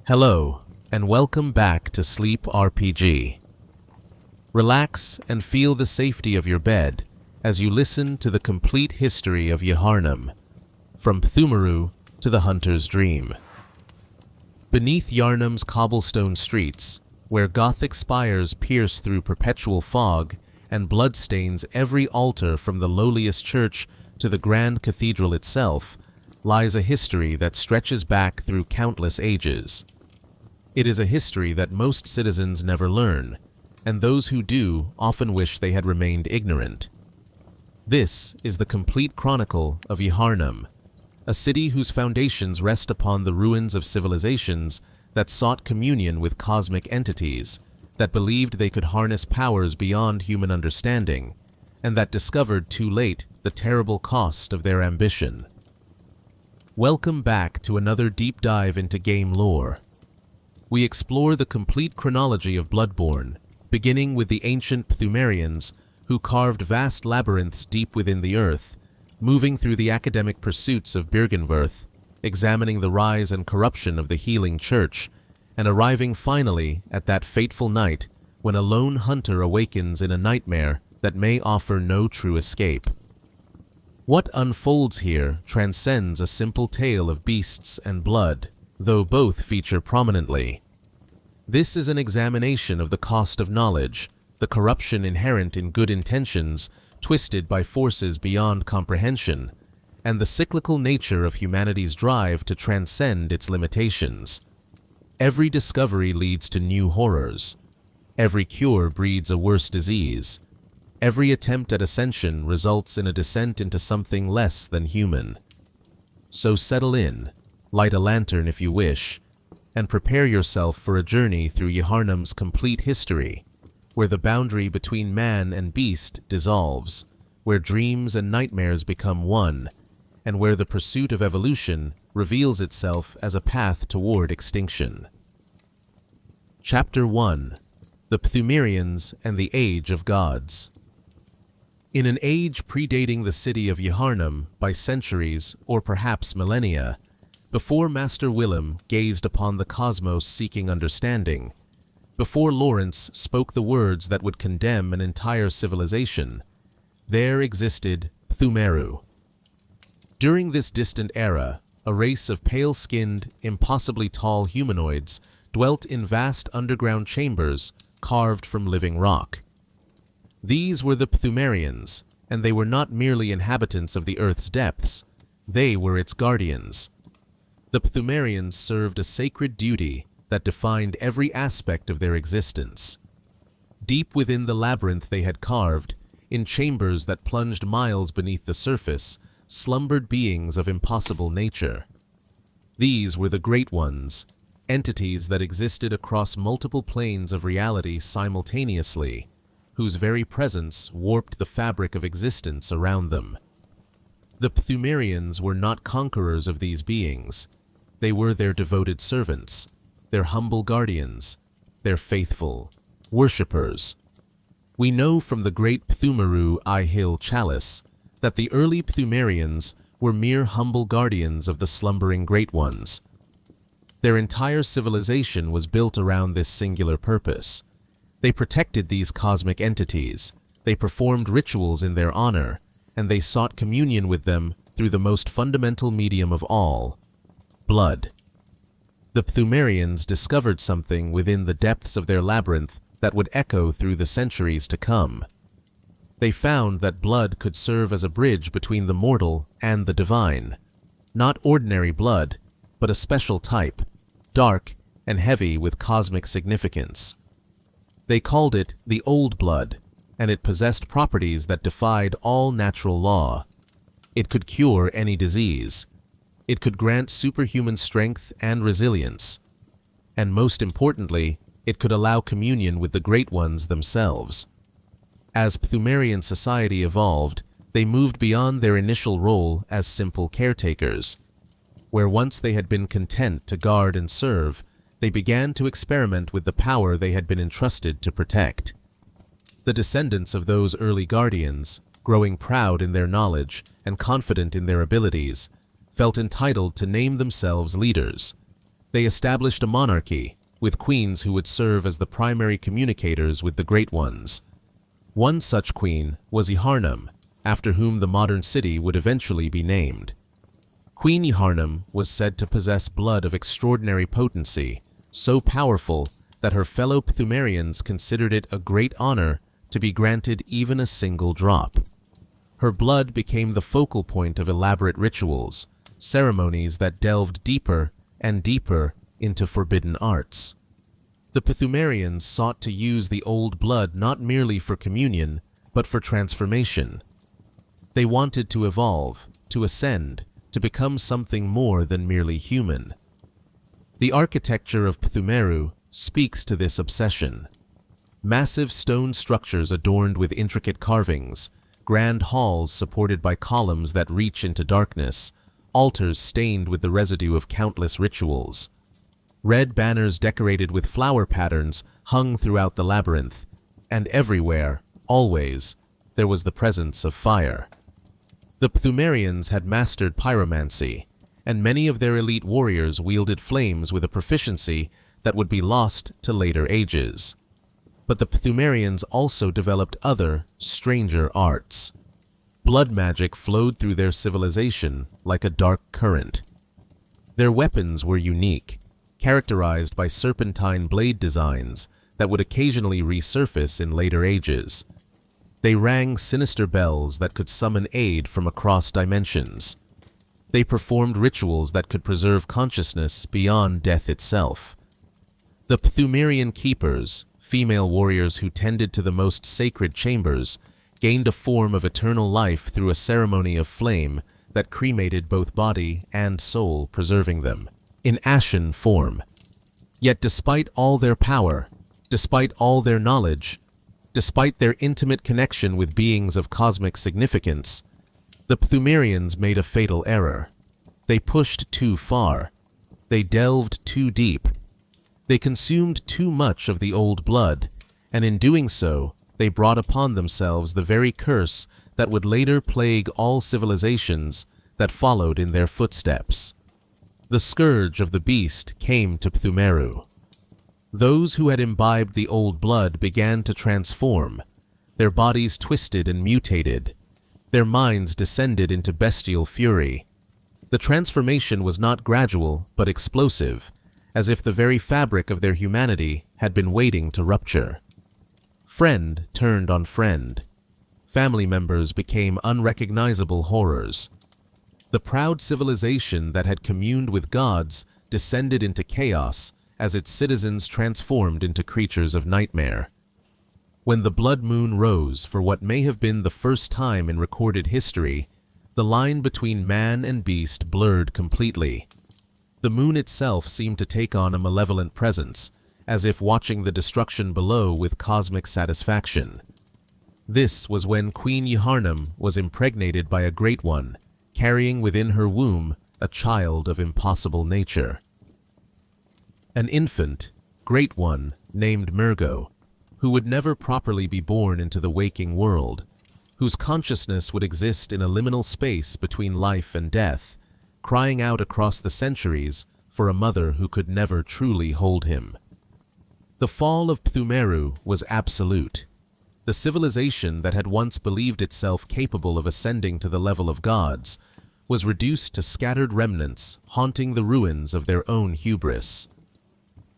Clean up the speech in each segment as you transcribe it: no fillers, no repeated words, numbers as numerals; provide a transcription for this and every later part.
Hello, and welcome back to Sleep RPG. Relax and feel the safety of your bed as you listen to the complete history of Yharnam, from Pthumeru to the Hunter's Dream. Beneath Yharnam's cobblestone streets, where Gothic spires pierce through perpetual fog and blood stains every altar from the lowliest church to the grand cathedral itself, lies a history that stretches back through countless ages. It is a history that most citizens never learn, and those who do often wish they had remained ignorant. This is the complete chronicle of Yharnam, a city whose foundations rest upon the ruins of civilizations that sought communion with cosmic entities, that believed they could harness powers beyond human understanding, and that discovered too late the terrible cost of their ambition. Welcome back to another deep dive into game lore. We explore the complete chronology of Bloodborne, beginning with the ancient Pthumerians, who carved vast labyrinths deep within the earth, moving through the academic pursuits of Byrgenwerth, examining the rise and corruption of the healing church, and arriving finally at that fateful night when a lone hunter awakens in a nightmare that may offer no true escape. What unfolds here transcends a simple tale of beasts and blood, though both feature prominently. This is an examination of the cost of knowledge, the corruption inherent in good intentions twisted by forces beyond comprehension, and the cyclical nature of humanity's drive to transcend its limitations. Every discovery leads to new horrors. Every cure breeds a worse disease. Every attempt at ascension results in a descent into something less than human. So settle in, light a lantern if you wish, and prepare yourself for a journey through Yharnam's complete history, where the boundary between man and beast dissolves, where dreams and nightmares become one, and where the pursuit of evolution reveals itself as a path toward extinction. Chapter 1: The Pthumerians and the Age of Gods. In an age predating the city of Yharnam by centuries or perhaps millennia, before Master Willem gazed upon the cosmos seeking understanding, before Lawrence spoke the words that would condemn an entire civilization, there existed Pthumeru. During this distant era, a race of pale-skinned, impossibly tall humanoids dwelt in vast underground chambers carved from living rock. These were the Pthumerians, and they were not merely inhabitants of the earth's depths, they were its guardians. The Pthumerians served a sacred duty that defined every aspect of their existence. Deep within the labyrinth they had carved, in chambers that plunged miles beneath the surface, slumbered beings of impossible nature. These were the Great Ones, entities that existed across multiple planes of reality simultaneously, whose very presence warped the fabric of existence around them. The Pthumerians were not conquerors of these beings. They were their devoted servants, their humble guardians, their faithful worshippers. We know from the great Pthumeru Hill chalice that the early Pthumerians were mere humble guardians of the slumbering Great Ones. Their entire civilization was built around this singular purpose. They protected these cosmic entities, they performed rituals in their honor, and they sought communion with them through the most fundamental medium of all: blood. The Pthumerians discovered something within the depths of their labyrinth that would echo through the centuries to come. They found that blood could serve as a bridge between the mortal and the divine. Not ordinary blood, but a special type, dark and heavy with cosmic significance. They called it the Old Blood, and it possessed properties that defied all natural law. It could cure any disease. It could grant superhuman strength and resilience. And most importantly, it could allow communion with the Great Ones themselves. As Pthumerian society evolved, they moved beyond their initial role as simple caretakers. Where once they had been content to guard and serve, they began to experiment with the power they had been entrusted to protect. The descendants of those early guardians, growing proud in their knowledge and confident in their abilities, felt entitled to name themselves leaders. They established a monarchy, with queens who would serve as the primary communicators with the Great Ones. One such queen was Yharnam, after whom the modern city would eventually be named. Queen Yharnam was said to possess blood of extraordinary potency, so powerful that her fellow Pthumerians considered it a great honor to be granted even a single drop. Her blood became the focal point of elaborate rituals, ceremonies that delved deeper and deeper into forbidden arts. The Pthumerians sought to use the old blood not merely for communion, but for transformation. They wanted to evolve, to ascend, to become something more than merely human. The architecture of Pthumeru speaks to this obsession. Massive stone structures adorned with intricate carvings, grand halls supported by columns that reach into darkness, altars stained with the residue of countless rituals. Red banners decorated with flower patterns hung throughout the labyrinth, and everywhere, always, there was the presence of fire. The Pthumerians had mastered pyromancy, and many of their elite warriors wielded flames with a proficiency that would be lost to later ages. But the Pthumerians also developed other, stranger arts. Blood magic flowed through their civilization like a dark current. Their weapons were unique, characterized by serpentine blade designs that would occasionally resurface in later ages. They rang sinister bells that could summon aid from across dimensions. They performed rituals that could preserve consciousness beyond death itself. The Pthumerian keepers, female warriors who tended to the most sacred chambers, gained a form of eternal life through a ceremony of flame that cremated both body and soul, preserving them in ashen form. Yet despite all their power, despite all their knowledge, despite their intimate connection with beings of cosmic significance, the Pthumerians made a fatal error. They pushed too far. They delved too deep. They consumed too much of the old blood, and in doing so, they brought upon themselves the very curse that would later plague all civilizations that followed in their footsteps. The scourge of the beast came to Pthumeru. Those who had imbibed the old blood began to transform. Their bodies twisted and mutated. Their minds descended into bestial fury. The transformation was not gradual, but explosive, as if the very fabric of their humanity had been waiting to rupture. Friend turned on friend. Family members became unrecognizable horrors. The proud civilization that had communed with gods descended into chaos as its citizens transformed into creatures of nightmare. When the blood moon rose for what may have been the first time in recorded history, the line between man and beast blurred completely. The moon itself seemed to take on a malevolent presence, as if watching the destruction below with cosmic satisfaction. This was when Queen Yharnam was impregnated by a Great One, carrying within her womb a child of impossible nature. An infant, Great One, named Murgo, who would never properly be born into the waking world, whose consciousness would exist in a liminal space between life and death, crying out across the centuries for a mother who could never truly hold him. The fall of Pthumeru was absolute. The civilization that had once believed itself capable of ascending to the level of gods was reduced to scattered remnants haunting the ruins of their own hubris.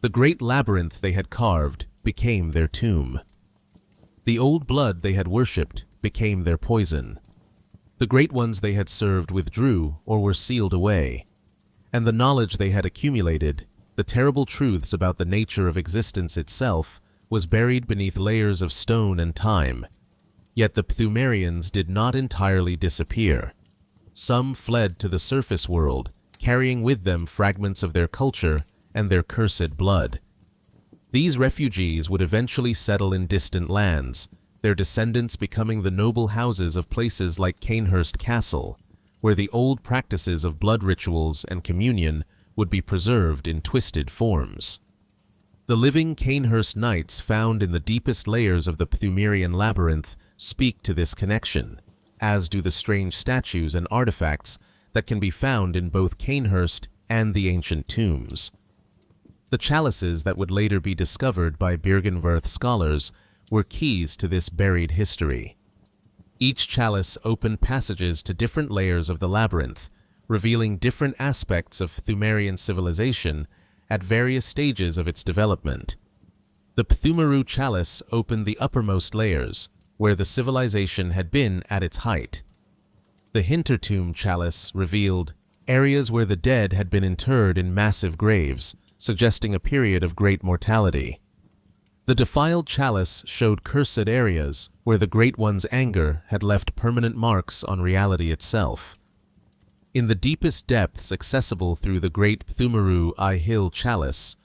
The great labyrinth they had carved became their tomb. The old blood they had worshipped became their poison. The great ones they had served withdrew or were sealed away, and the knowledge they had accumulated, the terrible truths about the nature of existence itself, was buried beneath layers of stone and time. Yet the Pthumerians did not entirely disappear. Some fled to the surface world, carrying with them fragments of their culture and their cursed blood. These refugees would eventually settle in distant lands, their descendants becoming the noble houses of places like Cainhurst Castle, where the old practices of blood rituals and communion would be preserved in twisted forms. The living Cainhurst knights found in the deepest layers of the Pthumerian labyrinth speak to this connection, as do the strange statues and artifacts that can be found in both Cainhurst and the ancient tombs. The chalices that would later be discovered by Byrgenwerth scholars were keys to this buried history. Each chalice opened passages to different layers of the labyrinth, revealing different aspects of Pthumerian civilization at various stages of its development. The Pthumeru chalice opened the uppermost layers, where the civilization had been at its height. The Hintertomb chalice revealed areas where the dead had been interred in massive graves, suggesting a period of great mortality. The Defiled chalice showed cursed areas where the Great One's anger had left permanent marks on reality itself. In the deepest depths accessible through the Great Pthumeru Hill chalice,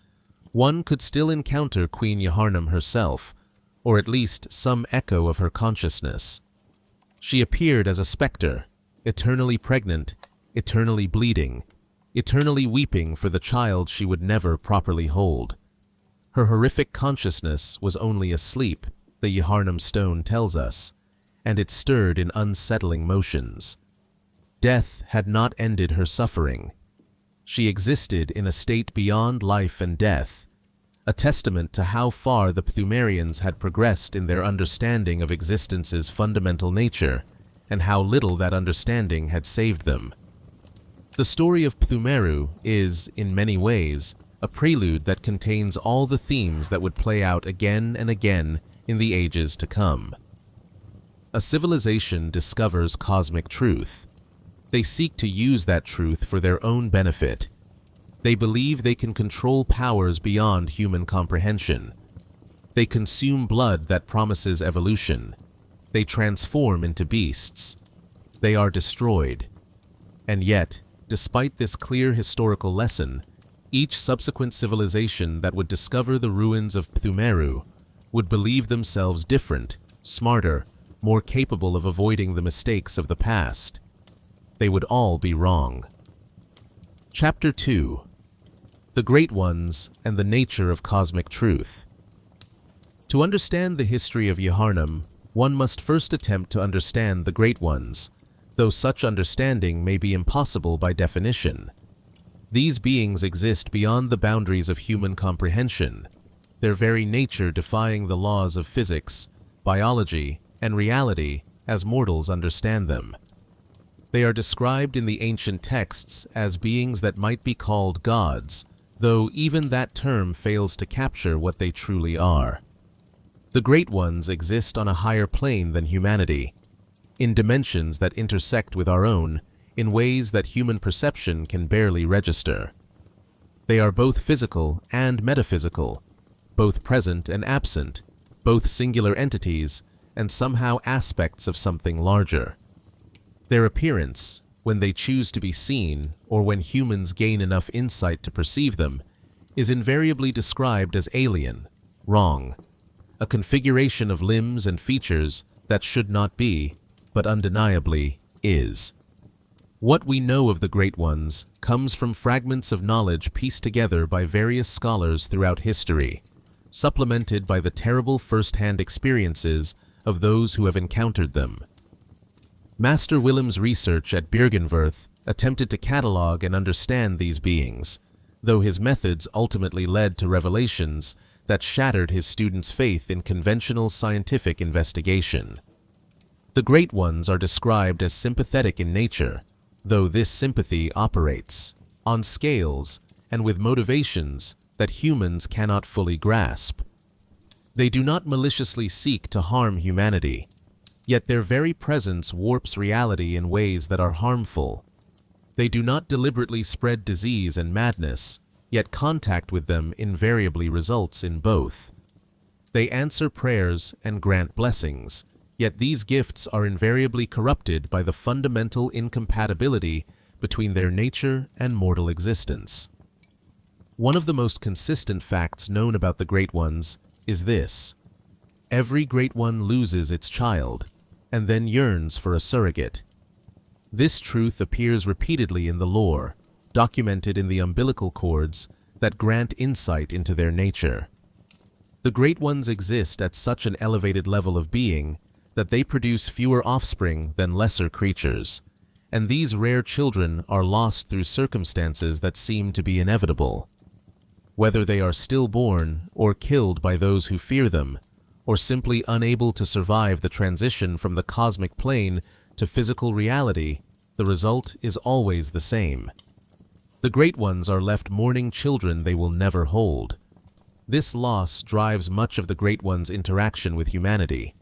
one could still encounter Queen Yharnam herself, or at least some echo of her consciousness. She appeared as a specter, eternally pregnant, eternally bleeding, eternally weeping for the child she would never properly hold. Her horrific consciousness was only asleep, the Yharnam stone tells us, and it stirred in unsettling motions. Death had not ended her suffering. She existed in a state beyond life and death, a testament to how far the Pthumerians had progressed in their understanding of existence's fundamental nature, and how little that understanding had saved them. The story of Pthumeru is, in many ways, a prelude that contains all the themes that would play out again and again in the ages to come. A civilization discovers cosmic truth. They seek to use that truth for their own benefit. They believe they can control powers beyond human comprehension. They consume blood that promises evolution. They transform into beasts. They are destroyed. And yet, despite this clear historical lesson, each subsequent civilization that would discover the ruins of Pthumeru would believe themselves different, smarter, more capable of avoiding the mistakes of the past. They would all be wrong. Chapter 2: The Great Ones and the Nature of Cosmic Truth. To understand the history of Yharnam, one must first attempt to understand the Great Ones, though such understanding may be impossible by definition. These beings exist beyond the boundaries of human comprehension, their very nature defying the laws of physics, biology, and reality as mortals understand them. They are described in the ancient texts as beings that might be called gods, though even that term fails to capture what they truly are. The Great Ones exist on a higher plane than humanity, in dimensions that intersect with our own in ways that human perception can barely register. They are both physical and metaphysical, both present and absent, both singular entities and somehow aspects of something larger. Their appearance, when they choose to be seen or when humans gain enough insight to perceive them, is invariably described as alien, wrong, a configuration of limbs and features that should not be, but undeniably is. What we know of the Great Ones comes from fragments of knowledge pieced together by various scholars throughout history, supplemented by the terrible first-hand experiences of those who have encountered them. Master Willem's research at Byrgenwerth attempted to catalog and understand these beings, though his methods ultimately led to revelations that shattered his students' faith in conventional scientific investigation. The Great Ones are described as sympathetic in nature, though this sympathy operates on scales and with motivations that humans cannot fully grasp. They do not maliciously seek to harm humanity, yet their very presence warps reality in ways that are harmful. They do not deliberately spread disease and madness, yet contact with them invariably results in both. They answer prayers and grant blessings, yet these gifts are invariably corrupted by the fundamental incompatibility between their nature and mortal existence. One of the most consistent facts known about the Great Ones is this: every Great One loses its child, and then yearns for a surrogate. This truth appears repeatedly in the lore, documented in the umbilical cords that grant insight into their nature. The Great Ones exist at such an elevated level of being that they produce fewer offspring than lesser creatures, and these rare children are lost through circumstances that seem to be inevitable. whether they are stillborn or killed by those who fear them, or simply unable to survive the transition from the cosmic plane to physical reality, the result is always the same. The Great Ones are left mourning children they will never hold. This loss drives much of the Great Ones' interaction with humanity.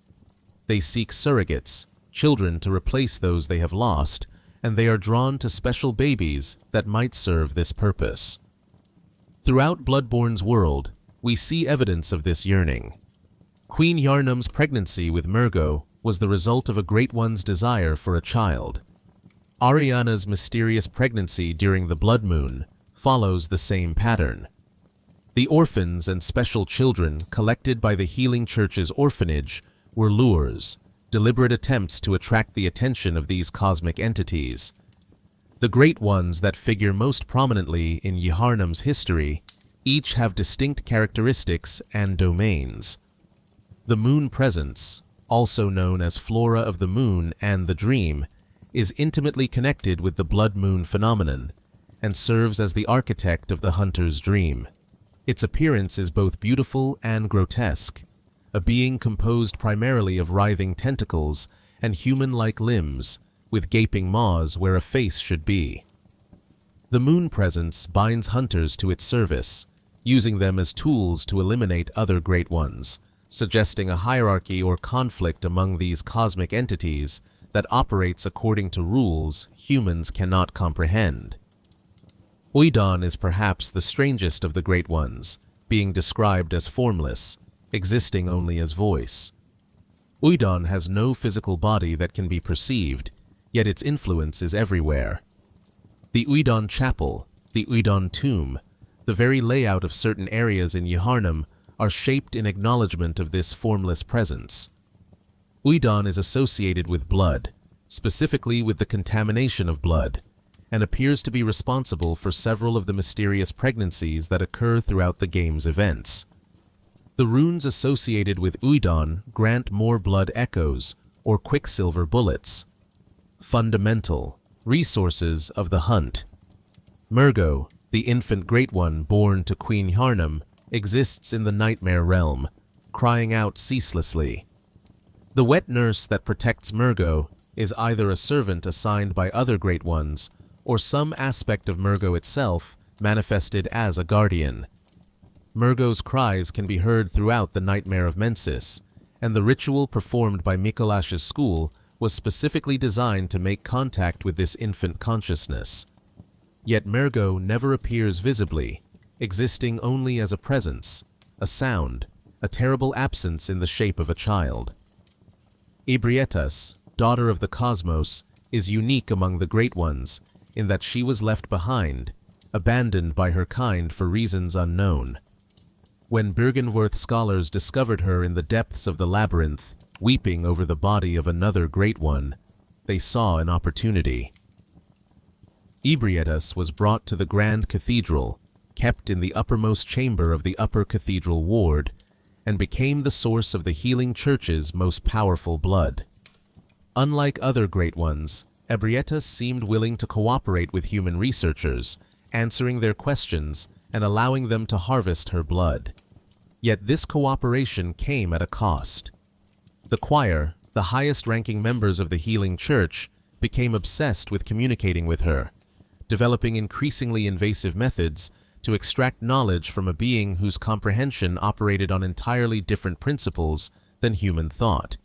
They seek surrogates, children to replace those they have lost, and they are drawn to special babies that might serve this purpose. Throughout Bloodborne's world, we see evidence of this yearning. Queen Yharnam's pregnancy with Mergo was the result of a Great One's desire for a child. Ariana's mysterious pregnancy during the Blood Moon follows the same pattern. The orphans and special children collected by the Healing Church's orphanage were lures, deliberate attempts to attract the attention of these cosmic entities. The Great Ones that figure most prominently in Yharnam's history each have distinct characteristics and domains. The Moon Presence, also known as Flora of the Moon and the Dream, is intimately connected with the Blood Moon phenomenon and serves as the architect of the hunter's dream. Its appearance is both beautiful and grotesque, a being composed primarily of writhing tentacles and human-like limbs, with gaping maws where a face should be. The Moon Presence binds hunters to its service, using them as tools to eliminate other Great Ones, suggesting a hierarchy or conflict among these cosmic entities that operates according to rules humans cannot comprehend. Oidon is perhaps the strangest of the Great Ones, being described as formless, existing only as voice. Oidon has no physical body that can be perceived, yet its influence is everywhere. The Oidon Chapel, the Oidon Tomb, the very layout of certain areas in Yharnam are shaped in acknowledgement of this formless presence. Oidon is associated with blood, specifically with the contamination of blood, and appears to be responsible for several of the mysterious pregnancies that occur throughout the game's events. The runes associated with Oidon grant more blood echoes, or quicksilver bullets. Fundamental resources of the hunt. Mergo, the infant Great One born to Queen Yharnam, exists in the Nightmare Realm, crying out ceaselessly. The wet nurse that protects Mergo is either a servant assigned by other Great Ones, or some aspect of Mergo itself manifested as a guardian. Mergo's cries can be heard throughout the Nightmare of Mensis, and the ritual performed by Mikolash's school was specifically designed to make contact with this infant consciousness. Yet Mergo never appears visibly, existing only as a presence, a sound, a terrible absence in the shape of a child. Ebrietas, daughter of the cosmos, is unique among the Great Ones in that she was left behind, abandoned by her kind for reasons unknown. When Byrgenwerth scholars discovered her in the depths of the labyrinth, weeping over the body of another Great One, they saw an opportunity. Ebrietas was brought to the Grand Cathedral, kept in the uppermost chamber of the Upper Cathedral Ward, and became the source of the Healing Church's most powerful blood. Unlike other Great Ones, Ebrietas seemed willing to cooperate with human researchers, answering their questions and allowing them to harvest her blood. Yet this cooperation came at a cost. The choir, the highest-ranking members of the Healing Church, became obsessed with communicating with her, developing increasingly invasive methods to extract knowledge from a being whose comprehension operated on entirely different principles than human thought.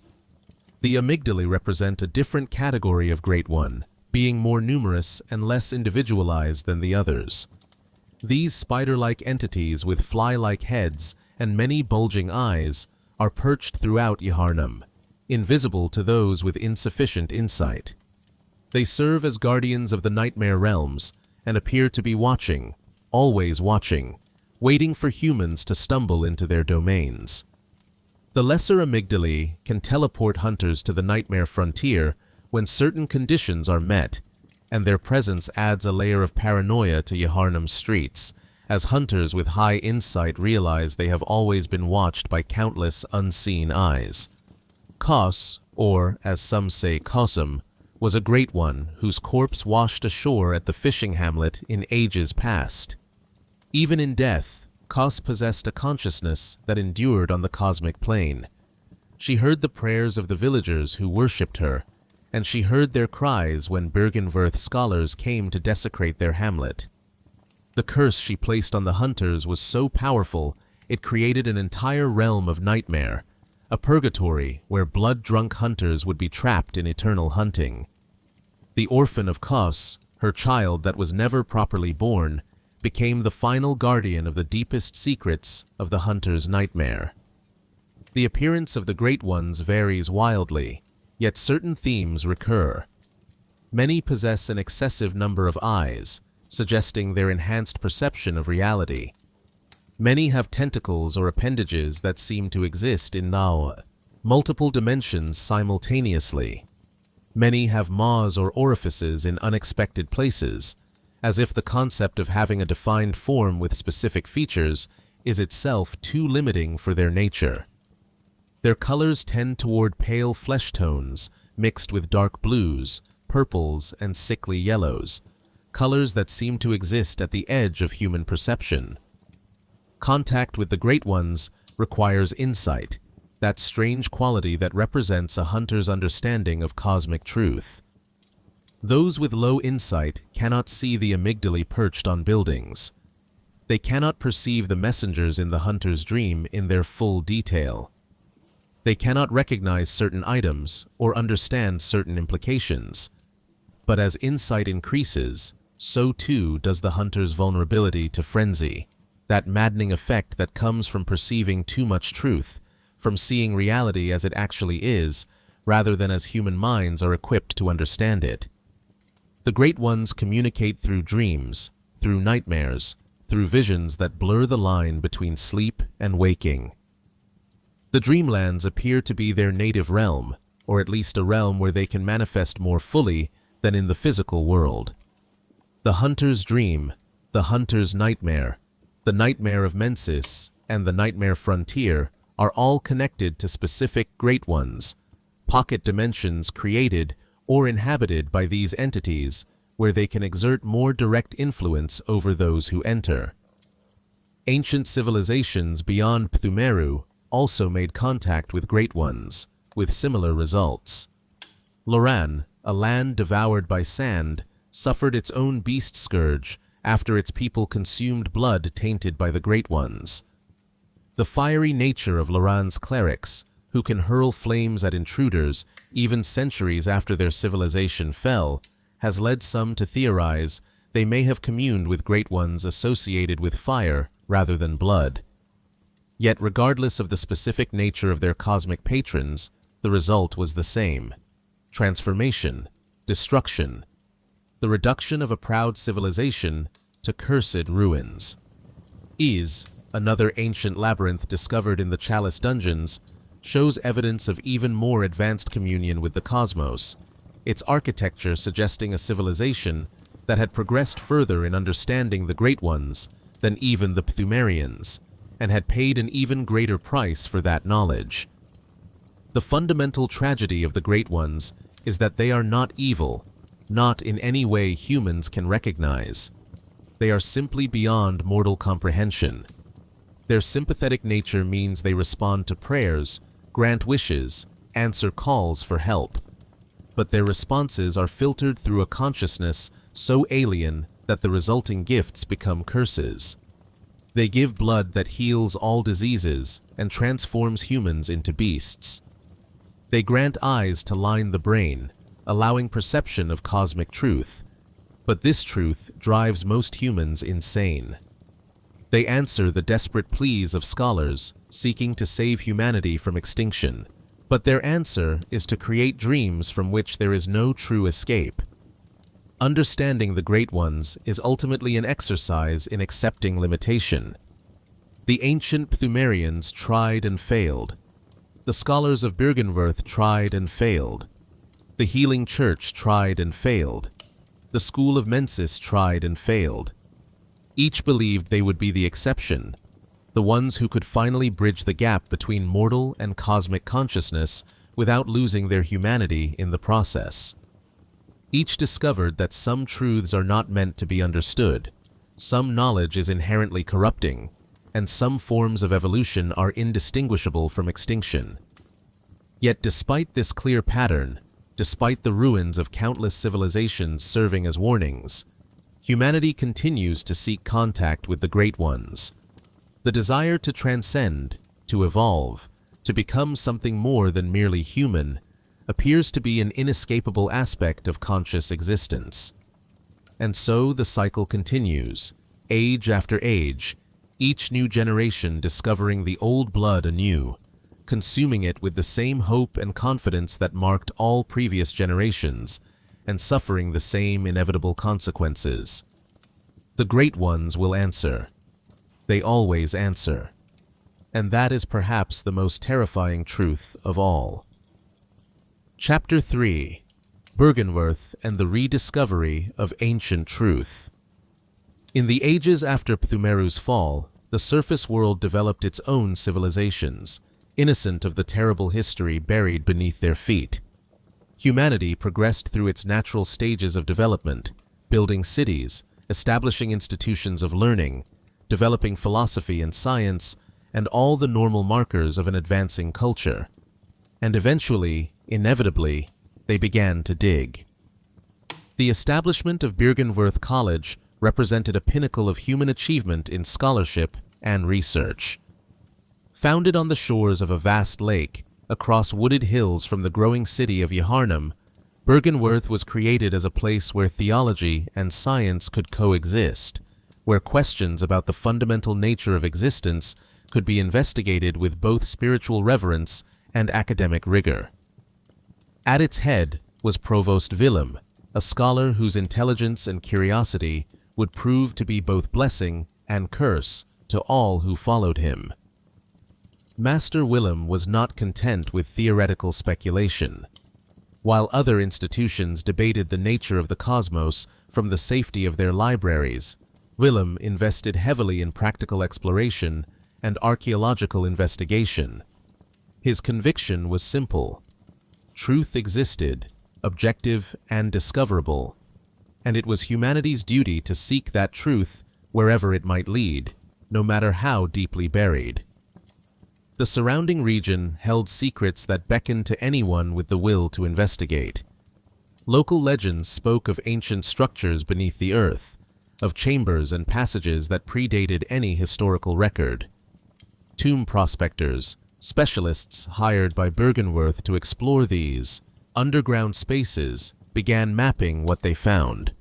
The amygdalae represent a different category of Great One, being more numerous and less individualized than the others. These spider-like entities with fly-like heads and many bulging eyes are perched throughout Yharnam, invisible to those with insufficient insight. They serve as guardians of the Nightmare Realms and appear to be watching, always watching, waiting for humans to stumble into their domains. The lesser amygdalae can teleport hunters to the Nightmare Frontier when certain conditions are met, and their presence adds a layer of paranoia to Yharnam's streets, as hunters with high insight realize they have always been watched by countless unseen eyes. Kos, or as some say Kosum, was a Great One whose corpse washed ashore at the Fishing Hamlet in ages past. Even in death, Kos possessed a consciousness that endured on the cosmic plane. She heard the prayers of the villagers who worshipped her, and she heard their cries when Byrgenwerth scholars came to desecrate their hamlet. The curse she placed on the hunters was so powerful it created an entire realm of nightmare, a purgatory where blood-drunk hunters would be trapped in eternal hunting. The orphan of Kos, her child that was never properly born, became the final guardian of the deepest secrets of the hunter's nightmare. The appearance of the Great Ones varies wildly, yet certain themes recur. Many possess an excessive number of eyes, suggesting their enhanced perception of reality. Many have tentacles or appendages that seem to exist in multiple dimensions simultaneously. Many have maws or orifices in unexpected places, as if the concept of having a defined form with specific features is itself too limiting for their nature. Their colors tend toward pale flesh tones mixed with dark blues, purples, and sickly yellows, colors that seem to exist at the edge of human perception. Contact with the Great Ones requires insight, that strange quality that represents a hunter's understanding of cosmic truth. Those with low insight cannot see the amygdalae perched on buildings. They cannot perceive the messengers in the hunter's dream in their full detail. They cannot recognize certain items or understand certain implications. But as insight increases, so too does the hunter's vulnerability to frenzy, that maddening effect that comes from perceiving too much truth, from seeing reality as it actually is, rather than as human minds are equipped to understand it. The Great Ones communicate through dreams, through nightmares, through visions that blur the line between sleep and waking. The Dreamlands appear to be their native realm, or at least a realm where they can manifest more fully than in the physical world. The hunter's dream, the hunter's nightmare, the nightmare of Mensis, and the nightmare frontier are all connected to specific Great Ones, pocket dimensions created or inhabited by these entities where they can exert more direct influence over those who enter. Ancient civilizations beyond Pthumeru also made contact with Great Ones, with similar results. Loran, a land devoured by sand, suffered its own beast scourge after its people consumed blood tainted by the Great Ones. The fiery nature of Loran's clerics, who can hurl flames at intruders even centuries after their civilization fell, has led some to theorize they may have communed with Great Ones associated with fire rather than blood. Yet regardless of the specific nature of their cosmic patrons, the result was the same: transformation, destruction, the reduction of a proud civilization to cursed ruins. Another ancient labyrinth discovered in the Chalice dungeons, shows evidence of even more advanced communion with the cosmos, its architecture suggesting a civilization that had progressed further in understanding the Great Ones than even the Pthumerians, and had paid an even greater price for that knowledge. The fundamental tragedy of the Great Ones is that they are not evil, not in any way humans can recognize. They are simply beyond mortal comprehension. Their sympathetic nature means they respond to prayers, grant wishes, answer calls for help. But their responses are filtered through a consciousness so alien that the resulting gifts become curses. They give blood that heals all diseases and transforms humans into beasts. They grant eyes to line the brain, allowing perception of cosmic truth. But this truth drives most humans insane. They answer the desperate pleas of scholars seeking to save humanity from extinction, but their answer is to create dreams from which there is no true escape. Understanding the Great Ones is ultimately an exercise in accepting limitation. The ancient Pthumerians tried and failed. The scholars of Byrgenwerth tried and failed. The Healing Church tried and failed. The School of Mensis tried and failed. Each believed they would be the exception, the ones who could finally bridge the gap between mortal and cosmic consciousness without losing their humanity in the process. Each discovered that some truths are not meant to be understood, some knowledge is inherently corrupting, and some forms of evolution are indistinguishable from extinction. Yet despite this clear pattern, despite the ruins of countless civilizations serving as warnings, humanity continues to seek contact with the Great Ones. The desire to transcend, to evolve, to become something more than merely human, appears to be an inescapable aspect of conscious existence. And so the cycle continues, age after age, each new generation discovering the old blood anew, consuming it with the same hope and confidence that marked all previous generations, and suffering the same inevitable consequences. The Great Ones will answer. They always answer. And that is perhaps the most terrifying truth of all. Chapter 3: Byrgenwerth and the Rediscovery of Ancient Truth. In the ages after Pthumeru's fall, the surface world developed its own civilizations, innocent of the terrible history buried beneath their feet. Humanity progressed through its natural stages of development, building cities, establishing institutions of learning, developing philosophy and science, and all the normal markers of an advancing culture. And eventually, inevitably, they began to dig. The establishment of Byrgenwerth College represented a pinnacle of human achievement in scholarship and research. Founded on the shores of a vast lake, across wooded hills from the growing city of Yharnam, Byrgenwerth was created as a place where theology and science could coexist, where questions about the fundamental nature of existence could be investigated with both spiritual reverence and academic rigor. At its head was Provost Willem, a scholar whose intelligence and curiosity would prove to be both blessing and curse to all who followed him. Master Willem was not content with theoretical speculation. While other institutions debated the nature of the cosmos from the safety of their libraries, Willem invested heavily in practical exploration and archaeological investigation. His conviction was simple. Truth existed, objective and discoverable, and it was humanity's duty to seek that truth wherever it might lead, no matter how deeply buried. The surrounding region held secrets that beckoned to anyone with the will to investigate. Local legends spoke of ancient structures beneath the earth, of chambers and passages that predated any historical record. Tomb prospectors, specialists hired by Byrgenwerth to explore these underground spaces, began mapping what they found.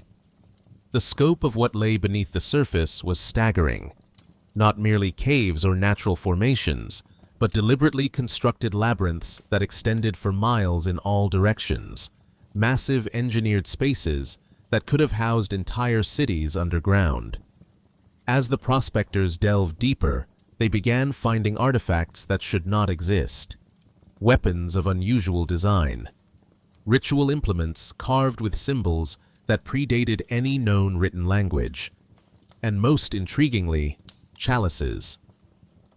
The scope of what lay beneath the surface was staggering. Not merely caves or natural formations, but deliberately constructed labyrinths that extended for miles in all directions, massive engineered spaces that could have housed entire cities underground. As the prospectors delved deeper, they began finding artifacts that should not exist, weapons of unusual design, ritual implements carved with symbols that predated any known written language, and most intriguingly, chalices.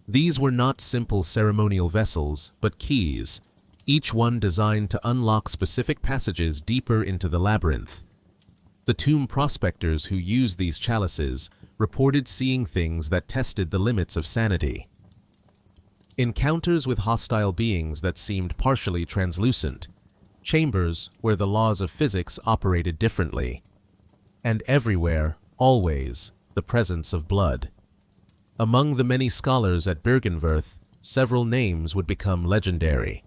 These were not simple ceremonial vessels, but keys, each one designed to unlock specific passages deeper into the labyrinth. The tomb prospectors who used these chalices reported seeing things that tested the limits of sanity. Encounters with hostile beings that seemed partially translucent, chambers where the laws of physics operated differently, and everywhere, always, the presence of blood. Among the many scholars at Byrgenwerth, several names would become legendary.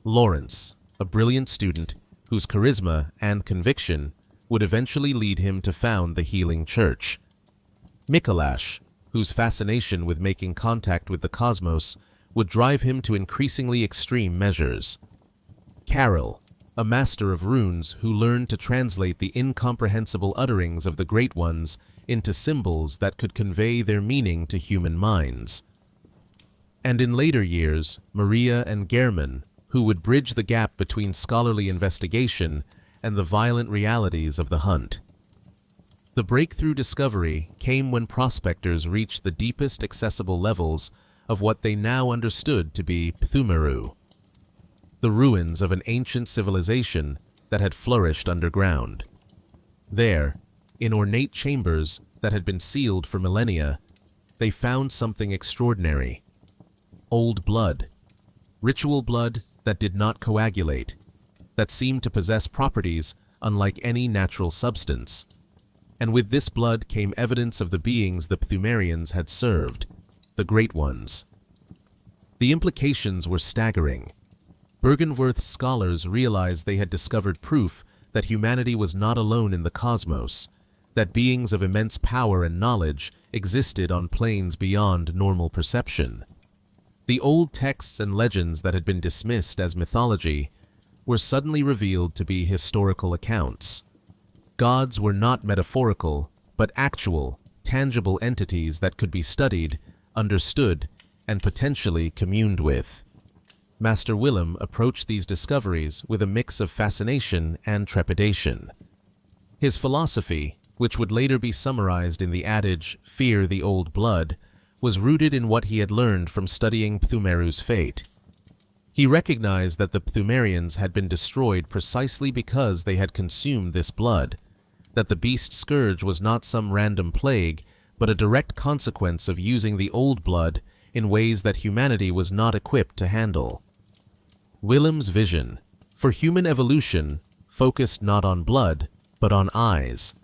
Lawrence, a brilliant student whose charisma and conviction would eventually lead him to found the Healing Church. Mikolash, whose fascination with making contact with the cosmos would drive him to increasingly extreme measures. Carol, a master of runes who learned to translate the incomprehensible utterings of the Great Ones into symbols that could convey their meaning to human minds. And in later years, Maria and Gehrman, who would bridge the gap between scholarly investigation and the violent realities of the hunt. The breakthrough discovery came when prospectors reached the deepest accessible levels of what they now understood to be Pthumeru, the ruins of an ancient civilization that had flourished underground. There, in ornate chambers that had been sealed for millennia, they found something extraordinary. Old blood. Ritual blood that did not coagulate, that seemed to possess properties unlike any natural substance. And with this blood came evidence of the beings the Pthumerians had served, the Great Ones. The implications were staggering. Byrgenwerth's scholars realized they had discovered proof that humanity was not alone in the cosmos, that beings of immense power and knowledge existed on planes beyond normal perception. The old texts and legends that had been dismissed as mythology were suddenly revealed to be historical accounts. Gods were not metaphorical, but actual, tangible entities that could be studied, understood, and potentially communed with. Master Willem approached these discoveries with a mix of fascination and trepidation. His philosophy, which would later be summarized in the adage, "Fear the old blood," was rooted in what he had learned from studying Pthumeru's fate. He recognized that the Pthumerians had been destroyed precisely because they had consumed this blood, that the beast scourge was not some random plague, but a direct consequence of using the old blood in ways that humanity was not equipped to handle. Willem's vision for human evolution focused not on blood, but on eyes.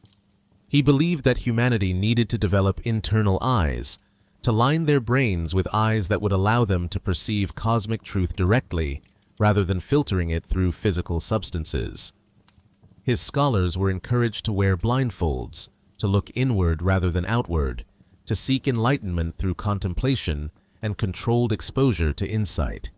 He believed that humanity needed to develop internal eyes, to line their brains with eyes that would allow them to perceive cosmic truth directly, rather than filtering it through physical substances. His scholars were encouraged to wear blindfolds, to look inward rather than outward, to seek enlightenment through contemplation and controlled exposure to insight.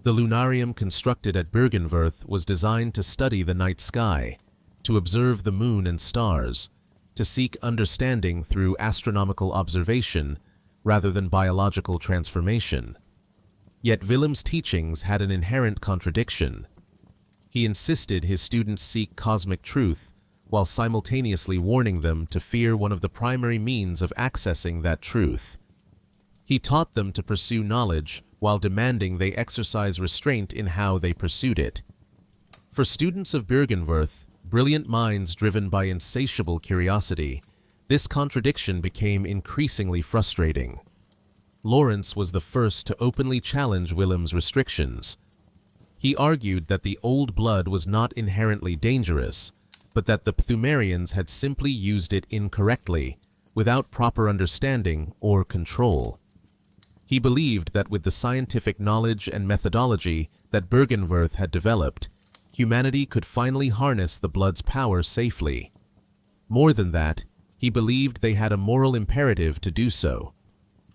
The lunarium constructed at Byrgenwerth was designed to study the night sky, to observe the moon and stars, to seek understanding through astronomical observation rather than biological transformation. Yet Willem's teachings had an inherent contradiction. He insisted his students seek cosmic truth while simultaneously warning them to fear one of the primary means of accessing that truth. He taught them to pursue knowledge while demanding they exercise restraint in how they pursued it. For students of Byrgenwerth, brilliant minds driven by insatiable curiosity, this contradiction became increasingly frustrating. Lawrence was the first to openly challenge Willem's restrictions. He argued that the old blood was not inherently dangerous, but that the Pthumerians had simply used it incorrectly, without proper understanding or control. He believed that with the scientific knowledge and methodology that Byrgenwerth had developed, humanity could finally harness the blood's power safely. More than that, he believed they had a moral imperative to do so.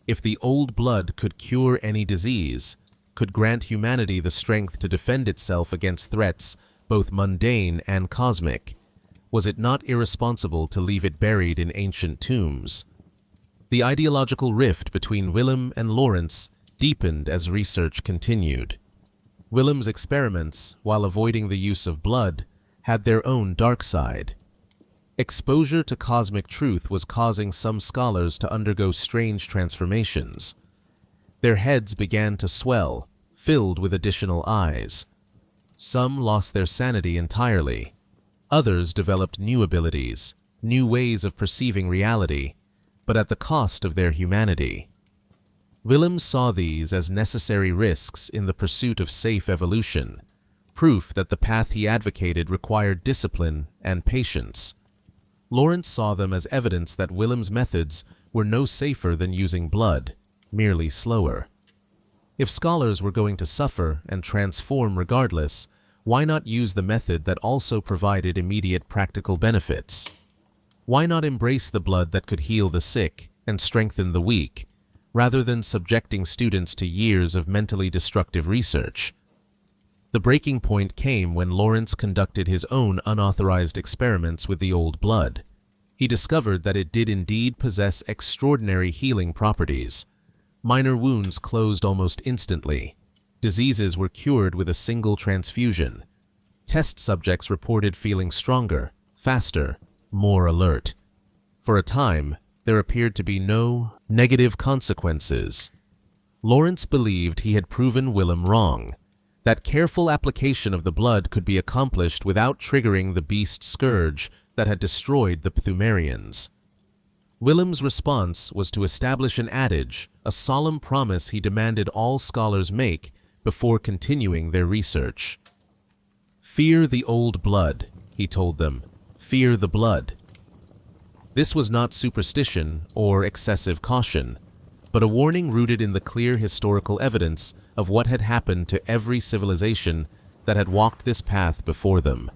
If the old blood could cure any disease, could grant humanity the strength to defend itself against threats, both mundane and cosmic, was it not irresponsible to leave it buried in ancient tombs? The ideological rift between Willem and Lawrence deepened as research continued. Willem's experiments, while avoiding the use of blood, had their own dark side. Exposure to cosmic truth was causing some scholars to undergo strange transformations. Their heads began to swell, filled with additional eyes. Some lost their sanity entirely. Others developed new abilities, new ways of perceiving reality, but at the cost of their humanity. Willem saw these as necessary risks in the pursuit of safe evolution, proof that the path he advocated required discipline and patience. Lawrence saw them as evidence that Willem's methods were no safer than using blood, merely slower. If scholars were going to suffer and transform regardless, why not use the method that also provided immediate practical benefits? Why not embrace the blood that could heal the sick and strengthen the weak, rather than subjecting students to years of mentally destructive research? The breaking point came when Lawrence conducted his own unauthorized experiments with the old blood. He discovered that it did indeed possess extraordinary healing properties. Minor wounds closed almost instantly. Diseases were cured with a single transfusion. Test subjects reported feeling stronger, faster, more alert. For a time, there appeared to be no negative consequences. Lawrence believed he had proven Willem wrong, that careful application of the blood could be accomplished without triggering the beast scourge that had destroyed the Pthumerians. Willem's response was to establish an adage, a solemn promise he demanded all scholars make before continuing their research. "Fear the old blood," he told them. "Fear the blood." This was not superstition or excessive caution, but a warning rooted in the clear historical evidence of what had happened to every civilization that had walked this path before them.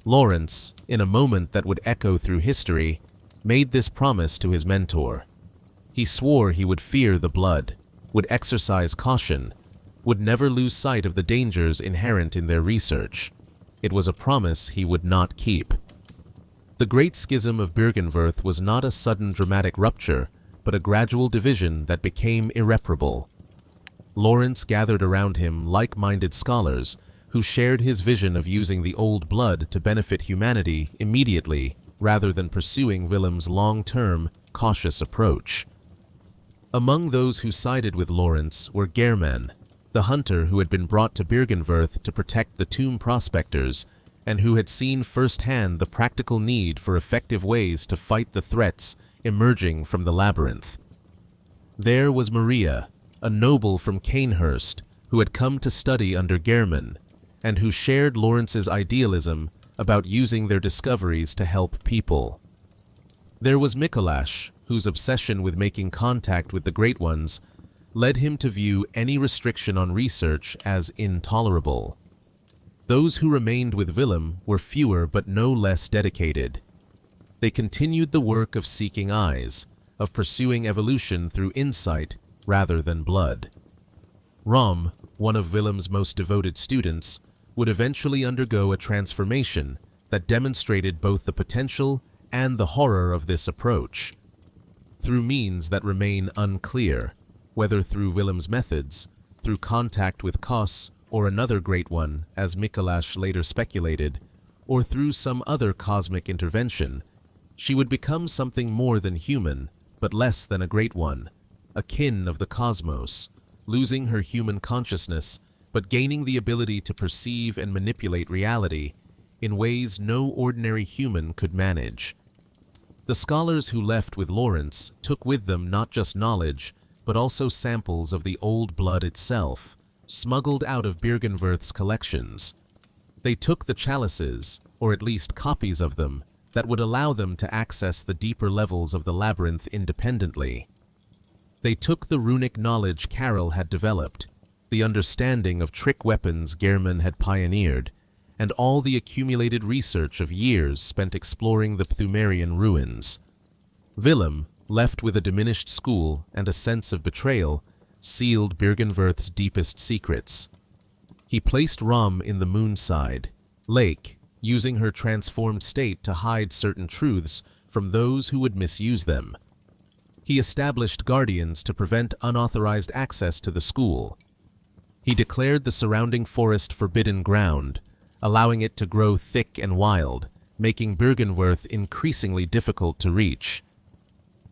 Lawrence, in a moment that would echo through history, made this promise to his mentor. He swore he would fear the blood, would exercise caution, would never lose sight of the dangers inherent in their research. It was a promise he would not keep. The Great Schism of Byrgenwerth was not a sudden dramatic rupture, but a gradual division that became irreparable. Lawrence gathered around him like-minded scholars who shared his vision of using the old blood to benefit humanity immediately rather than pursuing Willem's long-term, cautious approach. Among those who sided with Lawrence were Gehrman, the hunter who had been brought to Byrgenwerth to protect the tomb prospectors and who had seen firsthand the practical need for effective ways to fight the threats emerging from the labyrinth. There was Maria, a noble from Cainhurst who had come to study under Gehrman and who shared Lawrence's idealism about using their discoveries to help people. There was Mikolash, whose obsession with making contact with the Great Ones led him to view any restriction on research as intolerable. Those who remained with Willem were fewer but no less dedicated. They continued the work of seeking eyes, of pursuing evolution through insight rather than blood. Rom, one of Willem's most devoted students, would eventually undergo a transformation that demonstrated both the potential and the horror of this approach. Through means that remain unclear, whether through Willem's methods, through contact with Kos or another Great One, as Mikolash later speculated, or through some other cosmic intervention, she would become something more than human, but less than a Great One, a kin of the cosmos, losing her human consciousness but gaining the ability to perceive and manipulate reality in ways no ordinary human could manage. The scholars who left with Lawrence took with them not just knowledge, but also samples of the old blood itself, smuggled out of Byrgenwerth's collections. They took the chalices, or at least copies of them, that would allow them to access the deeper levels of the labyrinth independently. They took the runic knowledge Carol had developed, the understanding of trick weapons Gehrman had pioneered, and all the accumulated research of years spent exploring the Pthumerian ruins. Willem, left with a diminished school and a sense of betrayal, sealed Byrgenwerth's deepest secrets. He placed Rom in the Moonside Lake, using her transformed state to hide certain truths from those who would misuse them. He established guardians to prevent unauthorized access to the school. He declared the surrounding forest forbidden ground, allowing it to grow thick and wild, making Byrgenwerth increasingly difficult to reach.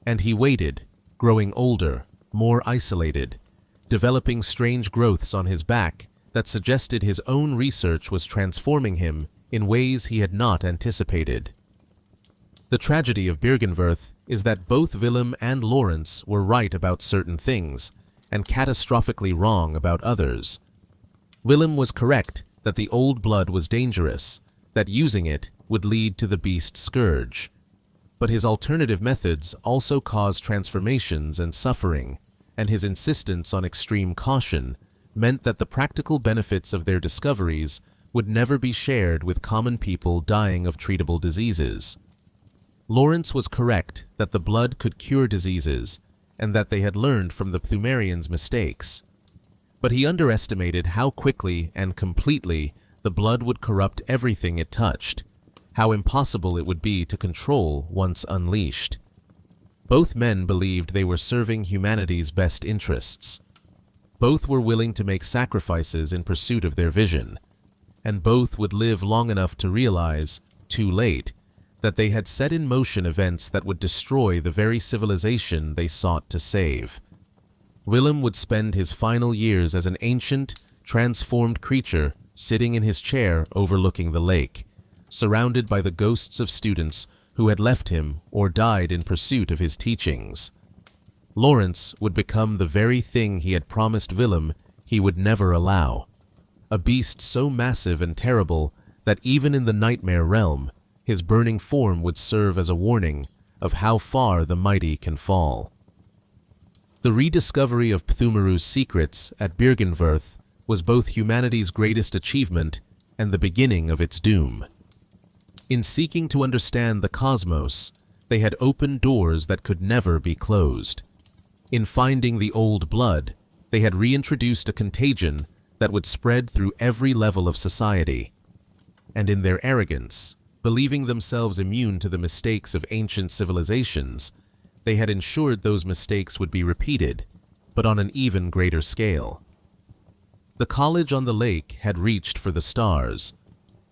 And he waited, growing older, more isolated, developing strange growths on his back that suggested his own research was transforming him in ways he had not anticipated. The tragedy of Byrgenwerth is that both Willem and Lawrence were right about certain things, and catastrophically wrong about others. Willem was correct that the old blood was dangerous, that using it would lead to the beast scourge. But his alternative methods also caused transformations and suffering, and his insistence on extreme caution meant that the practical benefits of their discoveries would never be shared with common people dying of treatable diseases. Lawrence was correct that the blood could cure diseases, and that they had learned from the Pthumerians' mistakes. But he underestimated how quickly and completely the blood would corrupt everything it touched, how impossible it would be to control once unleashed. Both men believed they were serving humanity's best interests. Both were willing to make sacrifices in pursuit of their vision, and both would live long enough to realize, too late, that they had set in motion events that would destroy the very civilization they sought to save. Willem would spend his final years as an ancient, transformed creature sitting in his chair overlooking the lake, surrounded by the ghosts of students who had left him or died in pursuit of his teachings. Lawrence would become the very thing he had promised Willem he would never allow, a beast so massive and terrible that even in the nightmare realm, his burning form would serve as a warning of how far the mighty can fall. The rediscovery of Pthumeru's secrets at Byrgenwerth was both humanity's greatest achievement and the beginning of its doom. In seeking to understand the cosmos, they had opened doors that could never be closed. In finding the old blood, they had reintroduced a contagion that would spread through every level of society. And in their arrogance, believing themselves immune to the mistakes of ancient civilizations, they had ensured those mistakes would be repeated, but on an even greater scale. The college on the lake had reached for the stars,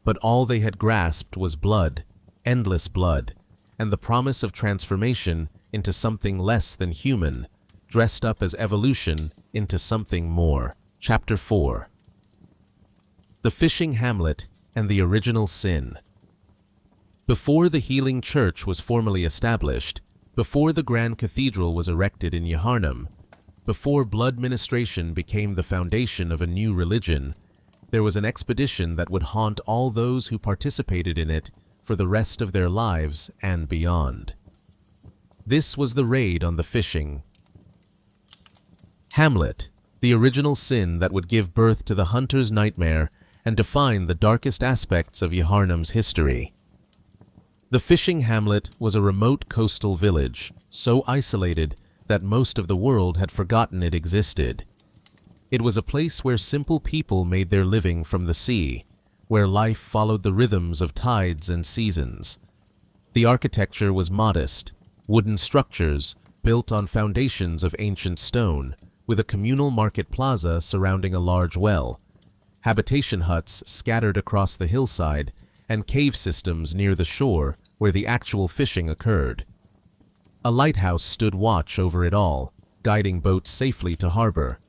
but all they had grasped was blood, endless blood, and the promise of transformation into something less than human, dressed up as evolution into something more. Chapter 4. The Fishing Hamlet and the Original Sin. Before the healing church was formally established, before the grand cathedral was erected in Yharnam, before blood ministration became the foundation of a new religion, there was an expedition that would haunt all those who participated in it for the rest of their lives and beyond. This was the raid on the Fishing Hamlet, the original sin that would give birth to the hunter's nightmare and define the darkest aspects of Yharnam's history. The Fishing Hamlet was a remote coastal village, so isolated that most of the world had forgotten it existed. It was a place where simple people made their living from the sea, where life followed the rhythms of tides and seasons. The architecture was modest, wooden structures built on foundations of ancient stone, with a communal market plaza surrounding a large well, habitation huts scattered across the hillside, and cave systems near the shore where the actual fishing occurred. A lighthouse stood watch over it all, guiding boats safely to harbor.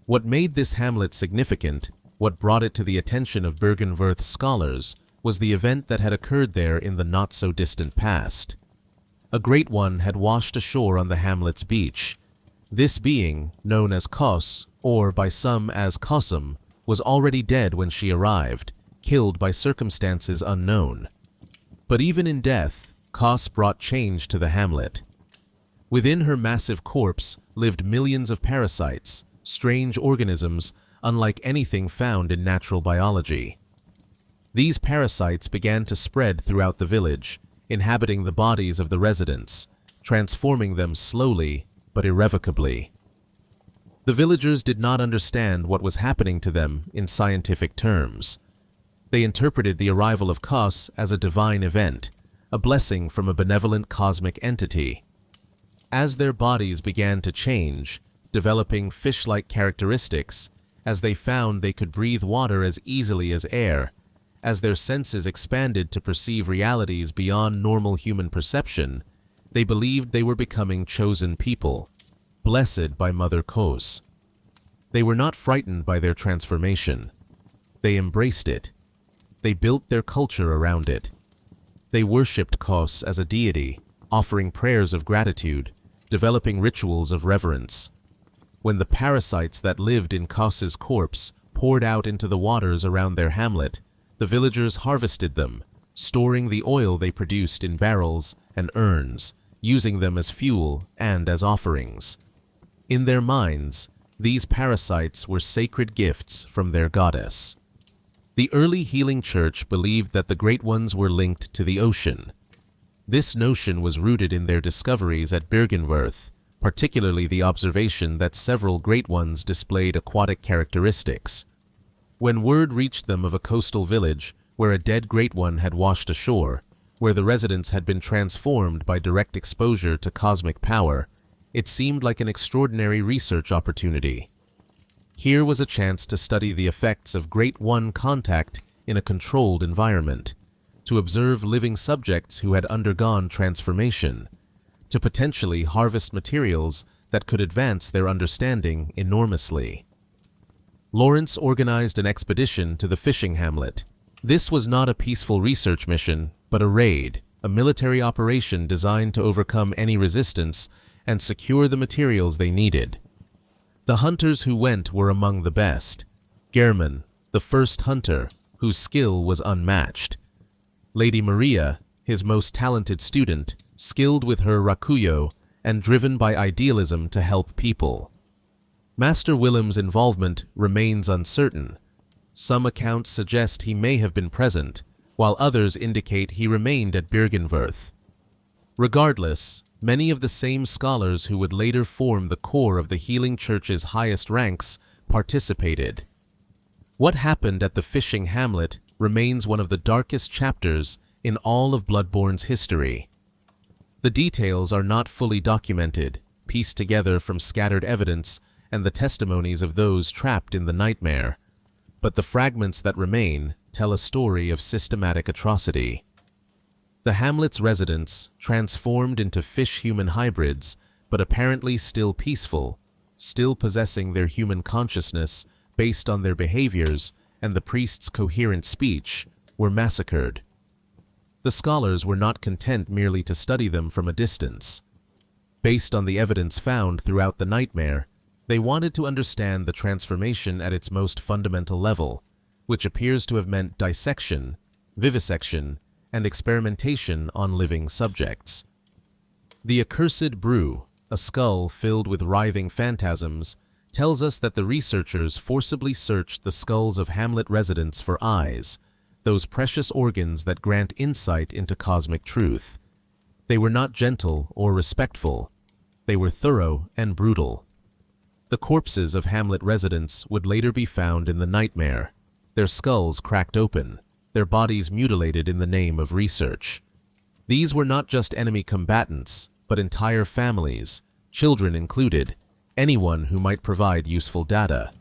What made this hamlet significant, what brought it to the attention of Byrgenwerth scholars, was the event that had occurred there in the not-so-distant past. A great one had washed ashore on the hamlet's beach. This being, known as Kos, or by some as Kosum, was already dead when she arrived, killed by circumstances unknown. But even in death, Kos brought change to the hamlet. Within her massive corpse lived millions of parasites, strange organisms unlike anything found in natural biology. These parasites began to spread throughout the village, inhabiting the bodies of the residents, transforming them slowly but irrevocably. The villagers did not understand what was happening to them in scientific terms. They interpreted the arrival of Kos as a divine event, a blessing from a benevolent cosmic entity. As their bodies began to change, developing fish-like characteristics, as they found they could breathe water as easily as air, as their senses expanded to perceive realities beyond normal human perception, they believed they were becoming chosen people, blessed by Mother Kos. They were not frightened by their transformation. They embraced it. They built their culture around it. They worshipped Kos as a deity, offering prayers of gratitude, developing rituals of reverence. When the parasites that lived in Kos's corpse poured out into the waters around their hamlet, the villagers harvested them, storing the oil they produced in barrels and urns, using them as fuel and as offerings. In their minds, these parasites were sacred gifts from their goddess. The early healing church believed that the Great Ones were linked to the ocean. This notion was rooted in their discoveries at Byrgenwerth, particularly the observation that several Great Ones displayed aquatic characteristics. When word reached them of a coastal village where a dead Great One had washed ashore, where the residents had been transformed by direct exposure to cosmic power, it seemed like an extraordinary research opportunity. Here was a chance to study the effects of Great One contact in a controlled environment, to observe living subjects who had undergone transformation, to potentially harvest materials that could advance their understanding enormously. Lawrence organized an expedition to the Fishing Hamlet. This was not a peaceful research mission, but a raid, a military operation designed to overcome any resistance and secure the materials they needed. The hunters who went were among the best. Gehrman, the first hunter, whose skill was unmatched. Lady Maria, his most talented student, skilled with her rakuyo and driven by idealism to help people. Master Willem's involvement remains uncertain. Some accounts suggest he may have been present, while others indicate he remained at Byrgenwerth. Regardless, many of the same scholars who would later form the core of the Healing Church's highest ranks participated. What happened at the Fishing Hamlet remains one of the darkest chapters in all of Bloodborne's history. The details are not fully documented, pieced together from scattered evidence and the testimonies of those trapped in the nightmare, but the fragments that remain tell a story of systematic atrocity. The hamlet's residents, transformed into fish-human hybrids, but apparently still peaceful, still possessing their human consciousness based on their behaviors and the priest's coherent speech, were massacred. The scholars were not content merely to study them from a distance. Based on the evidence found throughout the nightmare, they wanted to understand the transformation at its most fundamental level, which appears to have meant dissection, vivisection, and experimentation on living subjects. The accursed brew, a skull filled with writhing phantasms, tells us that the researchers forcibly searched the skulls of Hamlet residents for eyes, those precious organs that grant insight into cosmic truth. They were not gentle or respectful. They were thorough and brutal. The corpses of Hamlet residents would later be found in the nightmare, their skulls cracked open, their bodies mutilated in the name of research. These were not just enemy combatants, but entire families, children included, anyone who might provide useful data.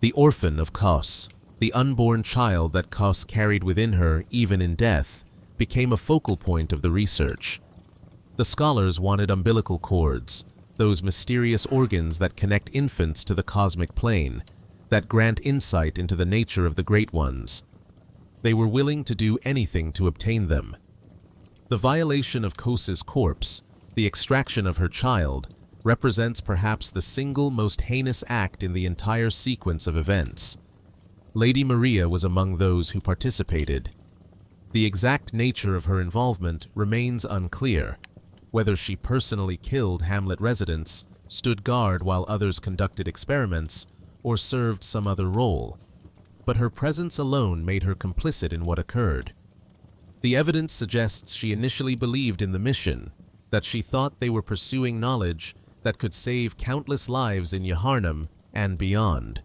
The orphan of Kos, the unborn child that Kos carried within her even in death, became a focal point of the research. The scholars wanted umbilical cords, those mysterious organs that connect infants to the cosmic plane, that grant insight into the nature of the Great Ones. They were willing to do anything to obtain them. The violation of Kos's corpse, the extraction of her child, represents perhaps the single most heinous act in the entire sequence of events. Lady Maria was among those who participated. The exact nature of her involvement remains unclear, whether she personally killed Hamlet residents, stood guard while others conducted experiments, or served some other role. But her presence alone made her complicit in what occurred. The evidence suggests she initially believed in the mission, that she thought they were pursuing knowledge that could save countless lives in Yharnam and beyond.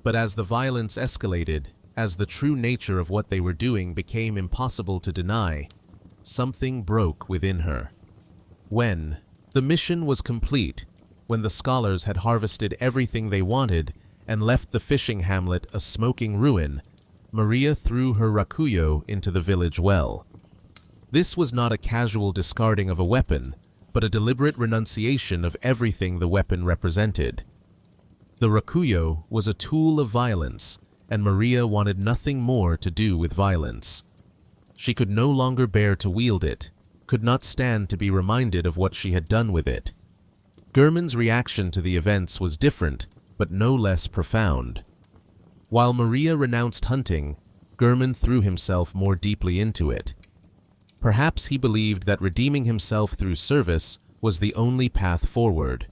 But as the violence escalated, as the true nature of what they were doing became impossible to deny, something broke within her. When the mission was complete, when the scholars had harvested everything they wanted and left the fishing hamlet a smoking ruin, Maria threw her rakuyo into the village well. This was not a casual discarding of a weapon, but a deliberate renunciation of everything the weapon represented. The rakuyo was a tool of violence, and Maria wanted nothing more to do with violence. She could no longer bear to wield it, could not stand to be reminded of what she had done with it. Gehrman's reaction to the events was different, but no less profound. While Maria renounced hunting, Gehrman threw himself more deeply into it. Perhaps he believed that redeeming himself through service was the only path forward.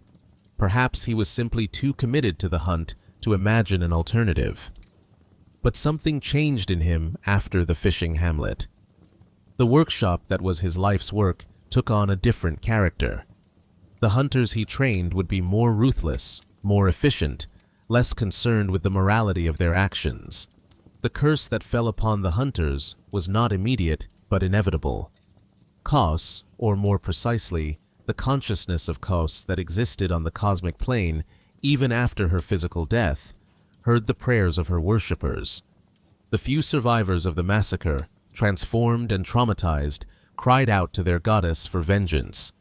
Perhaps he was simply too committed to the hunt to imagine an alternative. But something changed in him after the fishing hamlet. The workshop that was his life's work took on a different character. The hunters he trained would be more ruthless, more efficient, less concerned with the morality of their actions. The curse that fell upon the hunters was not immediate, but inevitable. Kos, or more precisely, the consciousness of Kos that existed on the cosmic plane even after her physical death, heard the prayers of her worshippers. The few survivors of the massacre, transformed and traumatized, cried out to their goddess for vengeance.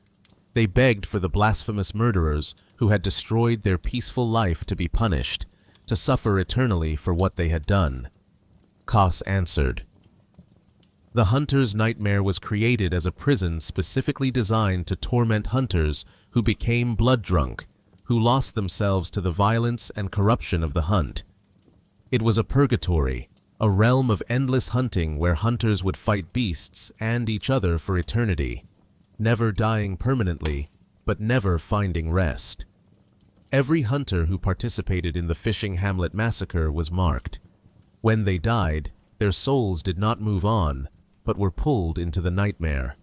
They begged for the blasphemous murderers who had destroyed their peaceful life to be punished, to suffer eternally for what they had done. Kos answered. The hunter's nightmare was created as a prison specifically designed to torment hunters who became blood drunk, who lost themselves to the violence and corruption of the hunt. It was a purgatory, a realm of endless hunting where hunters would fight beasts and each other for eternity, never dying permanently, but never finding rest. Every hunter who participated in the Fishing Hamlet massacre was marked. When they died, their souls did not move on, but were pulled into the nightmare.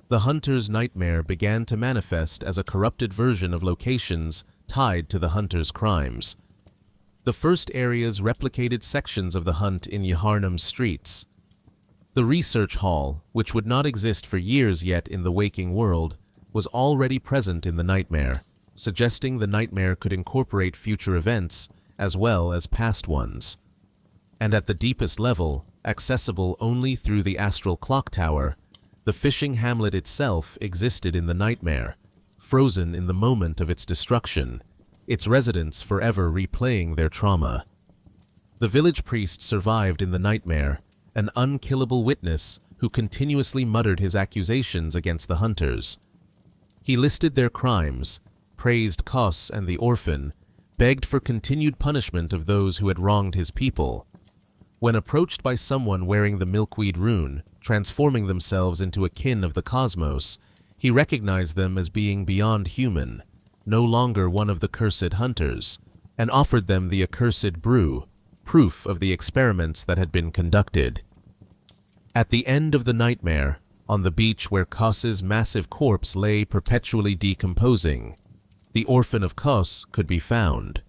The hunter's nightmare began to manifest as a corrupted version of locations tied to the hunter's crimes. The first areas replicated sections of the hunt in Yharnam's streets. The research hall, which would not exist for years yet in the waking world, was already present in the nightmare, suggesting the nightmare could incorporate future events as well as past ones. And at the deepest level, accessible only through the astral clock tower, the Fishing Hamlet itself existed in the nightmare, frozen in the moment of its destruction, its residents forever replaying their trauma. The village priest survived in the nightmare, an unkillable witness who continuously muttered his accusations against the hunters. He listed their crimes, praised Kos and the orphan, begged for continued punishment of those who had wronged his people. When approached by someone wearing the milkweed rune, transforming themselves into a kin of the cosmos, he recognized them as being beyond human, no longer one of the cursed hunters, and offered them the accursed brew, proof of the experiments that had been conducted. At the end of the nightmare, on the beach where Kos's massive corpse lay perpetually decomposing, the orphan of Kos could be found.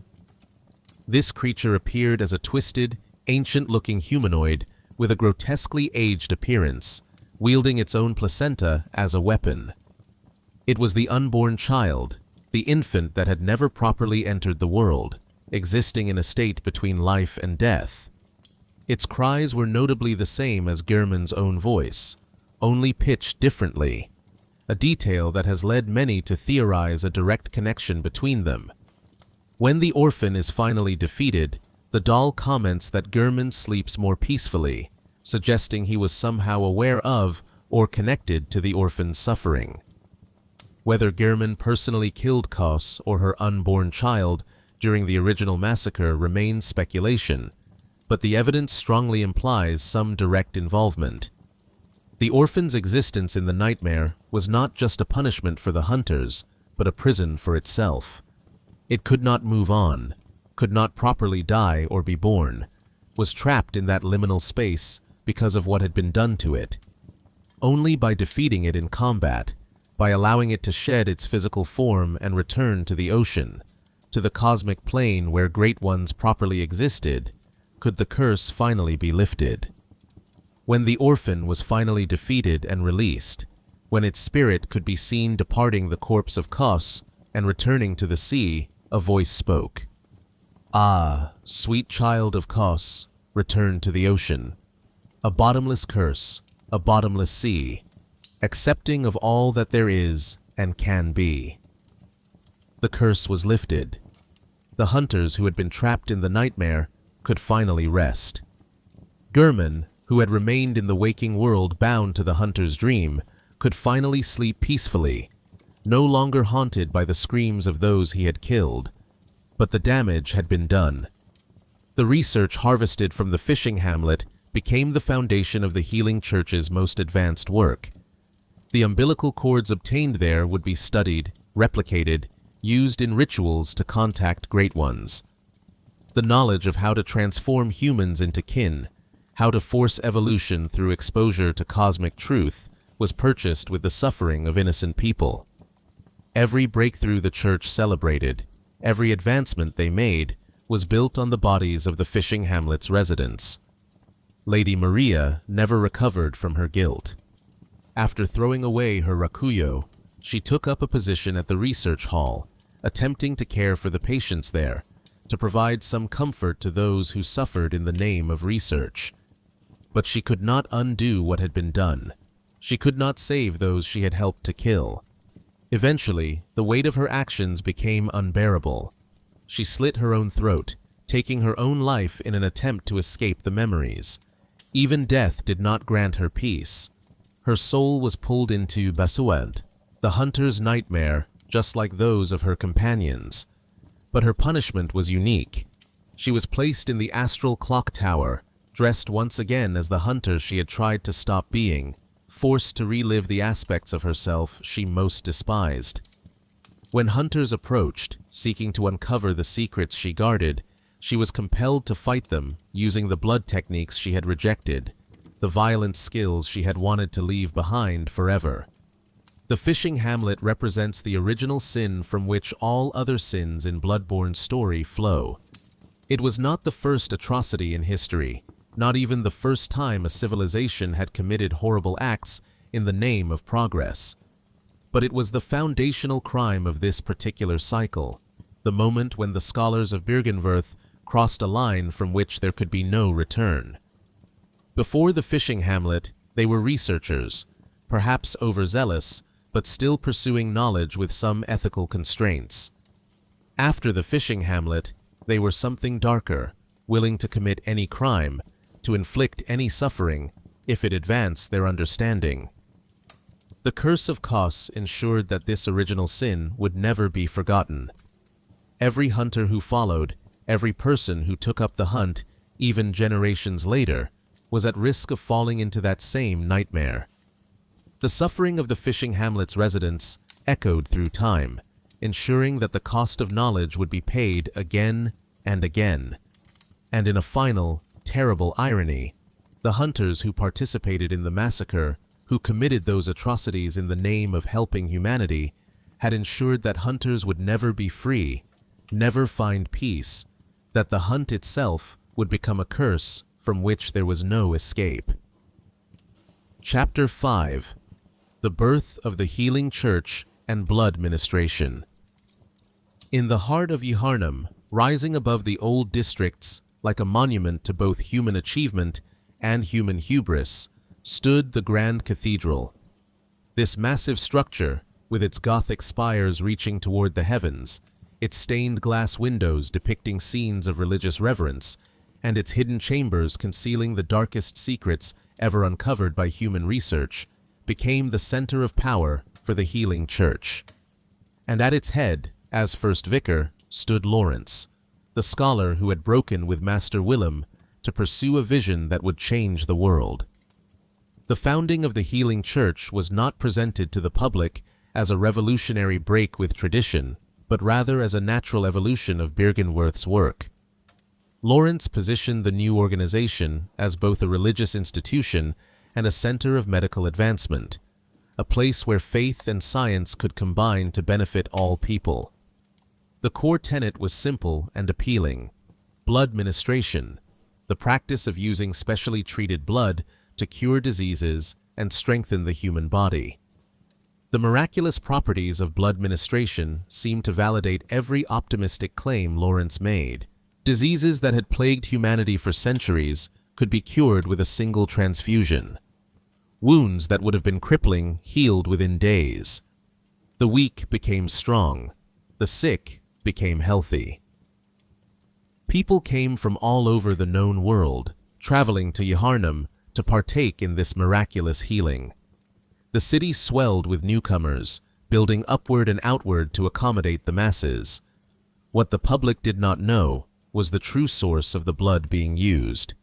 This creature appeared as a twisted, ancient-looking humanoid with a grotesquely aged appearance, wielding its own placenta as a weapon. It was the unborn child, the infant that had never properly entered the world, existing in a state between life and death. Its cries were notably the same as Gehrman's own voice, only pitched differently, a detail that has led many to theorize a direct connection between them. When the orphan is finally defeated, the doll comments that Gehrman sleeps more peacefully, suggesting he was somehow aware of or connected to the orphan's suffering. Whether Gehrman personally killed Kos or her unborn child during the original massacre remains speculation, but the evidence strongly implies some direct involvement. The orphan's existence in the nightmare was not just a punishment for the hunters, but a prison for itself. It could not move on, could not properly die or be born, was trapped in that liminal space because of what had been done to it. Only by defeating it in combat, by allowing it to shed its physical form and return to the ocean, to the cosmic plane where great ones properly existed, could the curse finally be lifted. When the orphan was finally defeated and released, when its spirit could be seen departing the corpse of Kos and returning to the sea, a voice spoke. "Ah, sweet child of Kos, return to the ocean. A bottomless curse, a bottomless sea, accepting of all that there is and can be." The curse was lifted. The hunters who had been trapped in the nightmare could finally rest. Gehrman, who had remained in the waking world bound to the hunter's dream, could finally sleep peacefully, no longer haunted by the screams of those he had killed. But the damage had been done. The research harvested from the Fishing Hamlet became the foundation of the Healing Church's most advanced work. The umbilical cords obtained there would be studied, replicated, used in rituals to contact great ones. The knowledge of how to transform humans into kin, how to force evolution through exposure to cosmic truth, was purchased with the suffering of innocent people. Every breakthrough the Church celebrated, every advancement they made, was built on the bodies of the Fishing Hamlet's residents. Lady Maria never recovered from her guilt. After throwing away her rakuyo, she took up a position at the research hall, attempting to care for the patients there, to provide some comfort to those who suffered in the name of research. But she could not undo what had been done. She could not save those she had helped to kill. Eventually, the weight of her actions became unbearable. She slit her own throat, taking her own life in an attempt to escape the memories. Even death did not grant her peace. Her soul was pulled into Basuent, the hunter's nightmare, just like those of her companions. But her punishment was unique. She was placed in the astral clock tower, dressed once again as the hunter she had tried to stop being, forced to relive the aspects of herself she most despised. When hunters approached, seeking to uncover the secrets she guarded, she was compelled to fight them using the blood techniques she had rejected, the violent skills she had wanted to leave behind forever. The Fishing Hamlet represents the original sin from which all other sins in Bloodborne's story flow. It was not the first atrocity in history, not even the first time a civilization had committed horrible acts in the name of progress. But it was the foundational crime of this particular cycle, the moment when the scholars of Byrgenwerth crossed a line from which there could be no return. Before the Fishing Hamlet, they were researchers, perhaps overzealous, but still pursuing knowledge with some ethical constraints. After the Fishing Hamlet, they were something darker, willing to commit any crime, to inflict any suffering, if it advanced their understanding. The curse of Kos ensured that this original sin would never be forgotten. Every hunter who followed, every person who took up the hunt, even generations later, was at risk of falling into that same nightmare. The suffering of the Fishing Hamlet's residents echoed through time, ensuring that the cost of knowledge would be paid again and again. And in a final, terrible irony, the hunters who participated in the massacre, who committed those atrocities in the name of helping humanity, had ensured that hunters would never be free, never find peace, that the hunt itself would become a curse from which there was no escape. Chapter 5. The Birth of the Healing Church and Blood Ministration. In the heart of Yharnam, rising above the old districts, like a monument to both human achievement and human hubris, stood the Grand Cathedral. This massive structure, with its Gothic spires reaching toward the heavens, its stained glass windows depicting scenes of religious reverence, and its hidden chambers concealing the darkest secrets ever uncovered by human research, became the center of power for the healing church. And at its head, as first vicar, stood Lawrence, the scholar who had broken with Master Willem to pursue a vision that would change the world. The founding of the healing church was not presented to the public as a revolutionary break with tradition, but rather as a natural evolution of Byrgenwerth's work. Lawrence positioned the new organization as both a religious institution and a center of medical advancement, a place where faith and science could combine to benefit all people. The core tenet was simple and appealing: blood ministration, the practice of using specially treated blood to cure diseases and strengthen the human body. The miraculous properties of blood ministration seemed to validate every optimistic claim Lawrence made. Diseases that had plagued humanity for centuries could be cured with a single transfusion. Wounds that would have been crippling healed within days. The weak became strong. The sick became healthy. People came from all over the known world, traveling to Yharnam to partake in this miraculous healing. The city swelled with newcomers, building upward and outward to accommodate the masses. What the public did not know was the true source of the blood being used.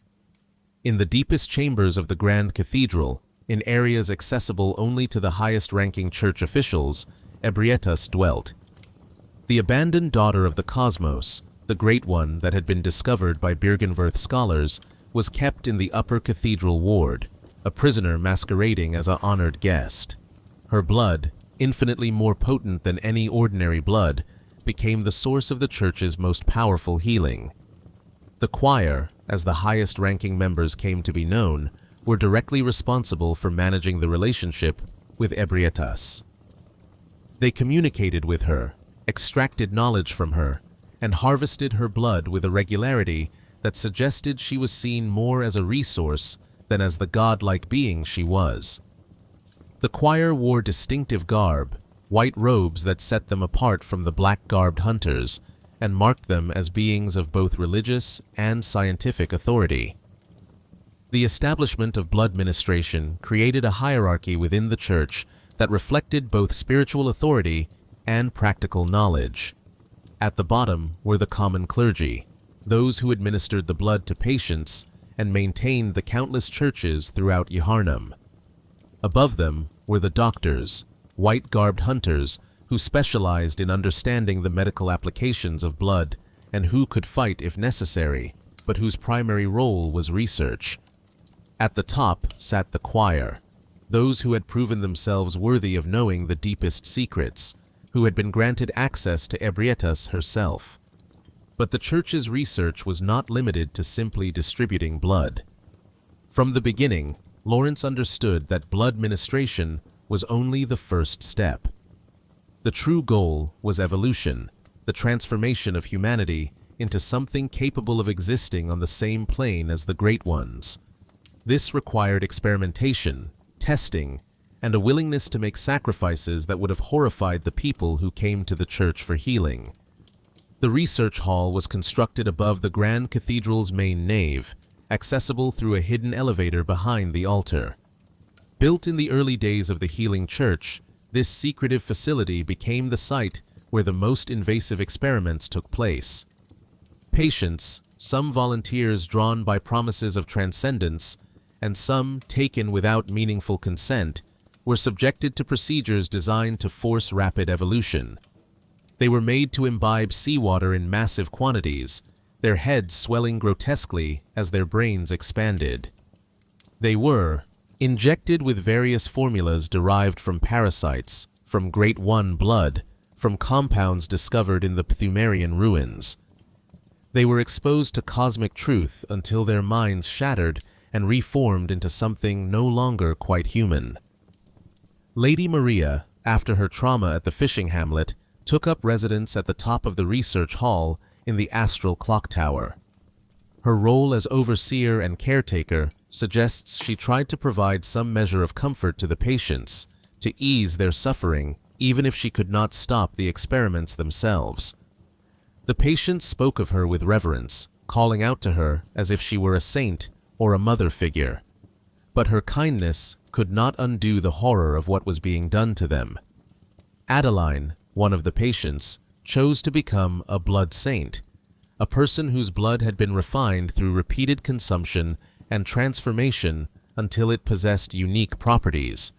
In the deepest chambers of the Grand Cathedral, in areas accessible only to the highest-ranking church officials, Ebrietas dwelt. The abandoned daughter of the cosmos, the great one that had been discovered by Byrgenwerth scholars, was kept in the upper cathedral ward, a prisoner masquerading as an honored guest. Her blood, infinitely more potent than any ordinary blood, became the source of the church's most powerful healing. The choir, as the highest-ranking members came to be known, were directly responsible for managing the relationship with Ebrietas. They communicated with her, extracted knowledge from her, and harvested her blood with a regularity that suggested she was seen more as a resource than as the godlike being she was. The choir wore distinctive garb, white robes that set them apart from the black-garbed hunters, and marked them as beings of both religious and scientific authority. The establishment of blood ministration created a hierarchy within the church that reflected both spiritual authority and practical knowledge. At the bottom were the common clergy, those who administered the blood to patients and maintained the countless churches throughout Yharnam. Above them were the doctors, white-garbed hunters who specialized in understanding the medical applications of blood and who could fight if necessary, but whose primary role was research. At the top sat the choir, those who had proven themselves worthy of knowing the deepest secrets, who had been granted access to Ebrietas herself. But the church's research was not limited to simply distributing blood. From the beginning, Lawrence understood that blood ministration was only the first step. The true goal was evolution, the transformation of humanity into something capable of existing on the same plane as the Great Ones. This required experimentation, testing, and a willingness to make sacrifices that would have horrified the people who came to the church for healing. The research hall was constructed above the Grand Cathedral's main nave, accessible through a hidden elevator behind the altar. Built in the early days of the healing church, this secretive facility became the site where the most invasive experiments took place. Patients, some volunteers drawn by promises of transcendence, and some taken without meaningful consent, were subjected to procedures designed to force rapid evolution. They were made to imbibe seawater in massive quantities, their heads swelling grotesquely as their brains expanded. They were injected with various formulas derived from parasites, from Great One blood, from compounds discovered in the Pthumerian ruins. They were exposed to cosmic truth until their minds shattered and reformed into something no longer quite human. Lady Maria, after her trauma at the Fishing Hamlet, took up residence at the top of the research hall in the astral clock tower. Her role as overseer and caretaker suggests she tried to provide some measure of comfort to the patients, to ease their suffering, even if she could not stop the experiments themselves. The patients spoke of her with reverence, calling out to her as if she were a saint or a mother figure. But her kindness could not undo the horror of what was being done to them. Adeline, one of the patients, chose to become a blood saint, a person whose blood had been refined through repeated consumption and transformation until it possessed unique properties.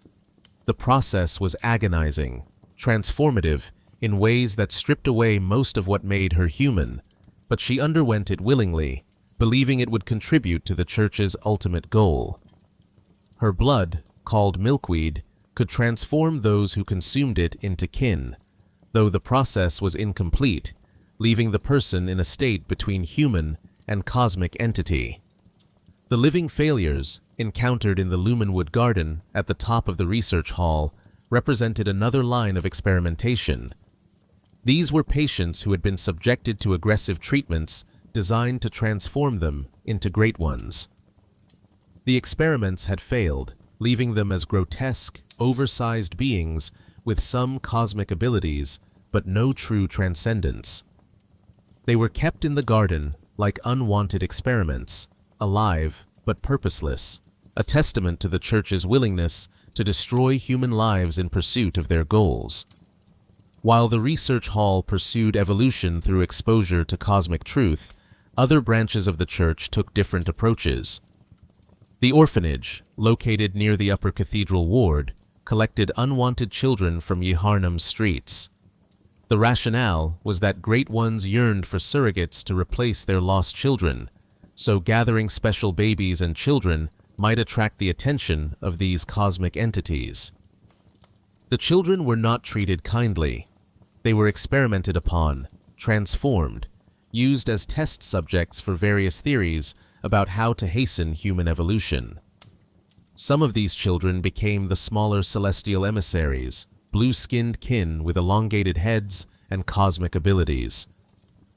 The process was agonizing, transformative, in ways that stripped away most of what made her human, but she underwent it willingly, believing it would contribute to the church's ultimate goal. Her blood, called milkweed, could transform those who consumed it into kin, though the process was incomplete, leaving the person in a state between human and cosmic entity. The living failures, encountered in the Lumenwood garden at the top of the research hall, represented another line of experimentation. These were patients who had been subjected to aggressive treatments designed to transform them into great ones. The experiments had failed, leaving them as grotesque, oversized beings with some cosmic abilities, but no true transcendence. They were kept in the garden like unwanted experiments, alive but purposeless, a testament to the Church's willingness to destroy human lives in pursuit of their goals. While the research hall pursued evolution through exposure to cosmic truth, other branches of the Church took different approaches. The orphanage, located near the Upper Cathedral Ward, collected unwanted children from Yharnam's streets. The rationale was that great ones yearned for surrogates to replace their lost children, so gathering special babies and children might attract the attention of these cosmic entities. The children were not treated kindly. They were experimented upon, transformed, used as test subjects for various theories about how to hasten human evolution. Some of these children became the smaller celestial emissaries, blue-skinned kin with elongated heads and cosmic abilities.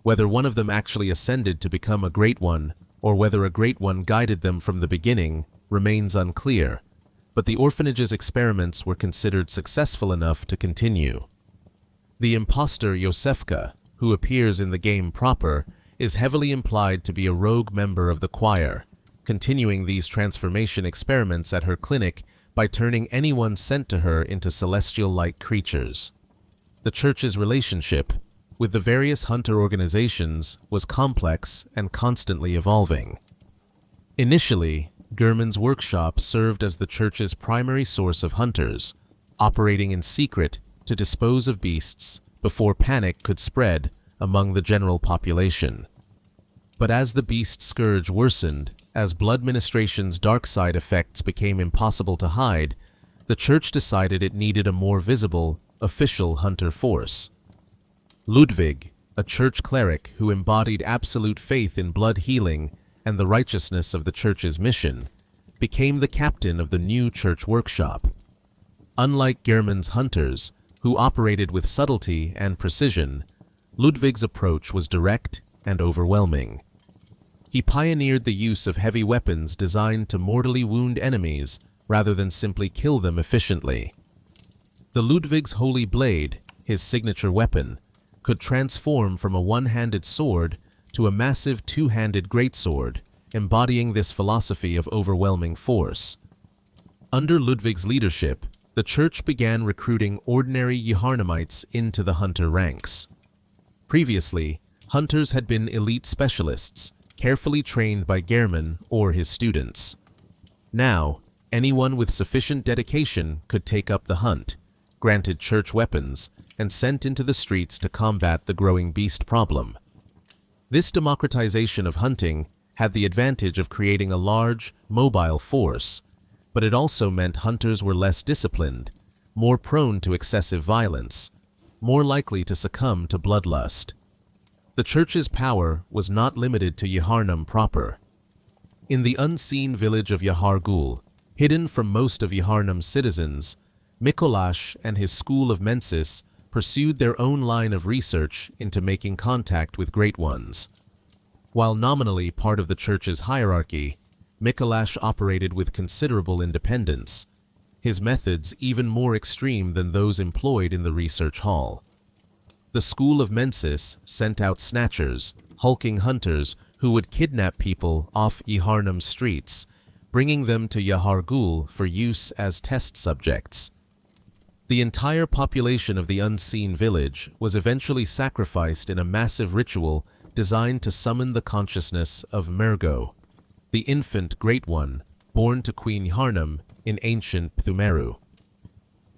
Whether one of them actually ascended to become a Great One, or whether a Great One guided them from the beginning, remains unclear, but the orphanage's experiments were considered successful enough to continue. The imposter Yosefka, who appears in the game proper, is heavily implied to be a rogue member of the choir, continuing these transformation experiments at her clinic by turning anyone sent to her into celestial-like creatures. The Church's relationship with the various hunter organizations was complex and constantly evolving. Initially, Gehrman's workshop served as the Church's primary source of hunters, operating in secret to dispose of beasts before panic could spread among the general population. But as the beast scourge worsened, as blood ministration's dark side effects became impossible to hide, the Church decided it needed a more visible, official hunter force. Ludwig, a Church cleric who embodied absolute faith in blood healing and the righteousness of the Church's mission, became the captain of the new Church workshop. Unlike Gehrman's hunters, who operated with subtlety and precision, Ludwig's approach was direct and overwhelming. He pioneered the use of heavy weapons designed to mortally wound enemies rather than simply kill them efficiently. The Ludwig's holy blade, his signature weapon, could transform from a one-handed sword to a massive two-handed greatsword, embodying this philosophy of overwhelming force. Under Ludwig's leadership, the Church began recruiting ordinary Yharnamites into the hunter ranks. Previously, hunters had been elite specialists, carefully trained by Gehrman or his students. Now, anyone with sufficient dedication could take up the hunt, granted Church weapons, and sent into the streets to combat the growing beast problem. This democratization of hunting had the advantage of creating a large, mobile force, but it also meant hunters were less disciplined, more prone to excessive violence, more likely to succumb to bloodlust. The Church's power was not limited to Yharnam proper. In the unseen village of Yahar'gul, hidden from most of Yharnam's citizens, Mikolash and his School of Mensis pursued their own line of research into making contact with Great Ones. While nominally part of the Church's hierarchy, Mikolash operated with considerable independence, his methods even more extreme than those employed in the research hall. The School of Mensis sent out snatchers, hulking hunters who would kidnap people off Yharnam's streets, bringing them to Yahar'gul for use as test subjects. The entire population of the unseen village was eventually sacrificed in a massive ritual designed to summon the consciousness of Mergo, the infant Great One born to Queen Yharnam in ancient Pthumeru.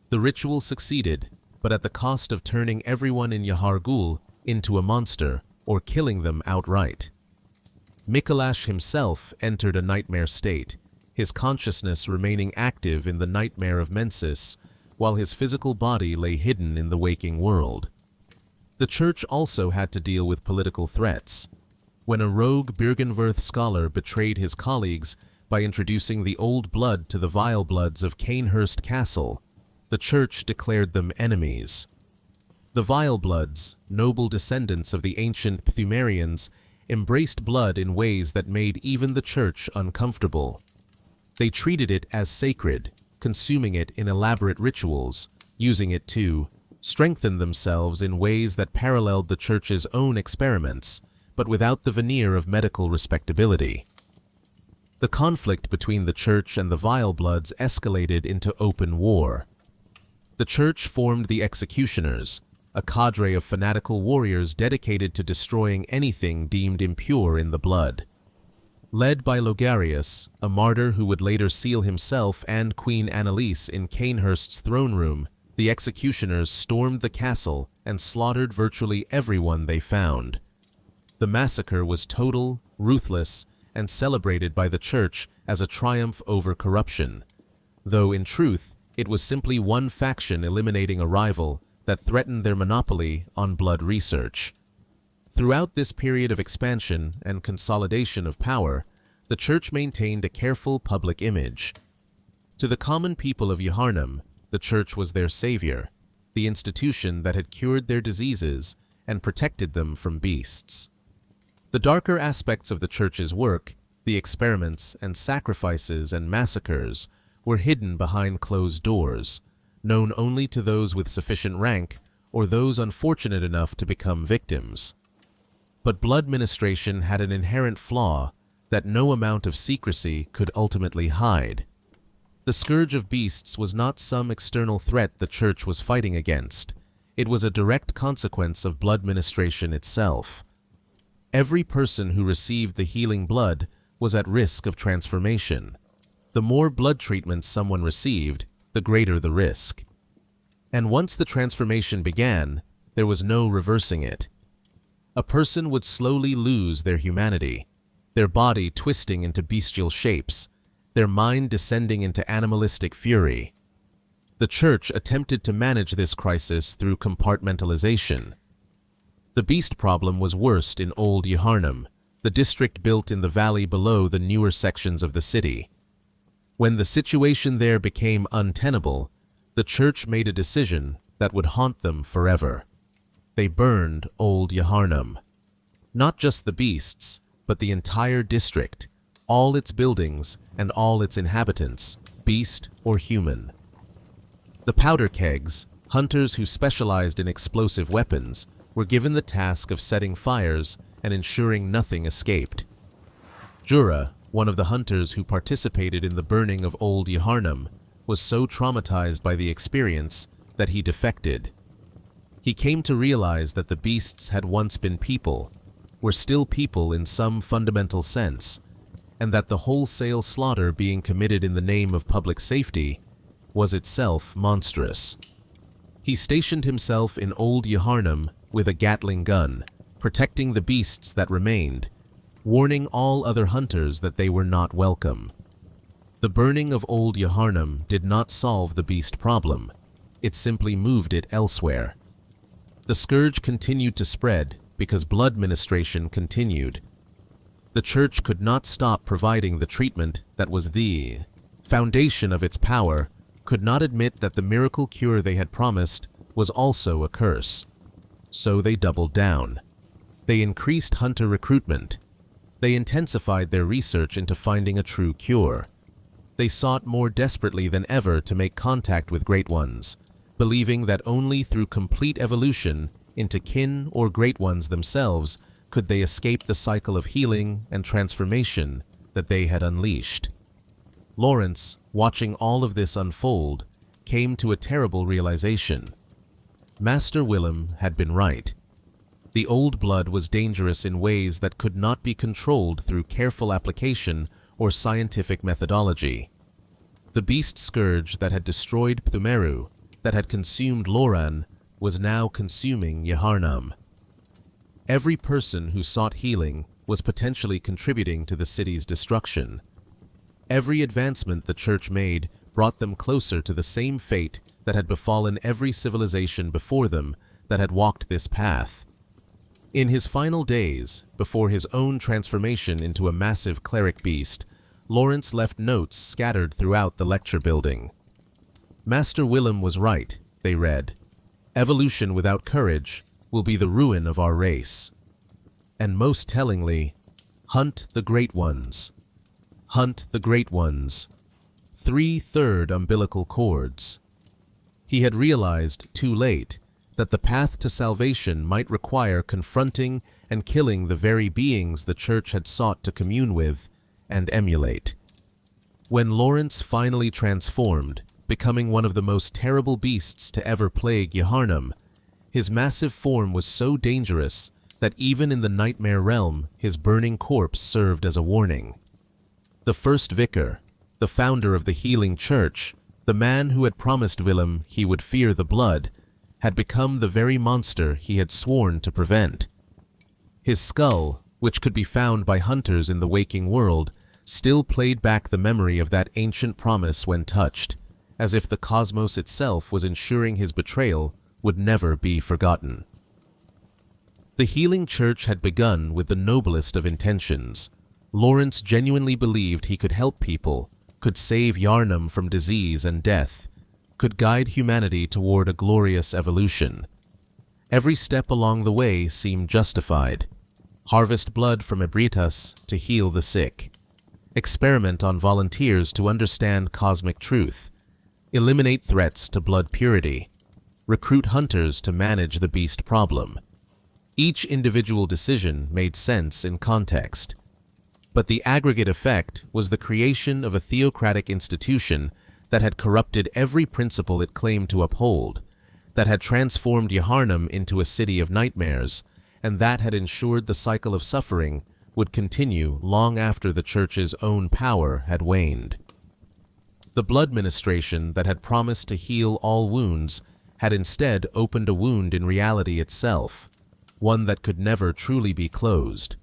The ritual succeeded, but at the cost of turning everyone in Yahar'gul into a monster or killing them outright. Mikolash himself entered a nightmare state, his consciousness remaining active in the nightmare of Mensis, while his physical body lay hidden in the waking world. The Church also had to deal with political threats. When a rogue Byrgenwerth scholar betrayed his colleagues by introducing the old blood to the vile bloods of Cainhurst Castle, the Church declared them enemies. The vile bloods, noble descendants of the ancient Pthumerians, embraced blood in ways that made even the Church uncomfortable. They treated it as sacred, consuming it in elaborate rituals, using it to strengthen themselves in ways that paralleled the Church's own experiments, but without the veneer of medical respectability. The conflict between the Church and the vile bloods escalated into open war. The Church formed the Executioners, a cadre of fanatical warriors dedicated to destroying anything deemed impure in the blood. Led by Logarius, a martyr who would later seal himself and Queen Annalise in Cainhurst's throne room, the Executioners stormed the castle and slaughtered virtually everyone they found. The massacre was total, ruthless, and celebrated by the Church as a triumph over corruption, though in truth it was simply one faction eliminating a rival that threatened their monopoly on blood research. Throughout this period of expansion and consolidation of power, the Church maintained a careful public image. To the common people of Yharnam, the Church was their savior, the institution that had cured their diseases and protected them from beasts. The darker aspects of the Church's work, the experiments and sacrifices and massacres, were hidden behind closed doors, known only to those with sufficient rank or those unfortunate enough to become victims. But blood ministration had an inherent flaw, that no amount of secrecy could ultimately hide. The scourge of beasts was not some external threat the church was fighting against. It was a direct consequence of blood ministration itself. Every person who received the healing blood was at risk of transformation. The more blood treatments someone received, the greater the risk. And once the transformation began, there was no reversing it. A person would slowly lose their humanity, their body twisting into bestial shapes, their mind descending into animalistic fury. The church attempted to manage this crisis through compartmentalization. The beast problem was worst in Old Yharnam, the district built in the valley below the newer sections of the city. When the situation there became untenable, the church made a decision that would haunt them forever. They burned Old Yharnam. Not just the beasts, but the entire district, all its buildings and all its inhabitants, beast or human. The powder kegs, hunters who specialized in explosive weapons, were given the task of setting fires and ensuring nothing escaped. Jura, one of the hunters who participated in the burning of Old Yharnam, was so traumatized by the experience that he defected. He came to realize that the beasts had once been people, were still people in some fundamental sense, and that the wholesale slaughter being committed in the name of public safety was itself monstrous. He stationed himself in Old Yharnam with a Gatling gun, protecting the beasts that remained, warning all other hunters that they were not welcome. The burning of Old Yharnam did not solve the beast problem. It simply moved it elsewhere. The scourge continued to spread because blood ministration continued. The church could not stop providing the treatment that was the foundation of its power, could not admit that the miracle cure they had promised was also a curse. So they doubled down. They increased hunter recruitment. They intensified their research into finding a true cure. They sought more desperately than ever to make contact with Great Ones, believing that only through complete evolution into kin or Great Ones themselves could they escape the cycle of healing and transformation that they had unleashed. Lawrence, watching all of this unfold, came to a terrible realization. Master Willem had been right. The old blood was dangerous in ways that could not be controlled through careful application or scientific methodology. The beast scourge that had destroyed Pthumeru, that had consumed Loran, was now consuming Yharnam. Every person who sought healing was potentially contributing to the city's destruction. Every advancement the church made brought them closer to the same fate that had befallen every civilization before them that had walked this path. In his final days, before his own transformation into a massive cleric beast, Lawrence left notes scattered throughout the lecture building. Master Willem was right, they read. Evolution without courage will be the ruin of our race. And most tellingly, hunt the Great Ones. Hunt the Great Ones. 3/3 umbilical cords. He had realized, too late, that the path to salvation might require confronting and killing the very beings the church had sought to commune with and emulate. When Lawrence finally transformed, becoming one of the most terrible beasts to ever plague Yharnam, his massive form was so dangerous that even in the nightmare realm, his burning corpse served as a warning. The first vicar, the founder of the healing church, the man who had promised Willem he would fear the blood, had become the very monster he had sworn to prevent. His skull, which could be found by hunters in the waking world, still played back the memory of that ancient promise when touched, as if the cosmos itself was ensuring his betrayal would never be forgotten. The healing church had begun with the noblest of intentions. Lawrence genuinely believed he could help people, could save Yharnam from disease and death, could guide humanity toward a glorious evolution. Every step along the way seemed justified. Harvest blood from Ebritas to heal the sick. Experiment on volunteers to understand cosmic truth. Eliminate threats to blood purity. Recruit hunters to manage the beast problem. Each individual decision made sense in context. but the aggregate effect was the creation of a theocratic institution that had corrupted every principle it claimed to uphold, that had transformed Yharnam into a city of nightmares, and that had ensured the cycle of suffering would continue long after the Church's own power had waned. The blood ministration that had promised to heal all wounds had instead opened a wound in reality itself, one that could never truly be closed,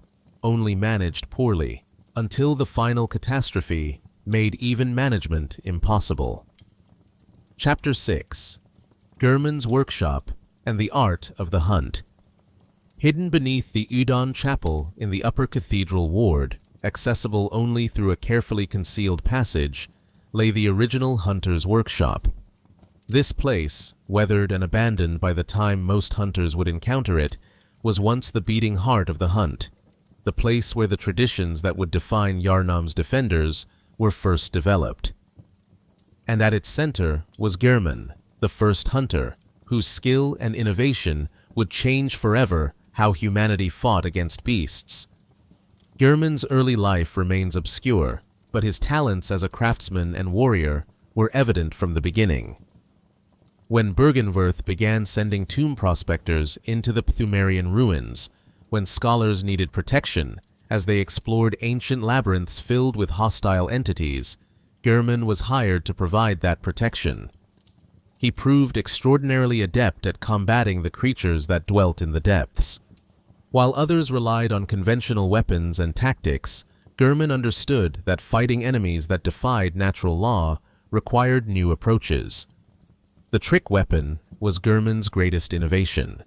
only managed poorly, until the final catastrophe made even management impossible. Chapter 6. Gehrman's Workshop and the Art of the Hunt. Hidden beneath the Udon Chapel in the upper cathedral ward, accessible only through a carefully concealed passage, lay the original hunter's workshop. This place, weathered and abandoned by the time most hunters would encounter it, was once the beating heart of the hunt, the place where the traditions that would define Yharnam's defenders were first developed. And at its center was Gehrman, the first hunter, whose skill and innovation would change forever how humanity fought against beasts. Gehrman's early life remains obscure, but his talents as a craftsman and warrior were evident from the beginning. When Byrgenwerth began sending tomb prospectors into the Pthumerian ruins, when scholars needed protection as they explored ancient labyrinths filled with hostile entities, Gehrman was hired to provide that protection. He proved extraordinarily adept at combating the creatures that dwelt in the depths. While others relied on conventional weapons and tactics, Gehrman understood that fighting enemies that defied natural law required new approaches. The trick weapon was Gehrman's greatest innovation.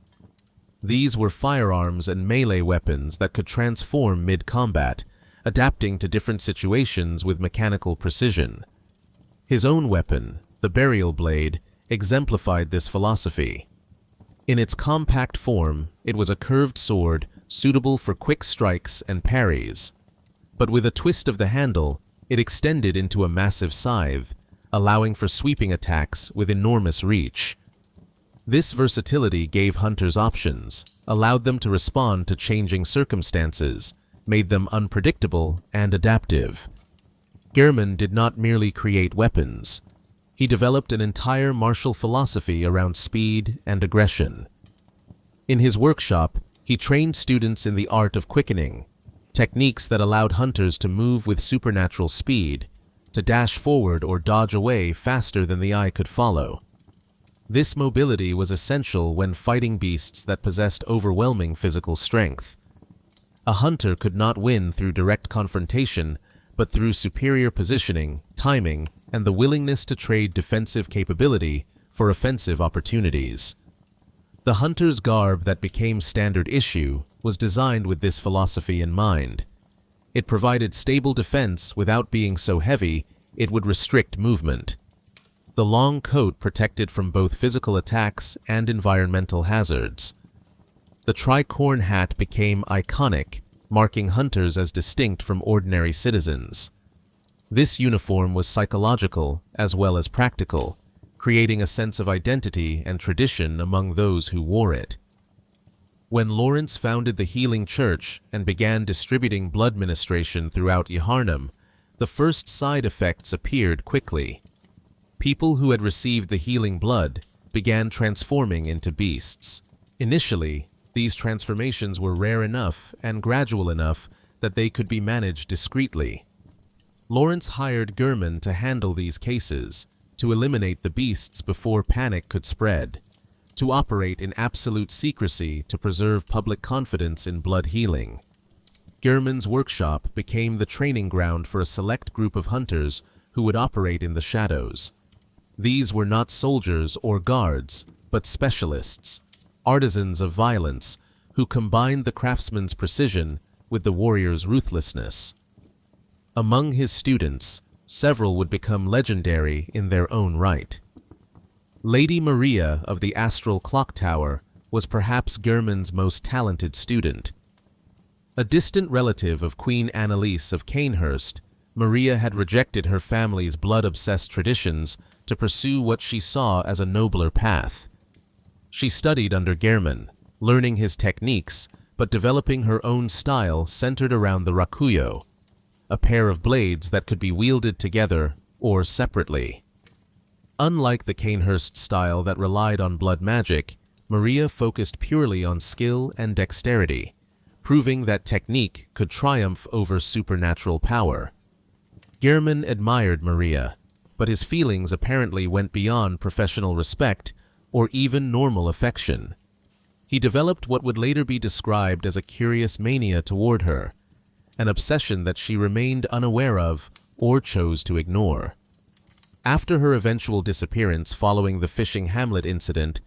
These were firearms and melee weapons that could transform mid-combat, adapting to different situations with mechanical precision. His own weapon, the burial blade, exemplified this philosophy. In its compact form, it was a curved sword suitable for quick strikes and parries. But with a twist of the handle, it extended into a massive scythe, allowing for sweeping attacks with enormous reach. This versatility gave hunters options, allowed them to respond to changing circumstances, made them unpredictable and adaptive. Gehrman did not merely create weapons. He developed an entire martial philosophy around speed and aggression. In his workshop, he trained students in the art of quickening, techniques that allowed hunters to move with supernatural speed, to dash forward or dodge away faster than the eye could follow. This mobility was essential when fighting beasts that possessed overwhelming physical strength. A hunter could not win through direct confrontation, but through superior positioning, timing, and the willingness to trade defensive capability for offensive opportunities. The hunter's garb that became standard issue was designed with this philosophy in mind. It provided stable defense without being so heavy it would restrict movement. The long coat protected from both physical attacks and environmental hazards. The tricorn hat became iconic, marking hunters as distinct from ordinary citizens. This uniform was psychological as well as practical, creating a sense of identity and tradition among those who wore it. When Lawrence founded the Healing Church and began distributing blood ministration throughout Yharnam, the first side effects appeared quickly. People who had received the healing blood began transforming into beasts. Initially, these transformations were rare enough and gradual enough that they could be managed discreetly. Lawrence hired Gehrman to handle these cases, to eliminate the beasts before panic could spread, to operate in absolute secrecy to preserve public confidence in blood healing. Gehrman's workshop became the training ground for a select group of hunters who would operate in the shadows. These were not soldiers or guards, but specialists, artisans of violence, who combined the craftsman's precision with the warrior's ruthlessness. Among his students, several would become legendary in their own right. Lady Maria of the Astral Clock Tower was perhaps Gehrman's most talented student. A distant relative of Queen Annalise of Cainhurst, Maria had rejected her family's blood-obsessed traditions to pursue what she saw as a nobler path. She studied under Gehrman, learning his techniques, but developing her own style centered around the rakuyo, a pair of blades that could be wielded together or separately. Unlike the Cainhurst style that relied on blood magic, Maria focused purely on skill and dexterity, proving that technique could triumph over supernatural power. Gehrman admired Maria, but his feelings apparently went beyond professional respect or even normal affection. He developed what would later be described as a curious mania toward her, an obsession that she remained unaware of or chose to ignore. After her eventual disappearance following the Fishing Hamlet incident,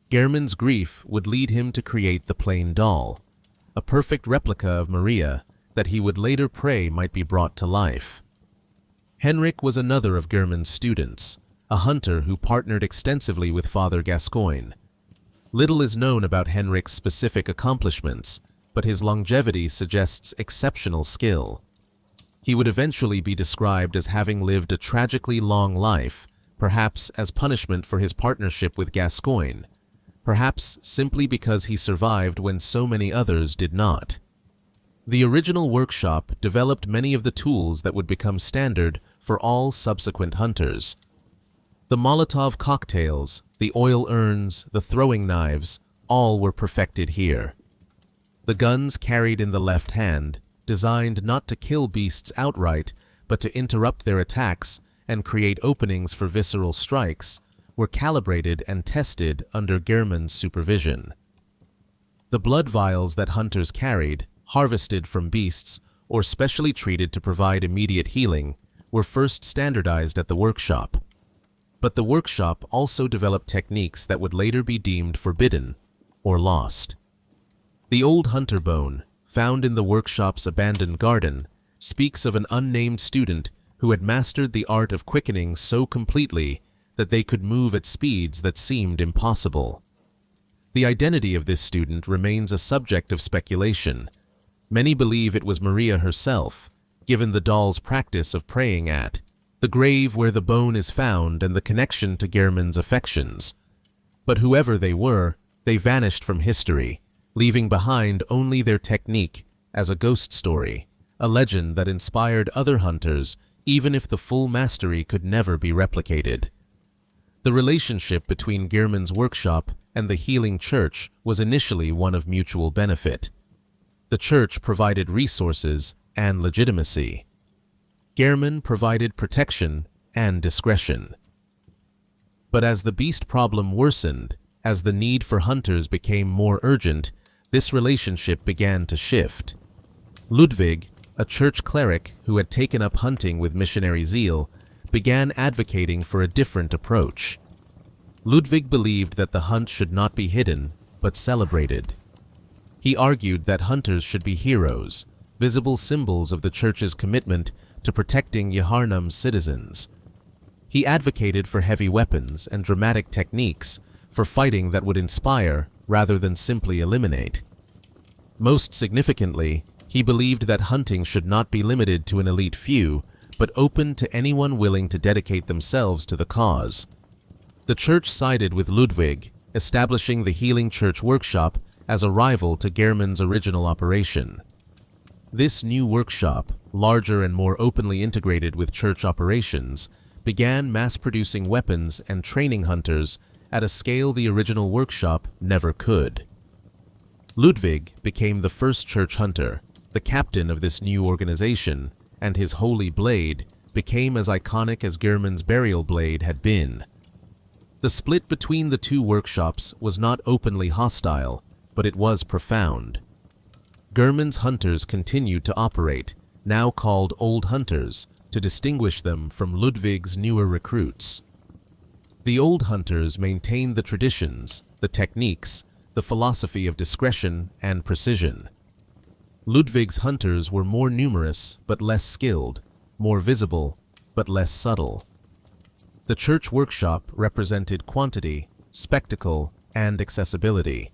Gehrman's grief would lead him to create the plain doll, a perfect replica of Maria that he would later pray might be brought to life. Henrik was another of Gehrman's students, a hunter who partnered extensively with Father Gascoigne. Little is known about Henrik's specific accomplishments, but his longevity suggests exceptional skill. He would eventually be described as having lived a tragically long life, perhaps as punishment for his partnership with Gascoigne, perhaps simply because he survived when so many others did not. The original workshop developed many of the tools that would become standard for all subsequent hunters. The Molotov cocktails, the oil urns, the throwing knives, all were perfected here. The guns carried in the left hand, designed not to kill beasts outright, but to interrupt their attacks and create openings for visceral strikes, were calibrated and tested under Gehrman's supervision. The blood vials that hunters carried, harvested from beasts or specially treated to provide immediate healing, were first standardized at the workshop. But the workshop also developed techniques that would later be deemed forbidden or lost. The old hunter bone, found in the workshop's abandoned garden, speaks of an unnamed student who had mastered the art of quickening so completely that they could move at speeds that seemed impossible. The identity of this student remains a subject of speculation. Many believe it was Maria herself, given the doll's practice of praying at the grave where the bone is found and the connection to Gehrman's affections. But whoever they were, they vanished from history, leaving behind only their technique as a ghost story, a legend that inspired other hunters even if the full mastery could never be replicated. The relationship between Gehrman's workshop and the healing church was initially one of mutual benefit. The church provided resources and legitimacy. Gehrman provided protection and discretion. But as the beast problem worsened, as the need for hunters became more urgent, this relationship began to shift. Ludwig, a church cleric who had taken up hunting with missionary zeal, began advocating for a different approach. Ludwig believed that the hunt should not be hidden, but celebrated. He argued that hunters should be heroes, visible symbols of the church's commitment to protecting Yharnam's citizens. He advocated for heavy weapons and dramatic techniques, for fighting that would inspire rather than simply eliminate. Most significantly, he believed that hunting should not be limited to an elite few, but open to anyone willing to dedicate themselves to the cause. The church sided with Ludwig, establishing the Healing Church Workshop as a rival to Gehrman's original operation. This new workshop, larger and more openly integrated with church operations, began mass-producing weapons and training hunters at a scale the original workshop never could. Ludwig became the first church hunter, the captain of this new organization, and his holy blade became as iconic as Gehrman's burial blade had been. The split between the two workshops was not openly hostile, but it was profound. Gehrman's hunters continued to operate, now called Old Hunters, to distinguish them from Ludwig's newer recruits. The Old Hunters maintained the traditions, the techniques, the philosophy of discretion and precision. Ludwig's hunters were more numerous but less skilled, more visible but less subtle. The church workshop represented quantity, spectacle, and accessibility.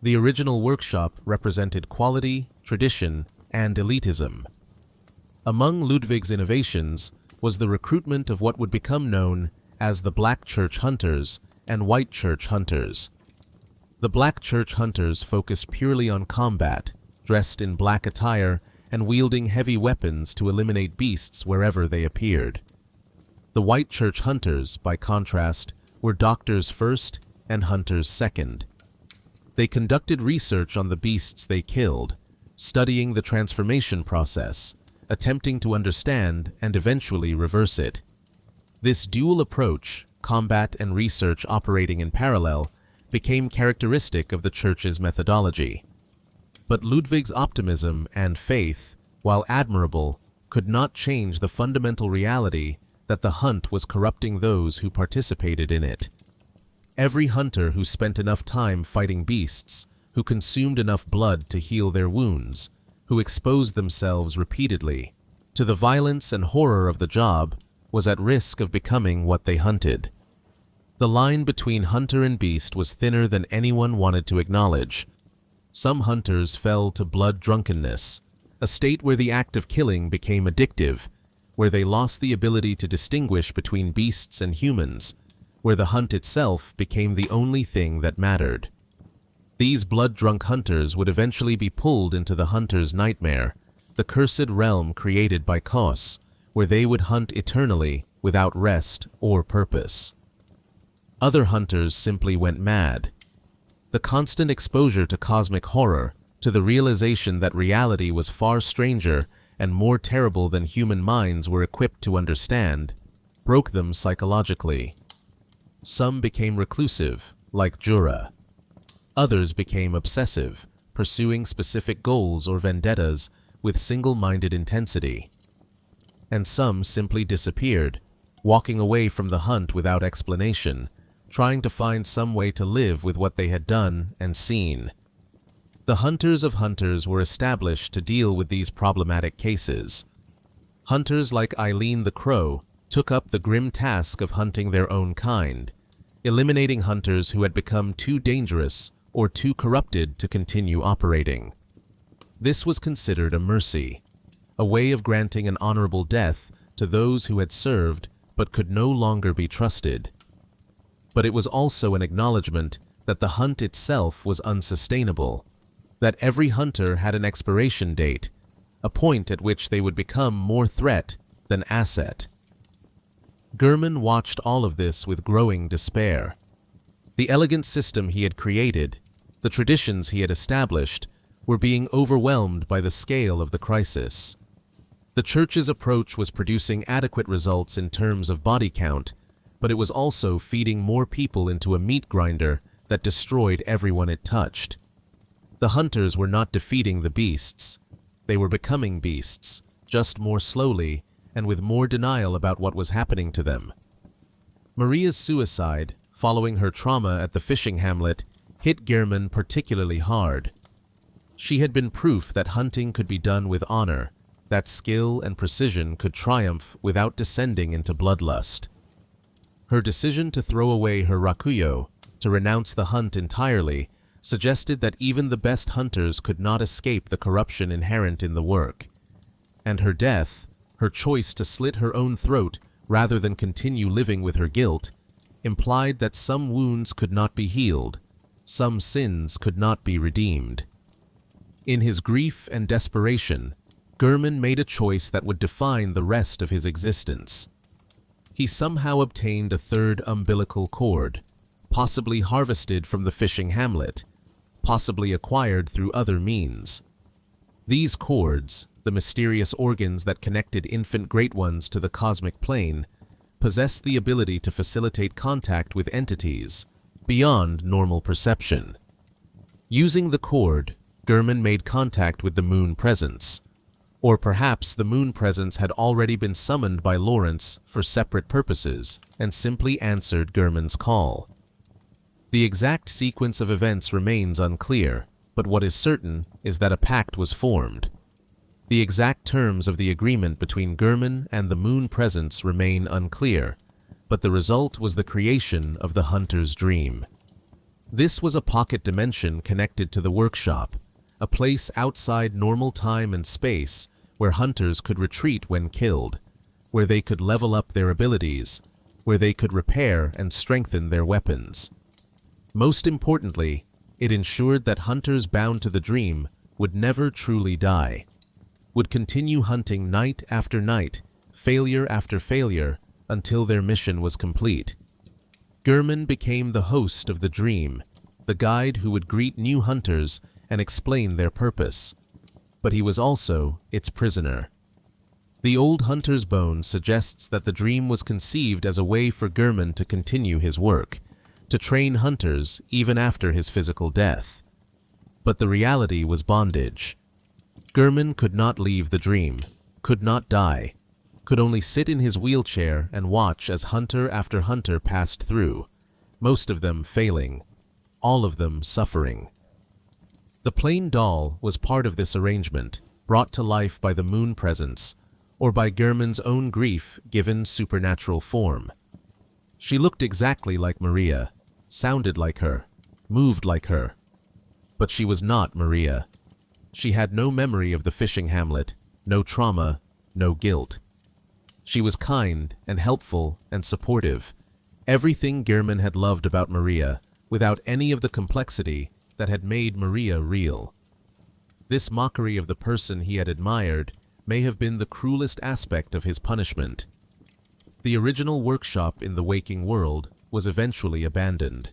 The original workshop represented quality, tradition, and elitism. Among Ludwig's innovations was the recruitment of what would become known as the Black Church Hunters and White Church Hunters. The Black Church Hunters focused purely on combat, dressed in black attire and wielding heavy weapons to eliminate beasts wherever they appeared. The White Church hunters, by contrast, were doctors first and hunters second. They conducted research on the beasts they killed, studying the transformation process, attempting to understand and eventually reverse it. This dual approach, combat and research operating in parallel, became characteristic of the Church's methodology. But Ludwig's optimism and faith, while admirable, could not change the fundamental reality that the hunt was corrupting those who participated in it. Every hunter who spent enough time fighting beasts, who consumed enough blood to heal their wounds, who exposed themselves repeatedly to the violence and horror of the job, was at risk of becoming what they hunted. The line between hunter and beast was thinner than anyone wanted to acknowledge. Some hunters fell to blood drunkenness, a state where the act of killing became addictive, where they lost the ability to distinguish between beasts and humans, where the hunt itself became the only thing that mattered. These blood-drunk hunters would eventually be pulled into the hunter's nightmare, the cursed realm created by Kos, where they would hunt eternally without rest or purpose. Other hunters simply went mad. The constant exposure to cosmic horror, to the realization that reality was far stranger and more terrible than human minds were equipped to understand, broke them psychologically. Some became reclusive, like Jura. Others became obsessive, pursuing specific goals or vendettas with single-minded intensity. And some simply disappeared, walking away from the hunt without explanation, trying to find some way to live with what they had done and seen. The hunters of hunters were established to deal with these problematic cases. Hunters like Eileen the Crow took up the grim task of hunting their own kind, eliminating hunters who had become too dangerous or too corrupted to continue operating. This was considered a mercy, a way of granting an honorable death to those who had served but could no longer be trusted. But it was also an acknowledgement that the hunt itself was unsustainable, that every hunter had an expiration date, a point at which they would become more threat than asset. Gehrman watched all of this with growing despair. The elegant system he had created, the traditions he had established, were being overwhelmed by the scale of the crisis. The Church's approach was producing adequate results in terms of body count, but it was also feeding more people into a meat grinder that destroyed everyone it touched. The hunters were not defeating the beasts. They were becoming beasts, just more slowly and with more denial about what was happening to them. Maria's suicide, following her trauma at the fishing hamlet, hit Gehrman particularly hard. She had been proof that hunting could be done with honor, that skill and precision could triumph without descending into bloodlust. Her decision to throw away her rakuyo, to renounce the hunt entirely, suggested that even the best hunters could not escape the corruption inherent in the work. And her death, her choice to slit her own throat rather than continue living with her guilt, implied that some wounds could not be healed, some sins could not be redeemed. In his grief and desperation, Gehrman made a choice that would define the rest of his existence. He somehow obtained a third umbilical cord, possibly harvested from the fishing hamlet, possibly acquired through other means. These cords, the mysterious organs that connected infant great ones to the cosmic plane, possessed the ability to facilitate contact with entities beyond normal perception. Using the cord, Gehrman made contact with the moon presence, or perhaps the moon presence had already been summoned by Lawrence for separate purposes and simply answered Gehrman's call. The exact sequence of events remains unclear, but what is certain is that a pact was formed. The exact terms of the agreement between Gehrman and the moon presence remain unclear, but the result was the creation of the hunter's dream. This was a pocket dimension connected to the workshop, a place outside normal time and space where hunters could retreat when killed, where they could level up their abilities, where they could repair and strengthen their weapons. Most importantly, it ensured that hunters bound to the dream would never truly die. would continue hunting night after night, failure after failure, until their mission was complete. Gehrman became the host of the dream, the guide who would greet new hunters and explain their purpose. But he was also its prisoner. The old hunter's bone suggests that the dream was conceived as a way for Gehrman to continue his work, to train hunters even after his physical death. But the reality was bondage. Gehrman could not leave the dream, could not die, could only sit in his wheelchair and watch as hunter after hunter passed through, most of them failing, all of them suffering. The plain doll was part of this arrangement, brought to life by the moon presence, or by Gehrman's own grief given supernatural form. She looked exactly like Maria, sounded like her, moved like her. But she was not Maria. She had no memory of the Fishing Hamlet, no trauma, no guilt. She was kind and helpful and supportive, everything Gehrman had loved about Maria, without any of the complexity that had made Maria real. This mockery of the person he had admired may have been the cruelest aspect of his punishment. The original workshop in the waking world was eventually abandoned.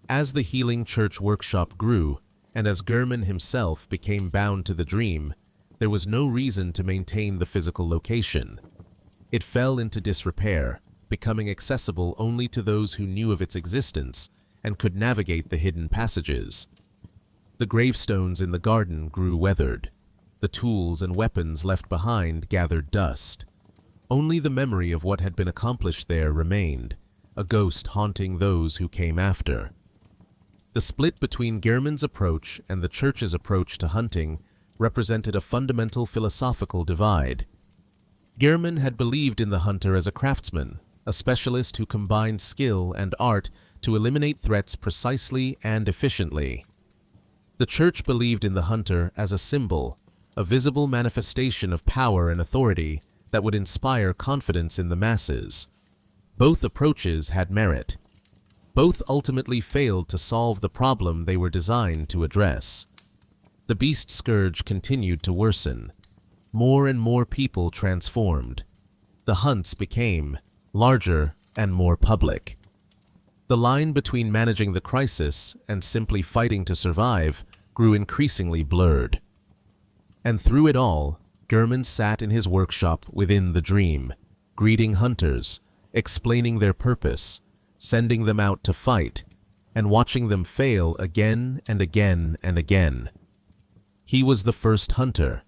As the healing church workshop grew, and as Gehrman himself became bound to the dream, there was no reason to maintain the physical location. It fell into disrepair, becoming accessible only to those who knew of its existence and could navigate the hidden passages. The gravestones in the garden grew weathered. The tools and weapons left behind gathered dust. Only the memory of what had been accomplished there remained, a ghost haunting those who came after. The split between Gehrman's approach and the church's approach to hunting represented a fundamental philosophical divide. Gehrman had believed in the hunter as a craftsman, a specialist who combined skill and art to eliminate threats precisely and efficiently. The church believed in the hunter as a symbol, a visible manifestation of power and authority that would inspire confidence in the masses. Both approaches had merit. Both ultimately failed to solve the problem they were designed to address. The beast scourge continued to worsen. More and more people transformed. The hunts became larger and more public. The line between managing the crisis and simply fighting to survive grew increasingly blurred. And through it all, Gehrman sat in his workshop within the dream, greeting hunters, explaining their purpose, sending them out to fight, and watching them fail again and again and again. He was the first hunter,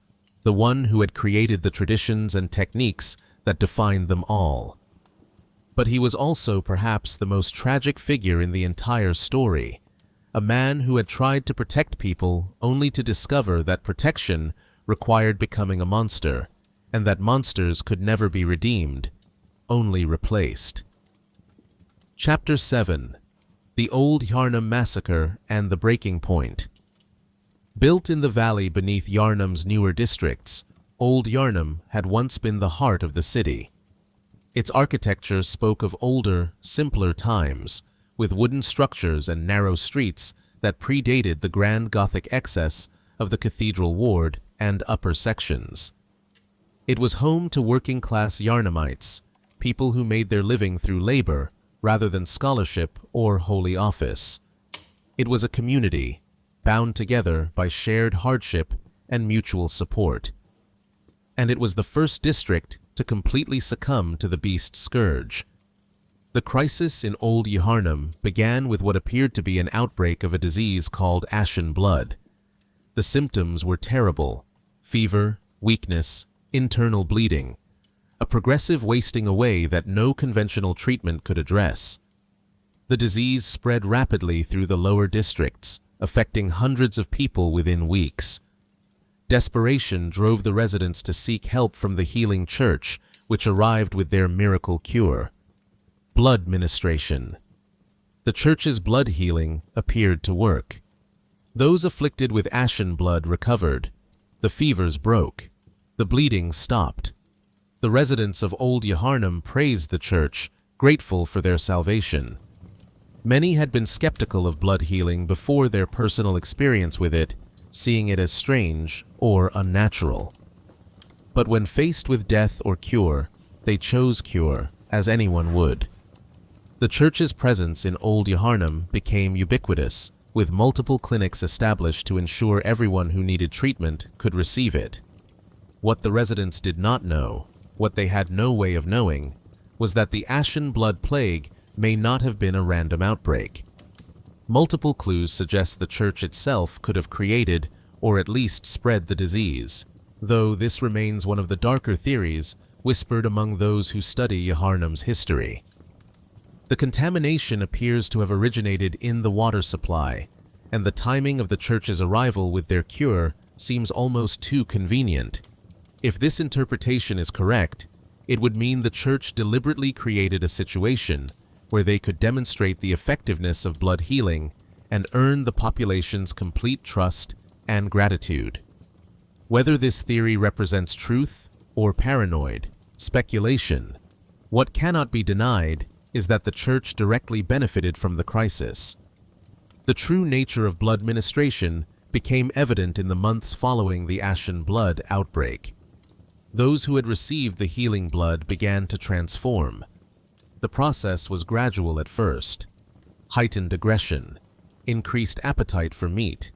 the one who had created the traditions and techniques that defined them all. But he was also perhaps the most tragic figure in the entire story, a man who had tried to protect people only to discover that protection required becoming a monster, and that monsters could never be redeemed, only replaced. Chapter 7. The Old Yharnam Massacre and the Breaking Point. Built in the valley beneath Yharnam's newer districts, Old Yharnam had once been the heart of the city. Its architecture spoke of older, simpler times, with wooden structures and narrow streets that predated the grand Gothic excess of the cathedral ward and upper sections. It was home to working-class Yharnamites, people who made their living through labor rather than scholarship or holy office. It was a community, bound together by shared hardship and mutual support. And it was the first district to completely succumb to the beast scourge. The crisis in Old Yharnam began with what appeared to be an outbreak of a disease called ashen blood. The symptoms were terrible: fever, weakness, internal bleeding, a progressive wasting away that no conventional treatment could address. The disease spread rapidly through the lower districts, affecting hundreds of people within weeks. Desperation drove the residents to seek help from the healing church, which arrived with their miracle cure: blood ministration. The church's blood healing appeared to work. Those afflicted with ashen blood recovered. The fevers broke. The bleeding stopped. The residents of Old Yharnam praised the church, grateful for their salvation. Many had been skeptical of blood healing before their personal experience with it, seeing it as strange or unnatural. But when faced with death or cure, they chose cure, as anyone would. The church's presence in Old Yharnam became ubiquitous, with multiple clinics established to ensure everyone who needed treatment could receive it. What the residents did not know, what they had no way of knowing, was that the Ashen Blood Plague may not have been a random outbreak. Multiple clues suggest the church itself could have created, or at least spread the disease, though this remains one of the darker theories whispered among those who study Yharnam's history. The contamination appears to have originated in the water supply, and the timing of the church's arrival with their cure seems almost too convenient. If this interpretation is correct, it would mean the church deliberately created a situation where they could demonstrate the effectiveness of blood healing and earn the population's complete trust and gratitude. Whether this theory represents truth or paranoid speculation, what cannot be denied is that the church directly benefited from the crisis. The true nature of blood ministration became evident in the months following the Ashen Blood outbreak. Those who had received the healing blood began to transform. The process was gradual at first. Heightened aggression, increased appetite for meat.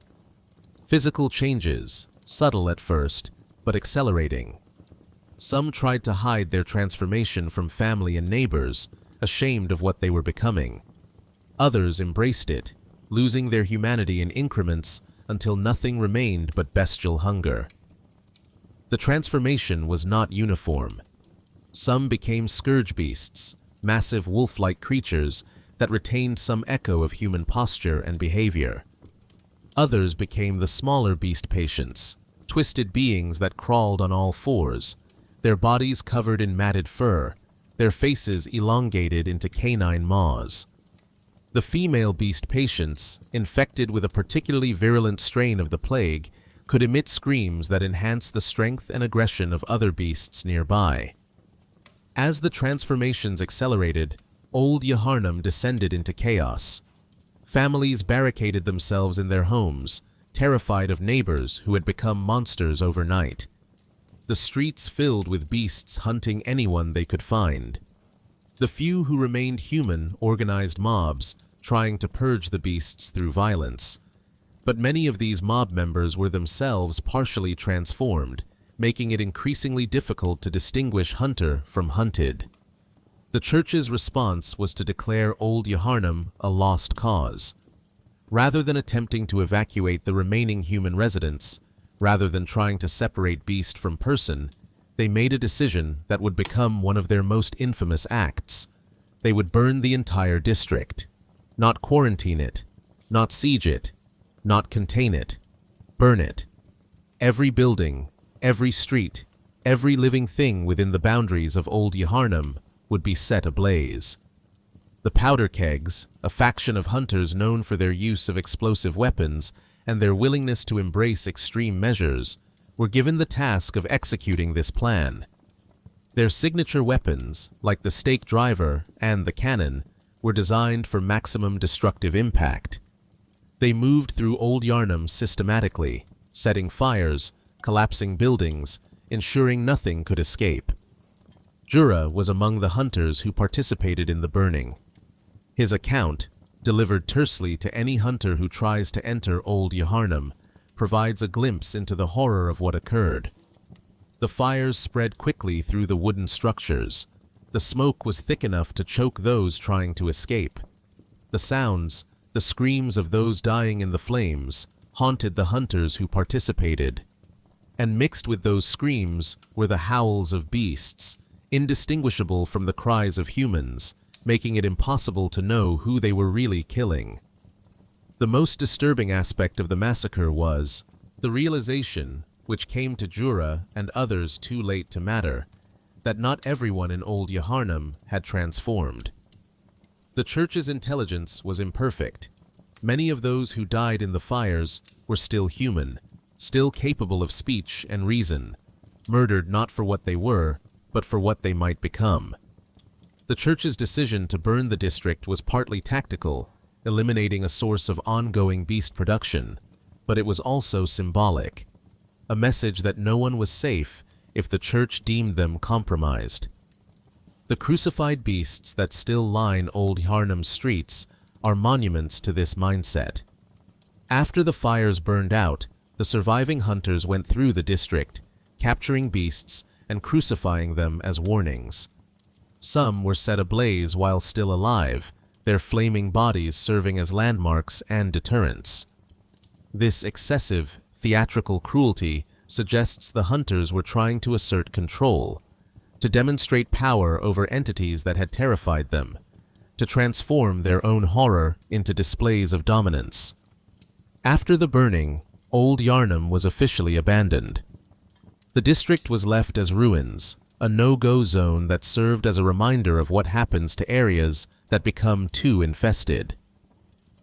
Physical changes, subtle at first, but accelerating. Some tried to hide their transformation from family and neighbors, ashamed of what they were becoming. Others embraced it, losing their humanity in increments until nothing remained but bestial hunger. The transformation was not uniform. Some became scourge beasts, massive wolf-like creatures that retained some echo of human posture and behavior. Others became the smaller beast patients, twisted beings that crawled on all fours, their bodies covered in matted fur, their faces elongated into canine maws. The female beast patients, infected with a particularly virulent strain of the plague, could emit screams that enhanced the strength and aggression of other beasts nearby. As the transformations accelerated, Old Yharnam descended into chaos. Families barricaded themselves in their homes, terrified of neighbors who had become monsters overnight. The streets filled with beasts hunting anyone they could find. The few who remained human organized mobs, trying to purge the beasts through violence. But many of these mob members were themselves partially transformed, making it increasingly difficult to distinguish hunter from hunted. The church's response was to declare Old Yharnam a lost cause. Rather than attempting to evacuate the remaining human residents, rather than trying to separate beast from person, they made a decision that would become one of their most infamous acts. They would burn the entire district. Not quarantine it, not siege it, not contain it. Burn it. Every building, every street, every living thing within the boundaries of Old Yharnam would be set ablaze. The powder kegs, a faction of hunters known for their use of explosive weapons and their willingness to embrace extreme measures, were given the task of executing this plan. Their signature weapons, like the stake driver and the cannon, were designed for maximum destructive impact. They moved through Old Yharnam systematically, setting fires, collapsing buildings, ensuring nothing could escape. Jura was among the hunters who participated in the burning. His account, delivered tersely to any hunter who tries to enter Old Yharnam, provides a glimpse into the horror of what occurred. The fires spread quickly through the wooden structures. The smoke was thick enough to choke those trying to escape. The sounds, the screams of those dying in the flames, haunted the hunters who participated. And mixed with those screams were the howls of beasts, indistinguishable from the cries of humans, making it impossible to know who they were really killing. The most disturbing aspect of the massacre was the realization, which came to Jura and others too late to matter, that not everyone in Old Yharnam had transformed. The church's intelligence was imperfect. Many of those who died in the fires were still human, still capable of speech and reason, murdered not for what they were, but for what they might become. The church's decision to burn the district was partly tactical, eliminating a source of ongoing beast production, but it was also symbolic, a message that no one was safe if the church deemed them compromised. The crucified beasts that still line Old Yharnam's streets are monuments to this mindset. After the fires burned out, the surviving hunters went through the district, capturing beasts and crucifying them as warnings. Some were set ablaze while still alive, their flaming bodies serving as landmarks and deterrents. This excessive, theatrical cruelty suggests the hunters were trying to assert control, to demonstrate power over entities that had terrified them, to transform their own horror into displays of dominance. After the burning, Old Yharnam was officially abandoned. The district was left as ruins, a no-go zone that served as a reminder of what happens to areas that become too infested.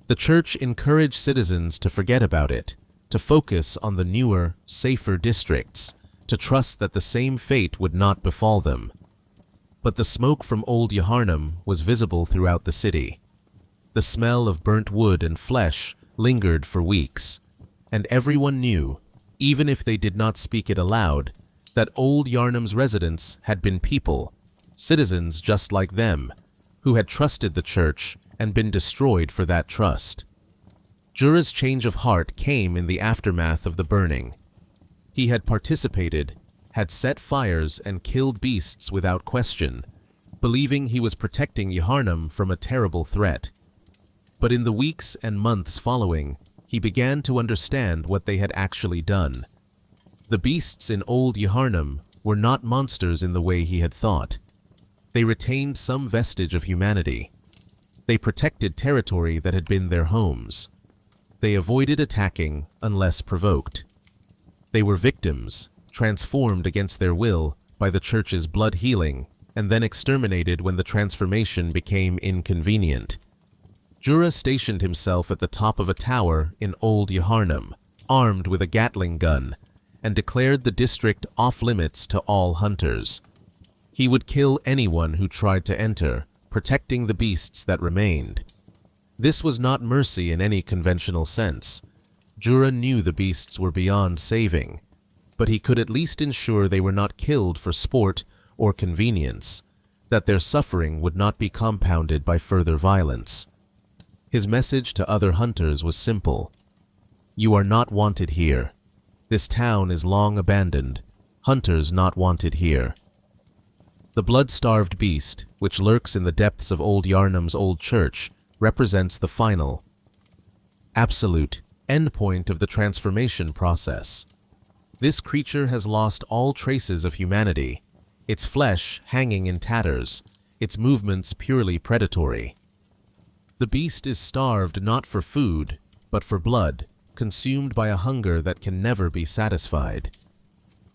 The church encouraged citizens to forget about it, to focus on the newer, safer districts, to trust that the same fate would not befall them. But the smoke from Old Yharnam was visible throughout the city. The smell of burnt wood and flesh lingered for weeks, and everyone knew, even if they did not speak it aloud, that Old Yharnam's residents had been people, citizens just like them, who had trusted the church and been destroyed for that trust. Jura's change of heart came in the aftermath of the burning. He had participated, had set fires and killed beasts without question, believing he was protecting Yharnam from a terrible threat. But in the weeks and months following, he began to understand what they had actually done. The beasts in Old Yharnam were not monsters in the way he had thought. They retained some vestige of humanity. They protected territory that had been their homes. They avoided attacking unless provoked. They were victims, transformed against their will by the church's blood healing, and then exterminated when the transformation became inconvenient. Jura stationed himself at the top of a tower in Old Yharnam, armed with a Gatling gun, and declared the district off-limits to all hunters. He would kill anyone who tried to enter, protecting the beasts that remained. This was not mercy in any conventional sense. Jura knew the beasts were beyond saving, but he could at least ensure they were not killed for sport or convenience, that their suffering would not be compounded by further violence. His message to other hunters was simple: "You are not wanted here. This town is long abandoned. Hunters not wanted here." The blood-starved beast, which lurks in the depths of Old Yharnam's old church, represents the final, absolute endpoint of the transformation process. This creature has lost all traces of humanity, its flesh hanging in tatters, its movements purely predatory. The beast is starved not for food, but for blood, consumed by a hunger that can never be satisfied.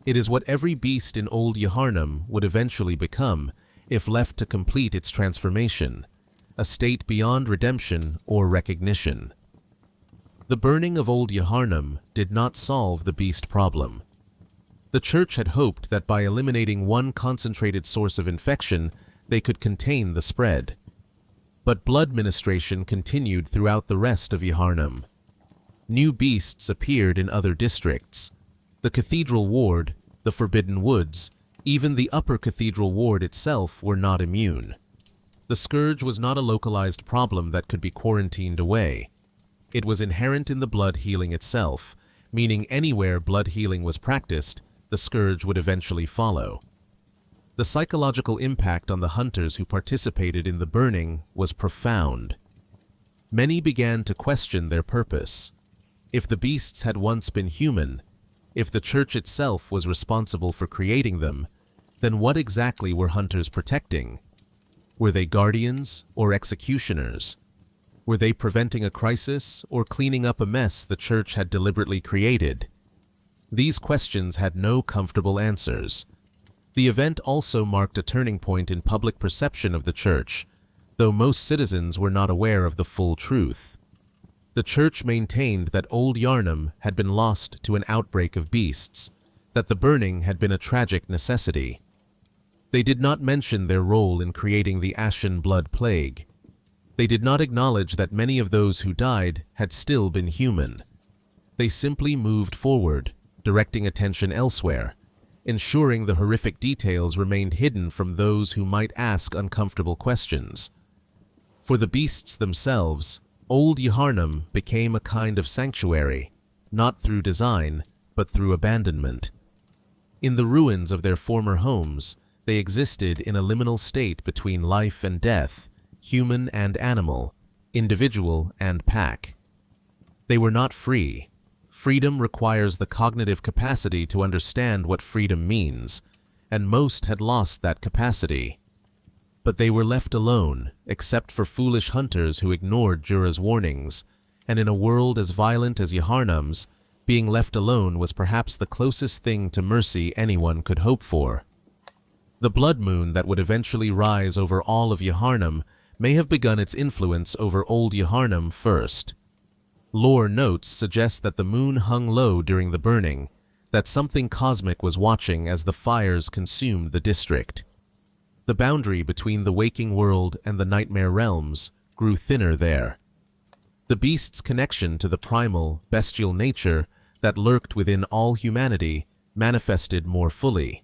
It is what every beast in Old Yharnam would eventually become if left to complete its transformation, a state beyond redemption or recognition. The burning of Old Yharnam did not solve the beast problem. The church had hoped that by eliminating one concentrated source of infection, they could contain the spread. But blood ministration continued throughout the rest of Yharnam. New beasts appeared in other districts. The Cathedral Ward, the Forbidden Woods, even the Upper Cathedral Ward itself were not immune. The scourge was not a localized problem that could be quarantined away. It was inherent in the blood healing itself, meaning anywhere blood healing was practiced, the scourge would eventually follow. The psychological impact on the hunters who participated in the burning was profound. Many began to question their purpose. If the beasts had once been human, if the church itself was responsible for creating them, then what exactly were hunters protecting? Were they guardians or executioners? Were they preventing a crisis or cleaning up a mess the church had deliberately created? These questions had no comfortable answers. The event also marked a turning point in public perception of the church, though most citizens were not aware of the full truth. The church maintained that Old Yharnam had been lost to an outbreak of beasts, that the burning had been a tragic necessity. They did not mention their role in creating the Ashen Blood Plague. They did not acknowledge that many of those who died had still been human. They simply moved forward, directing attention elsewhere, ensuring the horrific details remained hidden from those who might ask uncomfortable questions. For the beasts themselves, Old Yharnam became a kind of sanctuary, not through design, but through abandonment. In the ruins of their former homes, they existed in a liminal state between life and death, human and animal, individual and pack. They were not free. Freedom requires the cognitive capacity to understand what freedom means, and most had lost that capacity. But they were left alone, except for foolish hunters who ignored Jura's warnings, and in a world as violent as Yharnam's, being left alone was perhaps the closest thing to mercy anyone could hope for. The blood moon that would eventually rise over all of Yharnam may have begun its influence over Old Yharnam first. Lore notes suggest that the moon hung low during the burning, that something cosmic was watching as the fires consumed the district. The boundary between the waking world and the nightmare realms grew thinner there. The beast's connection to the primal, bestial nature that lurked within all humanity manifested more fully.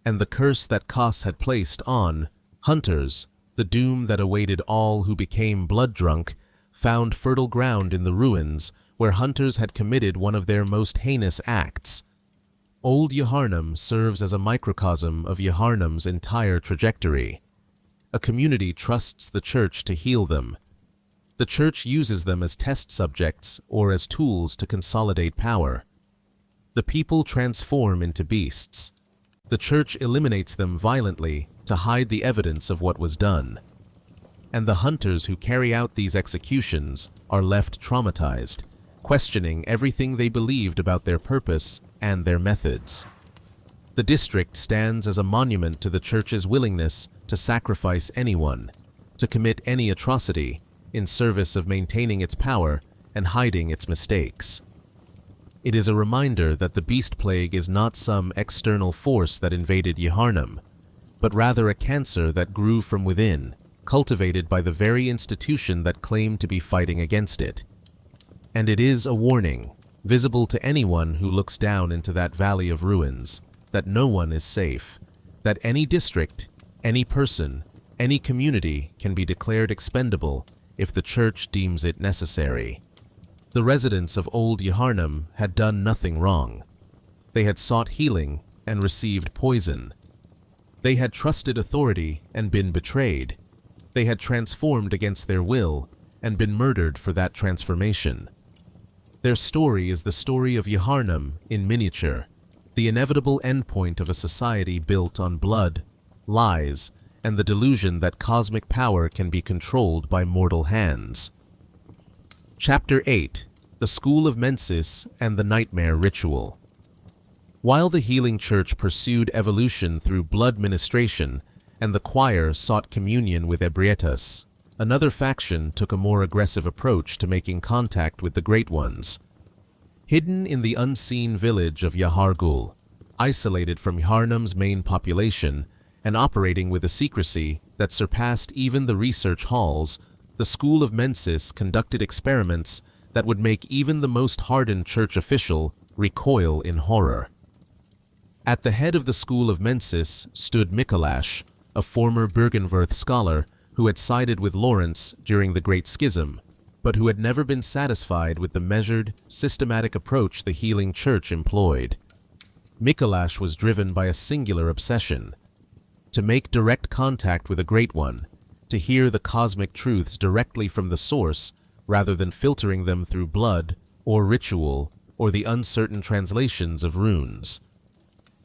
And the curse that Kos had placed on hunters, the doom that awaited all who became blood-drunk, found fertile ground in the ruins where hunters had committed one of their most heinous acts. Old Yharnam serves as a microcosm of Yharnam's entire trajectory. A community trusts the church to heal them. The church uses them as test subjects or as tools to consolidate power. The people transform into beasts. The church eliminates them violently to hide the evidence of what was done. And the hunters who carry out these executions are left traumatized, questioning everything they believed about their purpose and their methods. The district stands as a monument to the church's willingness to sacrifice anyone, to commit any atrocity, in service of maintaining its power and hiding its mistakes. It is a reminder that the beast plague is not some external force that invaded Yharnam, but rather a cancer that grew from within, cultivated by the very institution that claimed to be fighting against it. And it is a warning, visible to anyone who looks down into that valley of ruins, that no one is safe, that any district, any person, any community can be declared expendable if the church deems it necessary. The residents of Old Yharnam had done nothing wrong. They had sought healing and received poison. They had trusted authority and been betrayed. They had transformed against their will and been murdered for that transformation. Their story is the story of Yharnam in miniature, the inevitable endpoint of a society built on blood, lies, and the delusion that cosmic power can be controlled by mortal hands. Chapter 8: The School of Mensis and the Nightmare Ritual. While the healing church pursued evolution through blood ministration, and the choir sought communion with Ebrietas, another faction took a more aggressive approach to making contact with the Great Ones. Hidden in the unseen village of Yahargul, isolated from Yharnam's main population, and operating with a secrecy that surpassed even the research halls, the School of Mensis conducted experiments that would make even the most hardened church official recoil in horror. At the head of the School of Mensis stood Mikolash, a former Byrgenwerth scholar who had sided with Lawrence during the Great Schism, but who had never been satisfied with the measured, systematic approach the healing church employed. Mikolash was driven by a singular obsession: to make direct contact with a Great One, to hear the cosmic truths directly from the source rather than filtering them through blood or ritual or the uncertain translations of runes.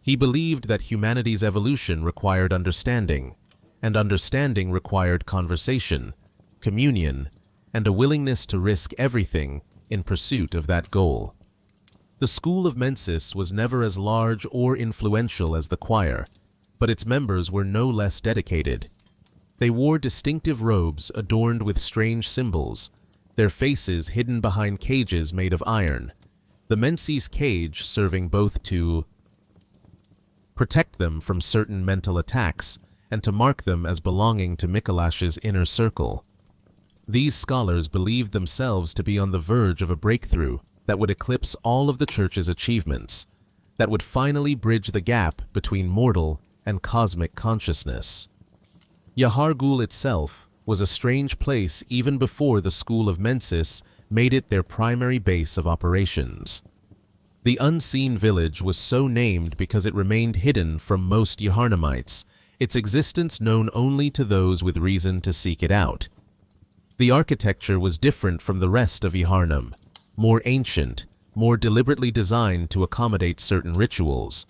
He believed that humanity's evolution required understanding, and understanding required conversation, communion, and a willingness to risk everything in pursuit of that goal. The School of Mensis was never as large or influential as the choir, but its members were no less dedicated. They wore distinctive robes adorned with strange symbols, their faces hidden behind cages made of iron, the Mensis cage serving both to protect them from certain mental attacks and to mark them as belonging to Mikolash's inner circle. These scholars believed themselves to be on the verge of a breakthrough that would eclipse all of the church's achievements, that would finally bridge the gap between mortal and cosmic consciousness. Yahar'gul itself was a strange place even before the School of Mensis made it their primary base of operations. The unseen village was so named because it remained hidden from most Yharnamites, its existence known only to those with reason to seek it out. The architecture was different from the rest of Yharnam, more ancient, more deliberately designed to accommodate certain rituals.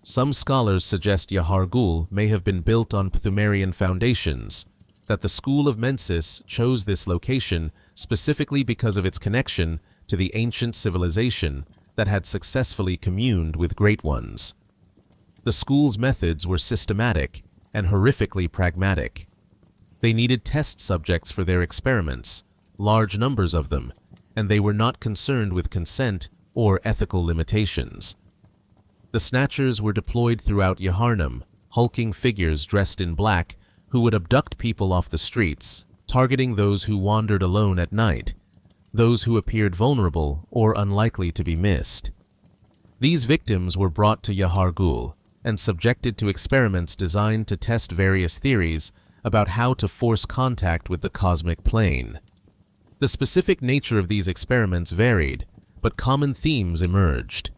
Some scholars suggest Yahar'gul may have been built on Pthumerian foundations, that the School of Mensis chose this location specifically because of its connection to the ancient civilization that had successfully communed with Great Ones. The school's methods were systematic and horrifically pragmatic. They needed test subjects for their experiments, large numbers of them, and they were not concerned with consent or ethical limitations. The Snatchers were deployed throughout Yharnam, hulking figures dressed in black who would abduct people off the streets, targeting those who wandered alone at night, those who appeared vulnerable or unlikely to be missed. These victims were brought to Yahar'gul and subjected to experiments designed to test various theories about how to force contact with the cosmic plane. The specific nature of these experiments varied, but common themes emerged.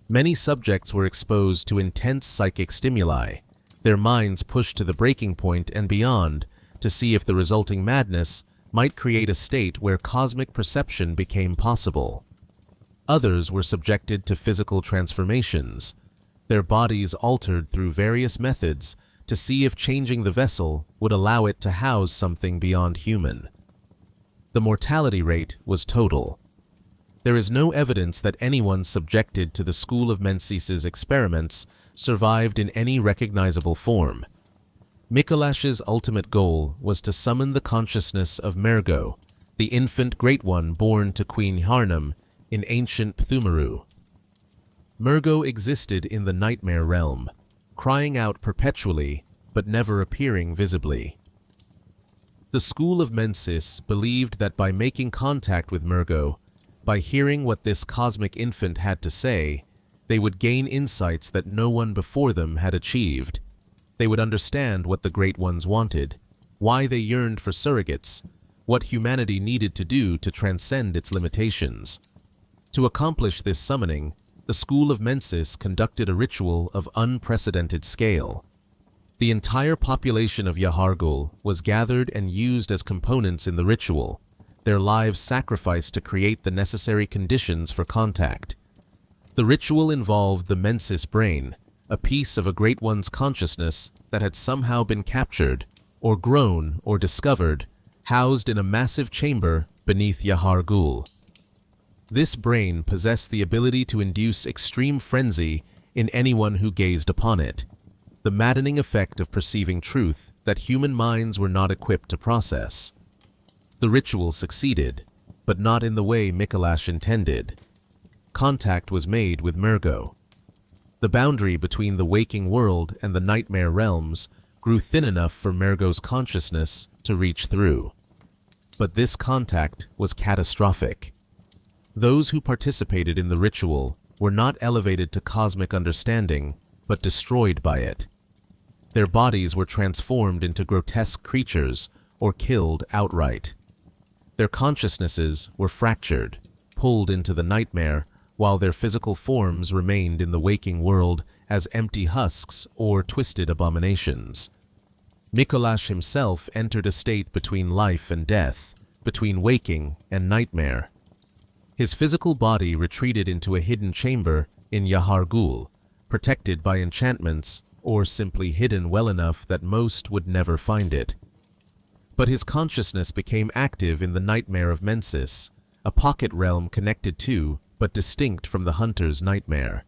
Many subjects were exposed to intense psychic stimuli, their minds pushed to the breaking point and beyond to see if the resulting madness might create a state where cosmic perception became possible. Others were subjected to physical transformations, their bodies altered through various methods to see if changing the vessel would allow it to house something beyond human. The mortality rate was total. There is no evidence that anyone subjected to the School of Mensis's experiments survived in any recognizable form. Mikolash's ultimate goal was to summon the consciousness of Mergo, the infant Great One born to Queen Yharnam in ancient Pthumeru. Mergo existed in the nightmare realm, crying out perpetually but never appearing visibly. The School of Mensis believed that by making contact with Mergo, by hearing what this cosmic infant had to say, they would gain insights that no one before them had achieved. They would understand what the Great Ones wanted, why they yearned for surrogates, what humanity needed to do to transcend its limitations. To accomplish this summoning, the School of Mensis conducted a ritual of unprecedented scale. The entire population of Yahar'gul was gathered and used as components in the ritual, their lives sacrificed to create the necessary conditions for contact. The ritual involved the Mensis brain, a piece of a Great One's consciousness that had somehow been captured, or grown, or discovered, housed in a massive chamber beneath Yahar'gul. This brain possessed the ability to induce extreme frenzy in anyone who gazed upon it, the maddening effect of perceiving truth that human minds were not equipped to process. The ritual succeeded, but not in the way Mikolash intended. Contact was made with Mergo. The boundary between the waking world and the nightmare realms grew thin enough for Mergo's consciousness to reach through. But this contact was catastrophic. Those who participated in the ritual were not elevated to cosmic understanding, but destroyed by it. Their bodies were transformed into grotesque creatures or killed outright. Their consciousnesses were fractured, pulled into the nightmare, while their physical forms remained in the waking world as empty husks or twisted abominations. Mikolash himself entered a state between life and death, between waking and nightmare. His physical body retreated into a hidden chamber in Yahar'gul, protected by enchantments or simply hidden well enough that most would never find it. But his consciousness became active in the nightmare of Mensis, a pocket realm connected to but distinct from the hunter's nightmare.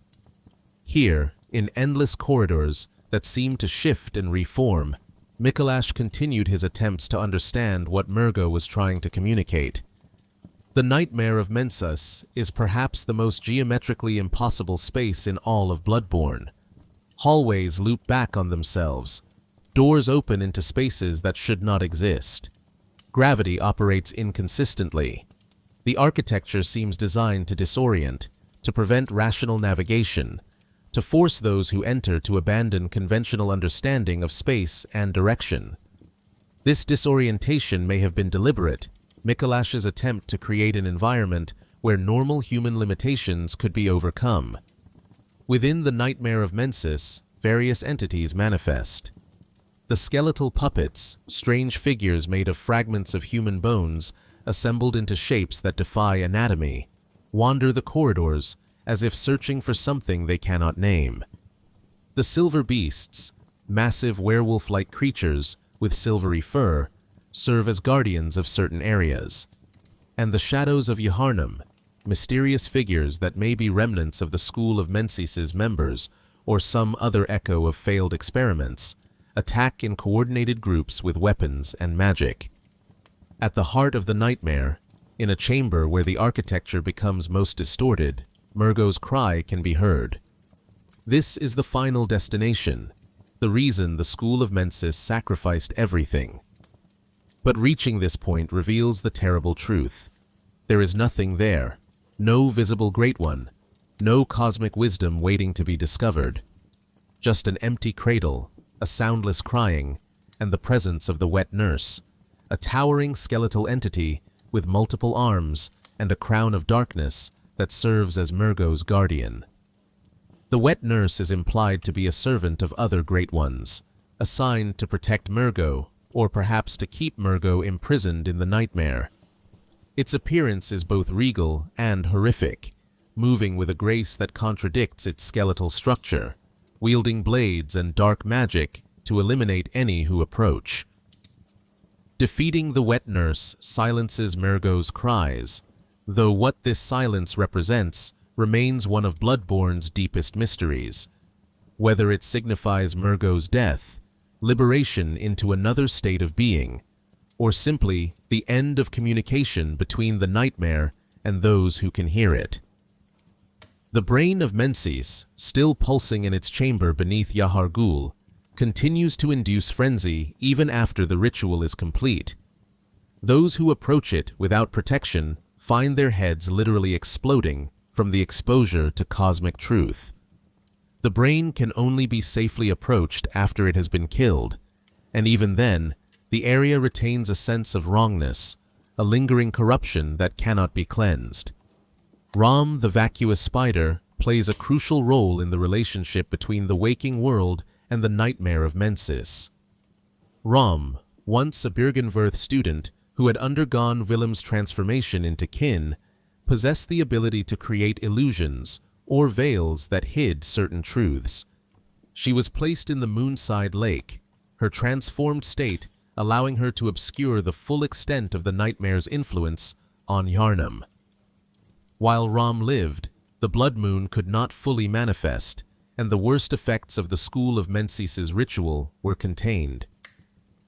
Here, in endless corridors that seemed to shift and reform, Mikolash continued his attempts to understand what Mergo was trying to communicate. The nightmare of Mensis is perhaps the most geometrically impossible space in all of Bloodborne. Hallways loop back on themselves. Doors open into spaces that should not exist. Gravity operates inconsistently. The architecture seems designed to disorient, to prevent rational navigation, to force those who enter to abandon conventional understanding of space and direction. This disorientation may have been deliberate, Mikolash's attempt to create an environment where normal human limitations could be overcome. Within the nightmare of Mensis, various entities manifest. The skeletal puppets, strange figures made of fragments of human bones assembled into shapes that defy anatomy, wander the corridors as if searching for something they cannot name. The silver beasts, massive werewolf-like creatures with silvery fur, serve as guardians of certain areas. And the shadows of Yharnam, mysterious figures that may be remnants of the School of Mensis's members or some other echo of failed experiments, attack in coordinated groups with weapons and magic. At the heart of the nightmare, in a chamber where the architecture becomes most distorted, Murgo's cry can be heard. This is the final destination, the reason the School of Mensis sacrificed everything. But reaching this point reveals the terrible truth. There is nothing there, no visible Great One, no cosmic wisdom waiting to be discovered. Just an empty cradle, a soundless crying, and the presence of the wet nurse, a towering skeletal entity with multiple arms and a crown of darkness that serves as Murgo's guardian. The wet nurse is implied to be a servant of other Great Ones, assigned to protect Murgo, or perhaps to keep Murgo imprisoned in the nightmare. Its appearance is both regal and horrific, moving with a grace that contradicts its skeletal structure, wielding blades and dark magic to eliminate any who approach. Defeating the wet nurse silences Murgo's cries, though what this silence represents remains one of Bloodborne's deepest mysteries. Whether it signifies Murgo's death, liberation into another state of being, or simply the end of communication between the nightmare and those who can hear it. The brain of Mensis, still pulsing in its chamber beneath Yahar'gul, continues to induce frenzy even after the ritual is complete. Those who approach it without protection find their heads literally exploding from the exposure to cosmic truth. The brain can only be safely approached after it has been killed, and even then, the area retains a sense of wrongness, a lingering corruption that cannot be cleansed. Rom, the vacuous spider, plays a crucial role in the relationship between the waking world and the nightmare of Mensis. Rom, once a Byrgenwerth student who had undergone Willem's transformation into kin, possessed the ability to create illusions or veils that hid certain truths. She was placed in the Moonside Lake, her transformed state allowing her to obscure the full extent of the nightmare's influence on Yharnam. While Rom lived, the blood moon could not fully manifest, and the worst effects of the School of Mensis's ritual were contained.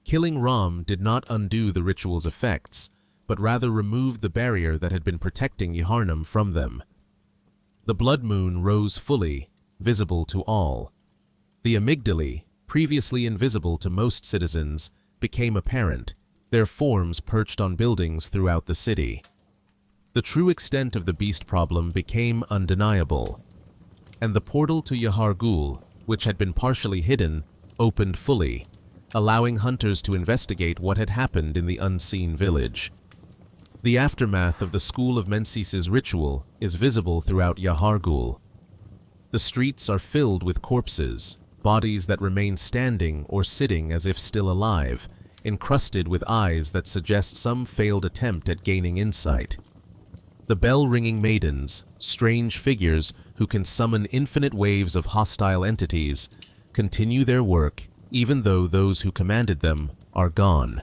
Killing Rom did not undo the ritual's effects, but rather removed the barrier that had been protecting Yharnam from them. The blood moon rose fully, visible to all. The amygdalae, previously invisible to most citizens, became apparent, their forms perched on buildings throughout the city. The true extent of the beast problem became undeniable, and the portal to Yahar'gul, which had been partially hidden, opened fully, allowing hunters to investigate what had happened in the unseen village. The aftermath of the School of Mensis's ritual is visible throughout Yahar'gul. The streets are filled with corpses, bodies that remain standing or sitting as if still alive, encrusted with eyes that suggest some failed attempt at gaining insight. The bell-ringing maidens, strange figures who can summon infinite waves of hostile entities, continue their work even though those who commanded them are gone.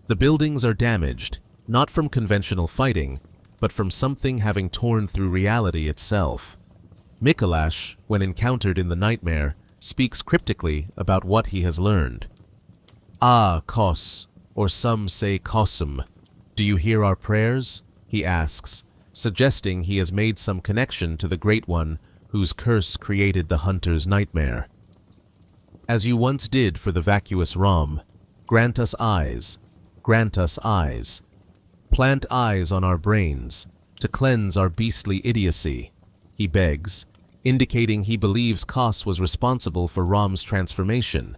The buildings are damaged, not from conventional fighting, but from something having torn through reality itself. Mikolash, when encountered in the nightmare, speaks cryptically about what he has learned. "Ah, Kos, or some say Kosum, do you hear our prayers?" he asks, suggesting he has made some connection to the Great One whose curse created the hunter's nightmare. "As you once did for the vacuous Rom, grant us eyes, grant us eyes. Plant eyes on our brains, to cleanse our beastly idiocy. he begs, indicating he believes Kos was responsible for Rom's transformation,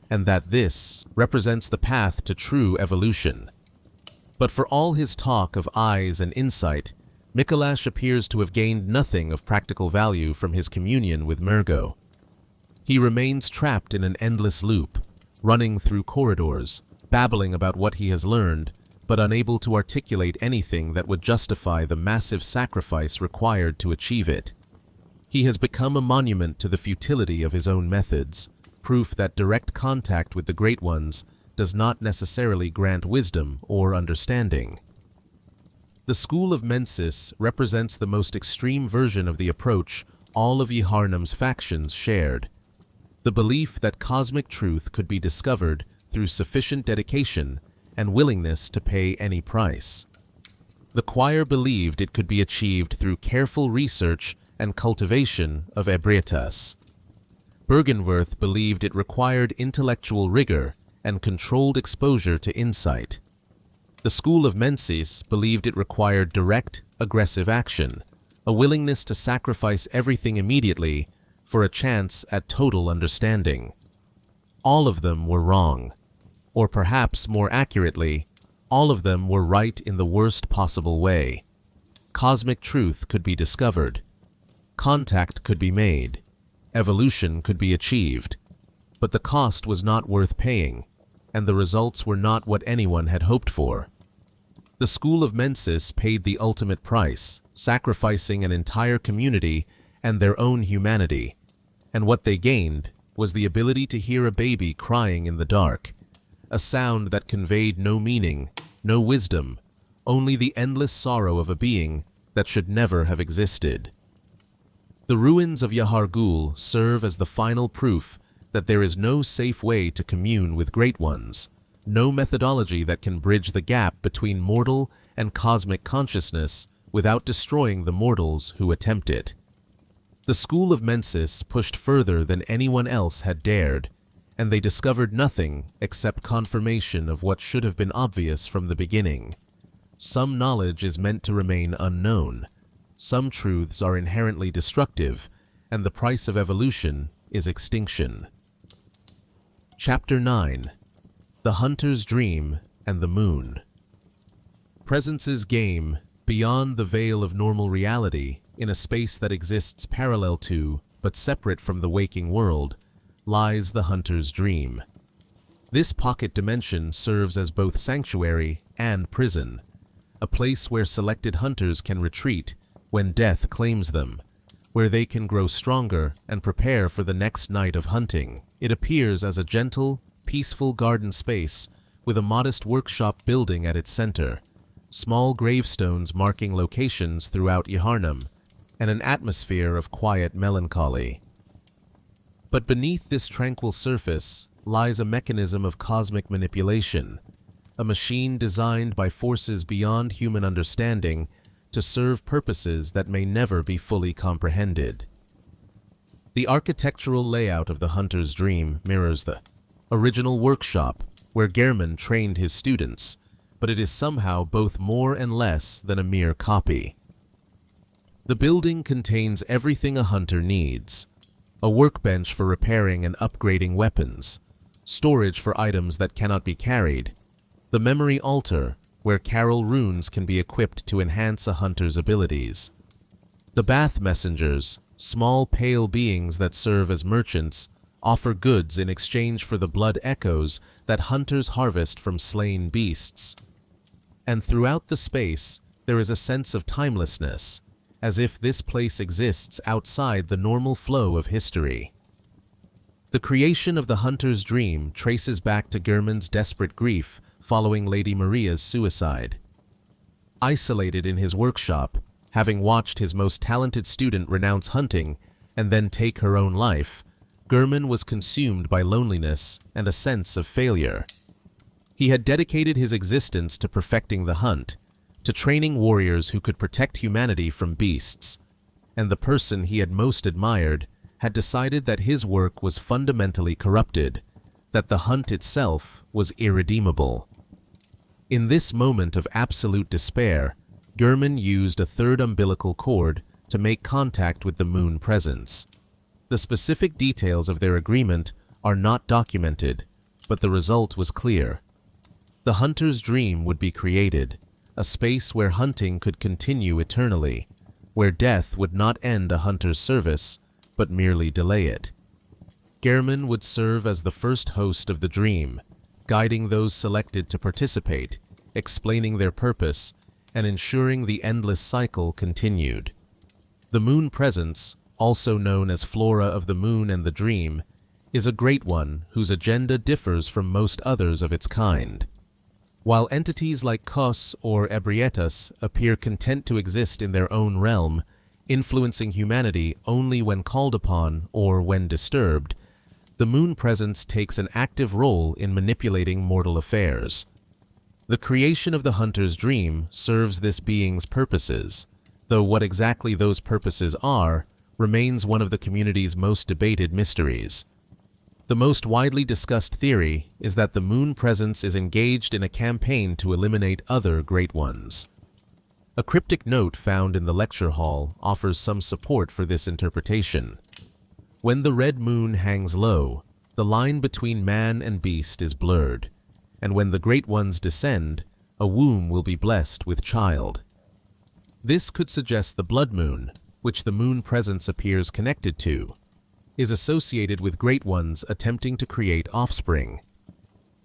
and that this represents the path to true evolution. But for all his talk of eyes and insight, Mikolash appears to have gained nothing of practical value from his communion with Mergo. He remains trapped in an endless loop, running through corridors, babbling about what he has learned, but unable to articulate anything that would justify the massive sacrifice required to achieve it. He has become a monument to the futility of his own methods, proof that direct contact with the Great Ones does not necessarily grant wisdom or understanding. The School of Mensis represents the most extreme version of the approach all of Yharnam's factions shared. The belief that cosmic truth could be discovered through sufficient dedication and willingness to pay any price. The choir believed it could be achieved through careful research and cultivation of ebrietas. Byrgenwerth believed it required intellectual rigor and controlled exposure to insight. The School of Mensis believed it required direct, aggressive action, a willingness to sacrifice everything immediately for a chance at total understanding. All of them were wrong, or perhaps more accurately, all of them were right in the worst possible way. Cosmic truth could be discovered, contact could be made, evolution could be achieved, but the cost was not worth paying, and the results were not what anyone had hoped for. The School of Mensis paid the ultimate price, sacrificing an entire community and their own humanity, and what they gained was the ability to hear a baby crying in the dark, a sound that conveyed no meaning, no wisdom, only the endless sorrow of a being that should never have existed. The ruins of Yahar'gul serve as the final proof that there is no safe way to commune with Great Ones, no methodology that can bridge the gap between mortal and cosmic consciousness without destroying the mortals who attempt it. The School of Mensis pushed further than anyone else had dared, and they discovered nothing except confirmation of what should have been obvious from the beginning. Some knowledge is meant to remain unknown. Some truths are inherently destructive, and the price of evolution is extinction. Chapter 9. The Hunter's Dream and the Moon. Presence's game, beyond the veil of normal reality, in a space that exists parallel to, but separate from the waking world, lies the Hunter's Dream. This pocket dimension serves as both sanctuary and prison, a place where selected hunters can retreat when death claims them, where they can grow stronger and prepare for the next night of hunting. It appears as a gentle, peaceful garden space with a modest workshop building at its center, small gravestones marking locations throughout Yharnam, and an atmosphere of quiet melancholy. But beneath this tranquil surface lies a mechanism of cosmic manipulation, a machine designed by forces beyond human understanding to serve purposes that may never be fully comprehended. The architectural layout of the Hunter's Dream mirrors the original workshop where Gehrman trained his students, but it is somehow both more and less than a mere copy. The building contains everything a hunter needs: a workbench for repairing and upgrading weapons, storage for items that cannot be carried, the memory altar where Carol runes can be equipped to enhance a hunter's abilities, the bath messengers, small pale beings that serve as merchants, offer goods in exchange for the blood echoes that hunters harvest from slain beasts. And throughout the space, there is a sense of timelessness, as if this place exists outside the normal flow of history. The creation of the Hunter's Dream traces back to Gehrman's desperate grief following Lady Maria's suicide. Isolated in his workshop, having watched his most talented student renounce hunting and then take her own life, Gehrman was consumed by loneliness and a sense of failure. He had dedicated his existence to perfecting the hunt, to training warriors who could protect humanity from beasts, and the person he had most admired had decided that his work was fundamentally corrupted, that the hunt itself was irredeemable. In this moment of absolute despair, Gehrman used a third umbilical cord to make contact with the moon presence. The specific details of their agreement are not documented, but the result was clear. The hunter's dream would be created, a space where hunting could continue eternally, where death would not end a hunter's service, but merely delay it. Gehrman would serve as the first host of the dream, guiding those selected to participate, explaining their purpose, and ensuring the endless cycle continued. The moon presence, also known as Flora of the Moon and the Dream, is a great one whose agenda differs from most others of its kind. While entities like Kos or Ebrietas appear content to exist in their own realm, influencing humanity only when called upon or when disturbed, the moon presence takes an active role in manipulating mortal affairs. The creation of the hunter's dream serves this being's purposes, though what exactly those purposes are remains one of the community's most debated mysteries. The most widely discussed theory is that the moon presence is engaged in a campaign to eliminate other great ones. A cryptic note found in the lecture hall offers some support for this interpretation. When the red moon hangs low, the line between man and beast is blurred, and when the great ones descend, a womb will be blessed with child. This could suggest the blood moon, which the moon presence appears connected to, is associated with great ones attempting to create offspring.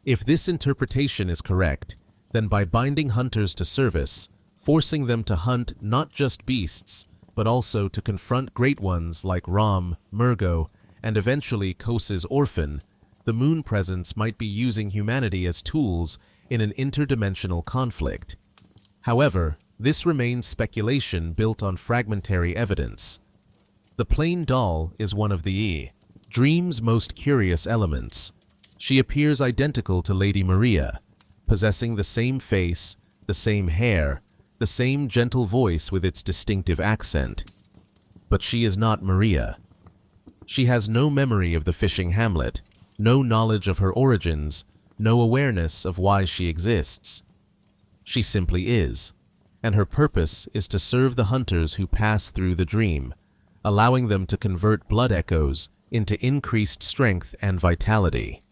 If this interpretation is correct, then by binding hunters to service, forcing them to hunt not just beasts, but also to confront great ones like Ram, Murgo, and eventually Kos's orphan, the moon presence might be using humanity as tools in an interdimensional conflict. However, this remains speculation built on fragmentary evidence. The plain doll is one of the dream's most curious elements. She appears identical to Lady Maria, possessing the same face, the same hair, the same gentle voice with its distinctive accent. But she is not Maria. She has no memory of the Fishing Hamlet, no knowledge of her origins, no awareness of why she exists. She simply is, and her purpose is to serve the hunters who pass through the dream, allowing them to convert blood echoes into increased strength and vitality.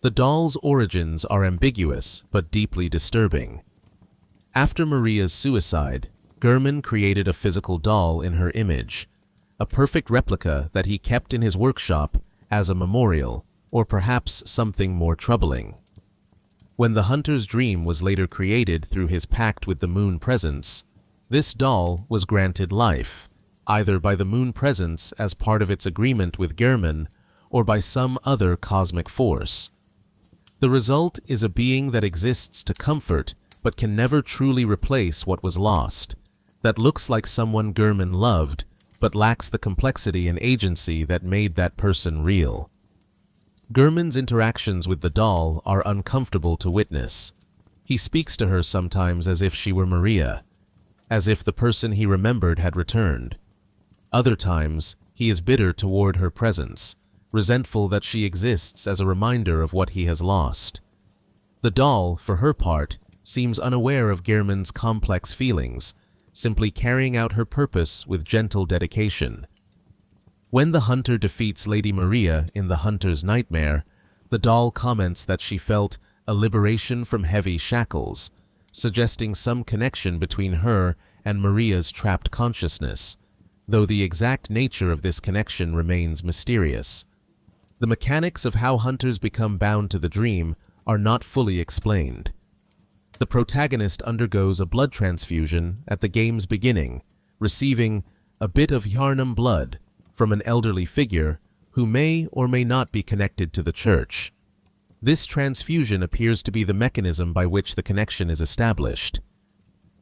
The doll's origins are ambiguous but deeply disturbing. After Maria's suicide, Gehrman created a physical doll in her image, a perfect replica that he kept in his workshop as a memorial, or perhaps something more troubling. When the hunter's dream was later created through his pact with the moon presence, this doll was granted life, either by the moon presence as part of its agreement with Gehrman or by some other cosmic force. The result is a being that exists to comfort but can never truly replace what was lost, that looks like someone Gehrman loved but lacks the complexity and agency that made that person real. Gehrman's interactions with the doll are uncomfortable to witness. He speaks to her sometimes as if she were Maria, as if the person he remembered had returned. Other times, he is bitter toward her presence, resentful that she exists as a reminder of what he has lost. The doll, for her part, seems unaware of Gehrman's complex feelings, simply carrying out her purpose with gentle dedication. When the hunter defeats Lady Maria in the hunter's nightmare, the doll comments that she felt a liberation from heavy shackles, suggesting some connection between her and Maria's trapped consciousness, though the exact nature of this connection remains mysterious. The mechanics of how hunters become bound to the dream are not fully explained. The protagonist undergoes a blood transfusion at the game's beginning, receiving a bit of Yharnam blood from an elderly figure who may or may not be connected to the church. This transfusion appears to be the mechanism by which the connection is established.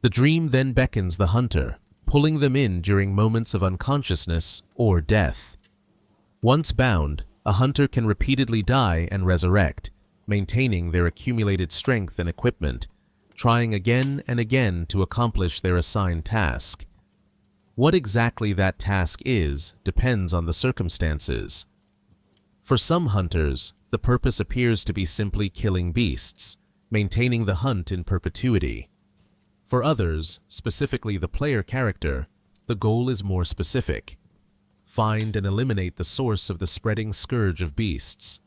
The dream then beckons the hunter, pulling them in during moments of unconsciousness or death. Once bound, a hunter can repeatedly die and resurrect, maintaining their accumulated strength and equipment, trying again and again to accomplish their assigned task. What exactly that task is depends on the circumstances. For some hunters, the purpose appears to be simply killing beasts, maintaining the hunt in perpetuity. For others, specifically the player character, The goal is more specific. Find and eliminate the source of the spreading scourge of beasts.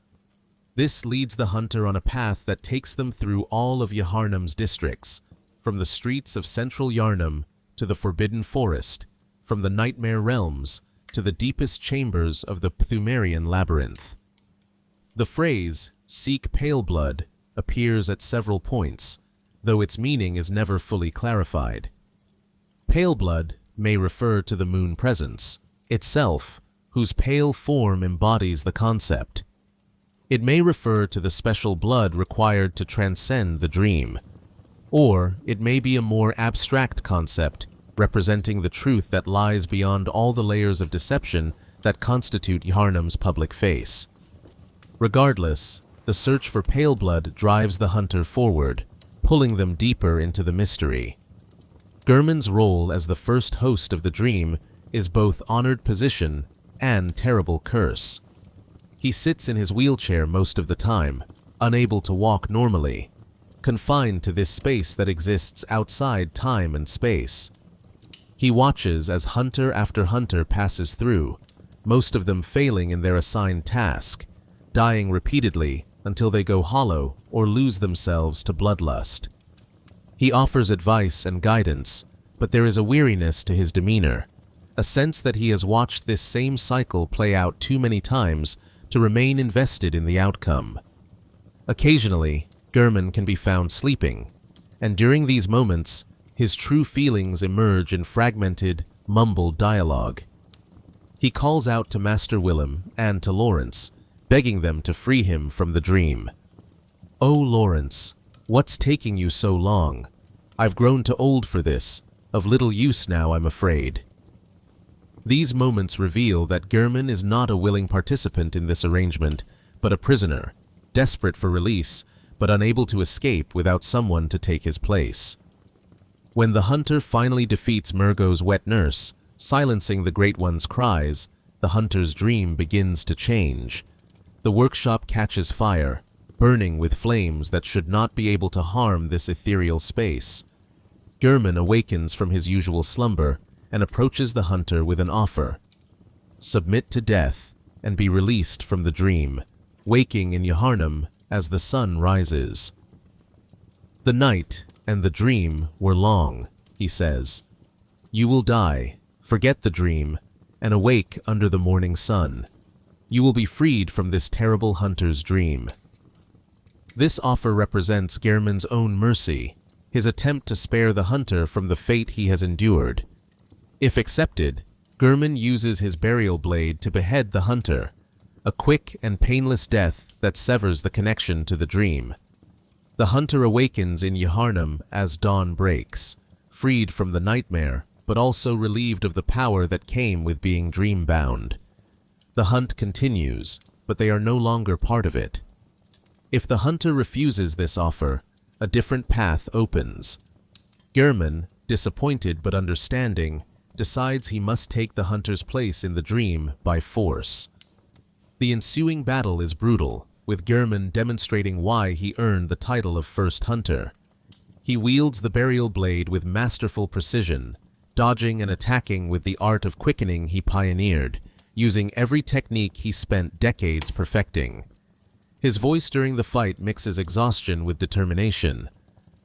This leads the hunter on a path that takes them through all of Yharnam's districts, from the streets of central Yharnam to the Forbidden Forest, from the Nightmare Realms to the deepest chambers of the Pthumerian labyrinth. The phrase, "seek pale blood," appears at several points, though its meaning is never fully clarified. Pale blood may refer to the moon presence itself, whose pale form embodies the concept. It may refer to the special blood required to transcend the dream, or it may be a more abstract concept representing the truth that lies beyond all the layers of deception that constitute Yharnam's public face. Regardless, the search for pale blood drives the hunter forward, pulling them deeper into the mystery. Gehrman's role as the first host of the dream is both honored position and terrible curse. He sits in his wheelchair most of the time, unable to walk normally, confined to this space that exists outside time and space. He watches as hunter after hunter passes through, most of them failing in their assigned task, dying repeatedly until they go hollow or lose themselves to bloodlust. He offers advice and guidance, but there is a weariness to his demeanor, a sense that he has watched this same cycle play out too many times to remain invested in the outcome. Occasionally, Gehrman can be found sleeping, and during these moments, his true feelings emerge in fragmented, mumbled dialogue. He calls out to Master Willem and to Lawrence, begging them to free him from the dream. "Oh, Lawrence, what's taking you so long? I've grown too old for this, of little use now, I'm afraid." These moments reveal that Gehrman is not a willing participant in this arrangement, but a prisoner, desperate for release, but unable to escape without someone to take his place. When the hunter finally defeats Murgo's wet nurse, silencing the Great One's cries, the hunter's dream begins to change. The workshop catches fire, burning with flames that should not be able to harm this ethereal space. Gehrman awakens from his usual slumber and approaches the hunter with an offer. Submit to death and be released from the dream, waking in Yharnam as the sun rises. "The night and the dream were long," he says. "You will die, forget the dream, and awake under the morning sun. You will be freed from this terrible hunter's dream." This offer represents Gehrman's own mercy, his attempt to spare the hunter from the fate he has endured. If accepted, Gehrman uses his burial blade to behead the hunter, a quick and painless death that severs the connection to the dream. The hunter awakens in Yharnam as dawn breaks, freed from the nightmare, but also relieved of the power that came with being dream-bound. The hunt continues, but they are no longer part of it. If the hunter refuses this offer, a different path opens. Gehrman, disappointed but understanding, decides he must take the hunter's place in the dream by force. The ensuing battle is brutal, with Gehrman demonstrating why he earned the title of First Hunter. He wields the burial blade with masterful precision, dodging and attacking with the art of quickening he pioneered, using every technique he spent decades perfecting. His voice during the fight mixes exhaustion with determination.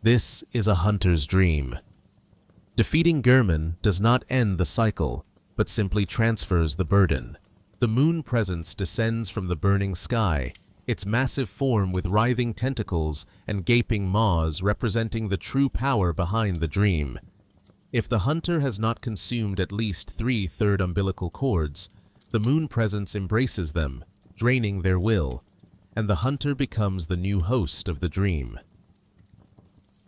This is a hunter's dream. Defeating Gehrman does not end the cycle, but simply transfers the burden. The moon presence descends from the burning sky, its massive form with writhing tentacles and gaping maws representing the true power behind the dream. If the hunter has not consumed at least 3 third umbilical cords, the moon presence embraces them, draining their will, and the hunter becomes the new host of the dream.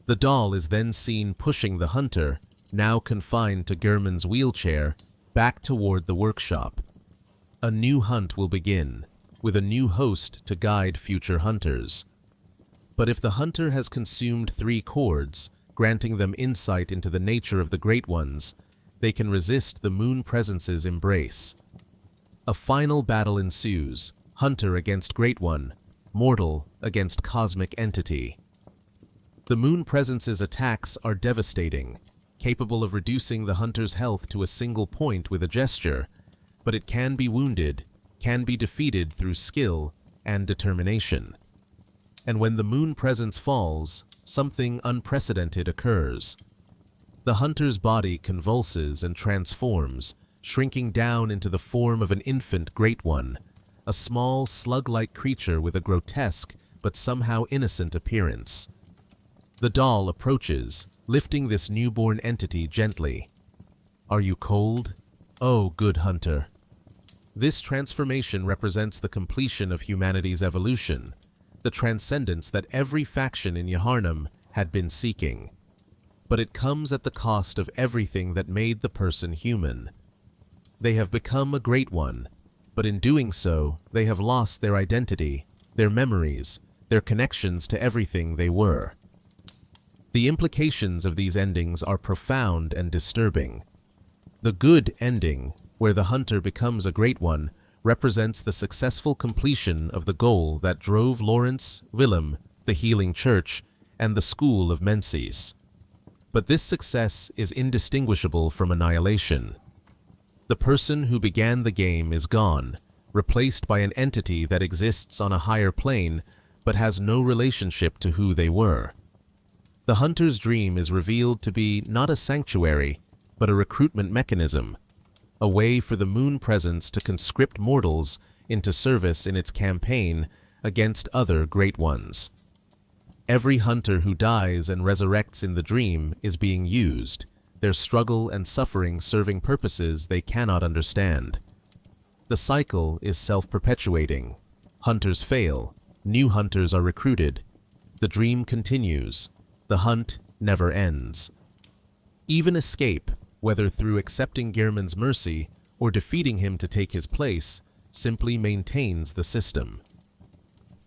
The doll is then seen pushing the hunter, now confined to Gehrman's wheelchair, back toward the workshop. A new hunt will begin, with a new host to guide future hunters. But if the hunter has consumed 3 cords, granting them insight into the nature of the Great Ones, they can resist the moon presence's embrace. A final battle ensues, hunter against Great One, mortal against cosmic entity. The moon presence's attacks are devastating, capable of reducing the hunter's health to a single point with a gesture, but it can be wounded, can be defeated through skill and determination. And when the moon presence falls, something unprecedented occurs. The hunter's body convulses and transforms, shrinking down into the form of an infant great one, a small slug-like creature with a grotesque but somehow innocent appearance. The doll approaches, lifting this newborn entity gently. "Are you cold? Oh, good hunter." This transformation represents the completion of humanity's evolution, the transcendence that every faction in Yharnam had been seeking. But it comes at the cost of everything that made the person human. They have become a great one, but in doing so, they have lost their identity, their memories, their connections to everything they were. The implications of these endings are profound and disturbing. The good ending, where the hunter becomes a great one, represents the successful completion of the goal that drove Lawrence, Willem, the Healing Church, and the School of Mensis. But this success is indistinguishable from annihilation. The person who began the game is gone, replaced by an entity that exists on a higher plane but has no relationship to who they were. The hunter's dream is revealed to be not a sanctuary, but a recruitment mechanism, a way for the moon presence to conscript mortals into service in its campaign against other great ones. Every hunter who dies and resurrects in the dream is being used, their struggle and suffering serving purposes they cannot understand. The cycle is self-perpetuating. Hunters fail, new hunters are recruited. The dream continues. The hunt never ends. Even escape, whether through accepting Gehrman's mercy or defeating him to take his place, simply maintains the system.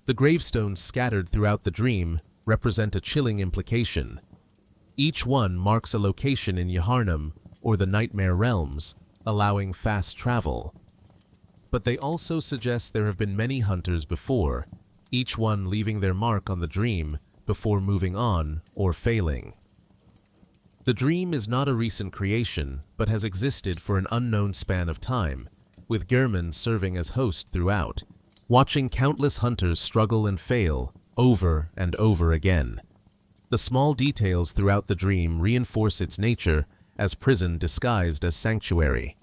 The gravestones scattered throughout the dream represent a chilling implication. Each one marks a location in Yharnam or the Nightmare Realms, allowing fast travel. But they also suggest there have been many hunters before, each one leaving their mark on the dream before moving on or failing. The dream is not a recent creation, but has existed for an unknown span of time, with Gehrman serving as host throughout, watching countless hunters struggle and fail over and over again. The small details throughout the dream reinforce its nature as prison disguised as sanctuary.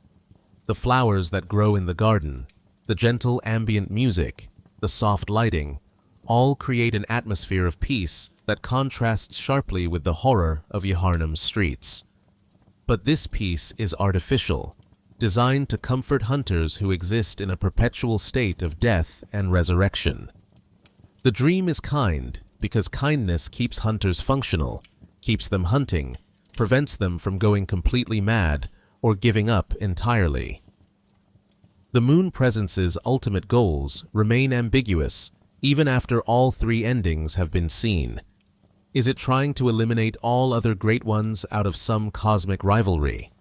The flowers that grow in the garden, the gentle ambient music, the soft lighting, all create an atmosphere of peace that contrasts sharply with the horror of Yharnam's streets. But this peace is artificial, designed to comfort hunters who exist in a perpetual state of death and resurrection. The dream is kind because kindness keeps hunters functional, keeps them hunting, prevents them from going completely mad or giving up entirely. The moon presence's ultimate goals remain ambiguous even after all three endings have been seen. Is it trying to eliminate all other great ones out of some cosmic rivalry?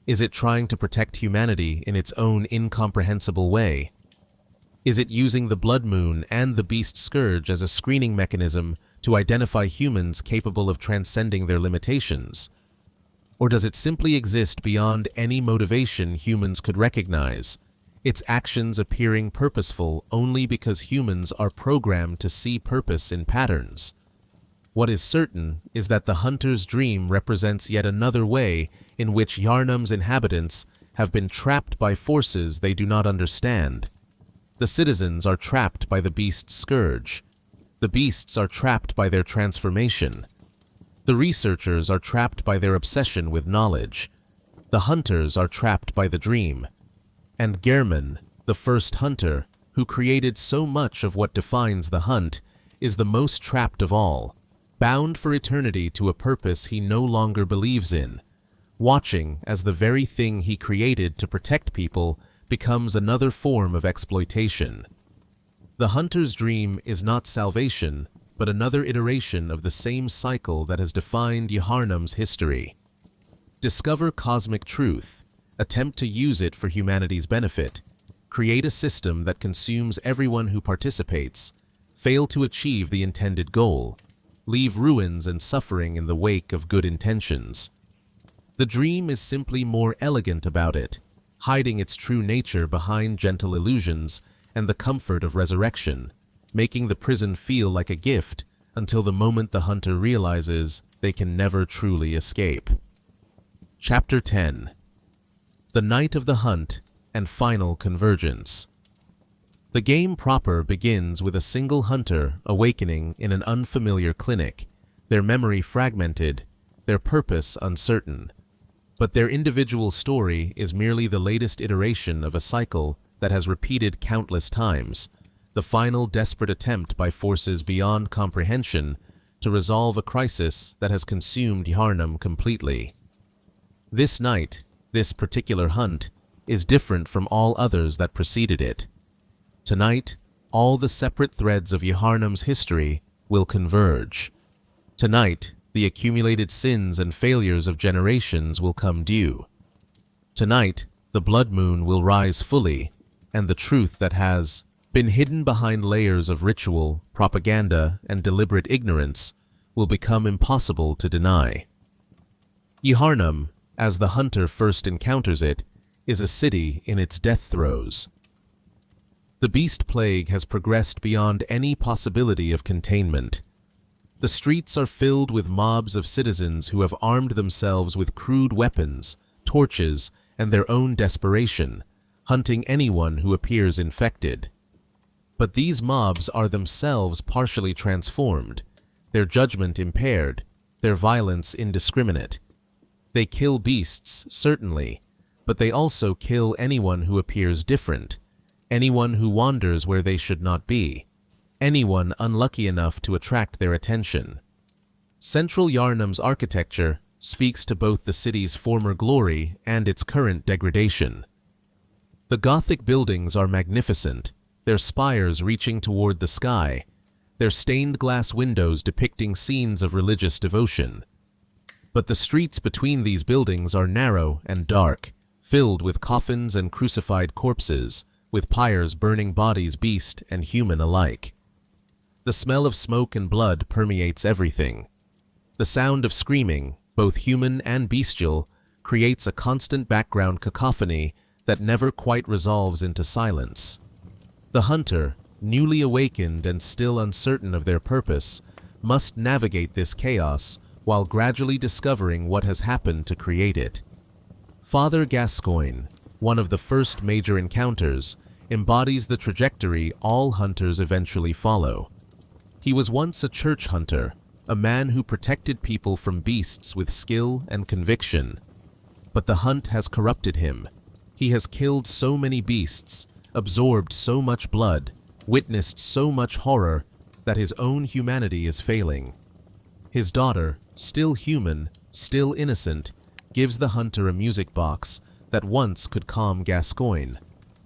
Is it trying to protect humanity in its own incomprehensible way? Is it using the blood moon and the beast scourge as a screening mechanism to identify humans capable of transcending their limitations? Or does it simply exist beyond any motivation humans could recognize, its actions appearing purposeful only because humans are programmed to see purpose in patterns? What is certain is that the hunter's dream represents yet another way in which Yharnam's inhabitants have been trapped by forces they do not understand. The citizens are trapped by the beast's scourge. The beasts are trapped by their transformation. The researchers are trapped by their obsession with knowledge. The hunters are trapped by the dream. And Gehrman, the first hunter, who created so much of what defines the hunt, is the most trapped of all, bound for eternity to a purpose he no longer believes in, watching as the very thing he created to protect people becomes another form of exploitation. The hunter's dream is not salvation, but another iteration of the same cycle that has defined Yharnam's history. Discover cosmic truth, attempt to use it for humanity's benefit, create a system that consumes everyone who participates, fail to achieve the intended goal, leave ruins and suffering in the wake of good intentions. The dream is simply more elegant about it, hiding its true nature behind gentle illusions and the comfort of resurrection, making the prison feel like a gift until the moment the hunter realizes they can never truly escape. Chapter 10. The Night of the Hunt and Final Convergence. The game proper begins with a single hunter awakening in an unfamiliar clinic, their memory fragmented, their purpose uncertain. But their individual story is merely the latest iteration of a cycle that has repeated countless times, the final desperate attempt by forces beyond comprehension to resolve a crisis that has consumed Yharnam completely. This night, this particular hunt, is different from all others that preceded it. Tonight, all the separate threads of Yharnam's history will converge. Tonight, the accumulated sins and failures of generations will come due. Tonight, the blood moon will rise fully, and the truth that has been hidden behind layers of ritual, propaganda, and deliberate ignorance will become impossible to deny. Yharnam, as the hunter first encounters it, is a city in its death throes. The beast plague has progressed beyond any possibility of containment. The streets are filled with mobs of citizens who have armed themselves with crude weapons, torches, and their own desperation, hunting anyone who appears infected. But these mobs are themselves partially transformed, their judgment impaired, their violence indiscriminate. They kill beasts, certainly, but they also kill anyone who appears different, anyone who wanders where they should not be, anyone unlucky enough to attract their attention. Central Yharnam's architecture speaks to both the city's former glory and its current degradation. The Gothic buildings are magnificent, their spires reaching toward the sky, their stained glass windows depicting scenes of religious devotion. But the streets between these buildings are narrow and dark, filled with coffins and crucified corpses, with pyres burning bodies, beast and human alike. The smell of smoke and blood permeates everything. The sound of screaming, both human and bestial, creates a constant background cacophony that never quite resolves into silence. The hunter, newly awakened and still uncertain of their purpose, must navigate this chaos while gradually discovering what has happened to create it. Father Gascoigne, one of the first major encounters, embodies the trajectory all hunters eventually follow. He was once a church hunter, a man who protected people from beasts with skill and conviction. But the hunt has corrupted him. He has killed so many beasts, absorbed so much blood, witnessed so much horror, that his own humanity is failing. His daughter, still human, still innocent, gives the hunter a music box that once could calm Gascoigne,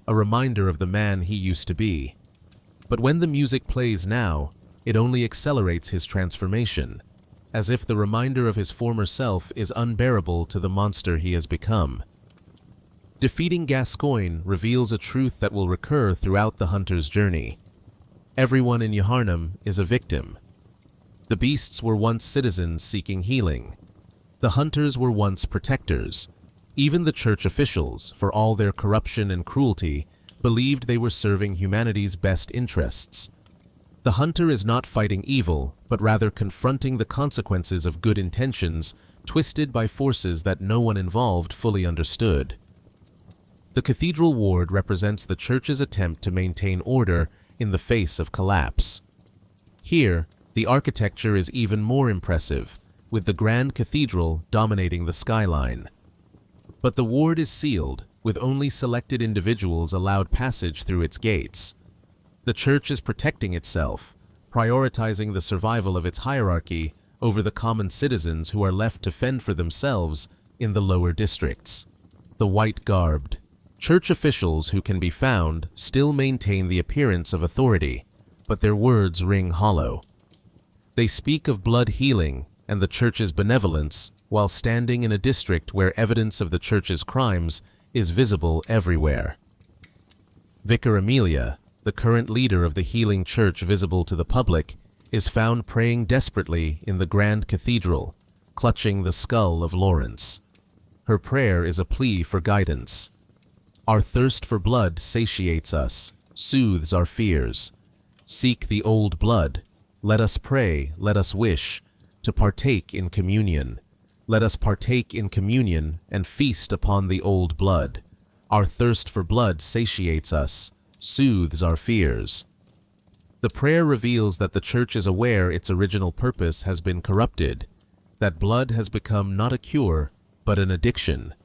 a reminder of the man he used to be. But when the music plays now, it only accelerates his transformation, as if the reminder of his former self is unbearable to the monster he has become. Defeating Gascoigne reveals a truth that will recur throughout the hunter's journey. Everyone in Yharnam is a victim. The beasts were once citizens seeking healing. The hunters were once protectors. Even the church officials, for all their corruption and cruelty, believed they were serving humanity's best interests. The hunter is not fighting evil, but rather confronting the consequences of good intentions twisted by forces that no one involved fully understood. The cathedral ward represents the church's attempt to maintain order in the face of collapse. Here, the architecture is even more impressive, with the grand cathedral dominating the skyline. But the ward is sealed, with only selected individuals allowed passage through its gates. The church is protecting itself, prioritizing the survival of its hierarchy over the common citizens who are left to fend for themselves in the lower districts. The white-garbed church officials who can be found still maintain the appearance of authority, but their words ring hollow. They speak of blood healing and the church's benevolence while standing in a district where evidence of the church's crimes is visible everywhere. Vicar Amelia, the current leader of the healing church visible to the public, is found praying desperately in the grand cathedral, clutching the skull of Lawrence. Her prayer is a plea for guidance. Our thirst for blood satiates us, soothes our fears. Seek the old blood. Let us pray, let us wish, to partake in communion. Let us partake in communion and feast upon the old blood. Our thirst for blood satiates us, soothes our fears. The prayer reveals that the Church is aware its original purpose has been corrupted, that blood has become not a cure, but an addiction.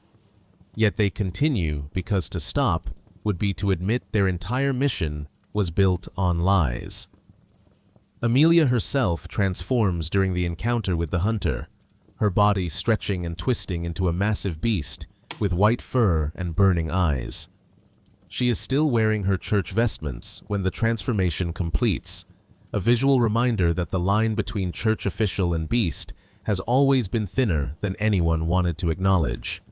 Yet they continue because to stop would be to admit their entire mission was built on lies. Amelia herself transforms during the encounter with the hunter, her body stretching and twisting into a massive beast with white fur and burning eyes. She is still wearing her church vestments when the transformation completes, a visual reminder that the line between church official and beast has always been thinner than anyone wanted to acknowledge.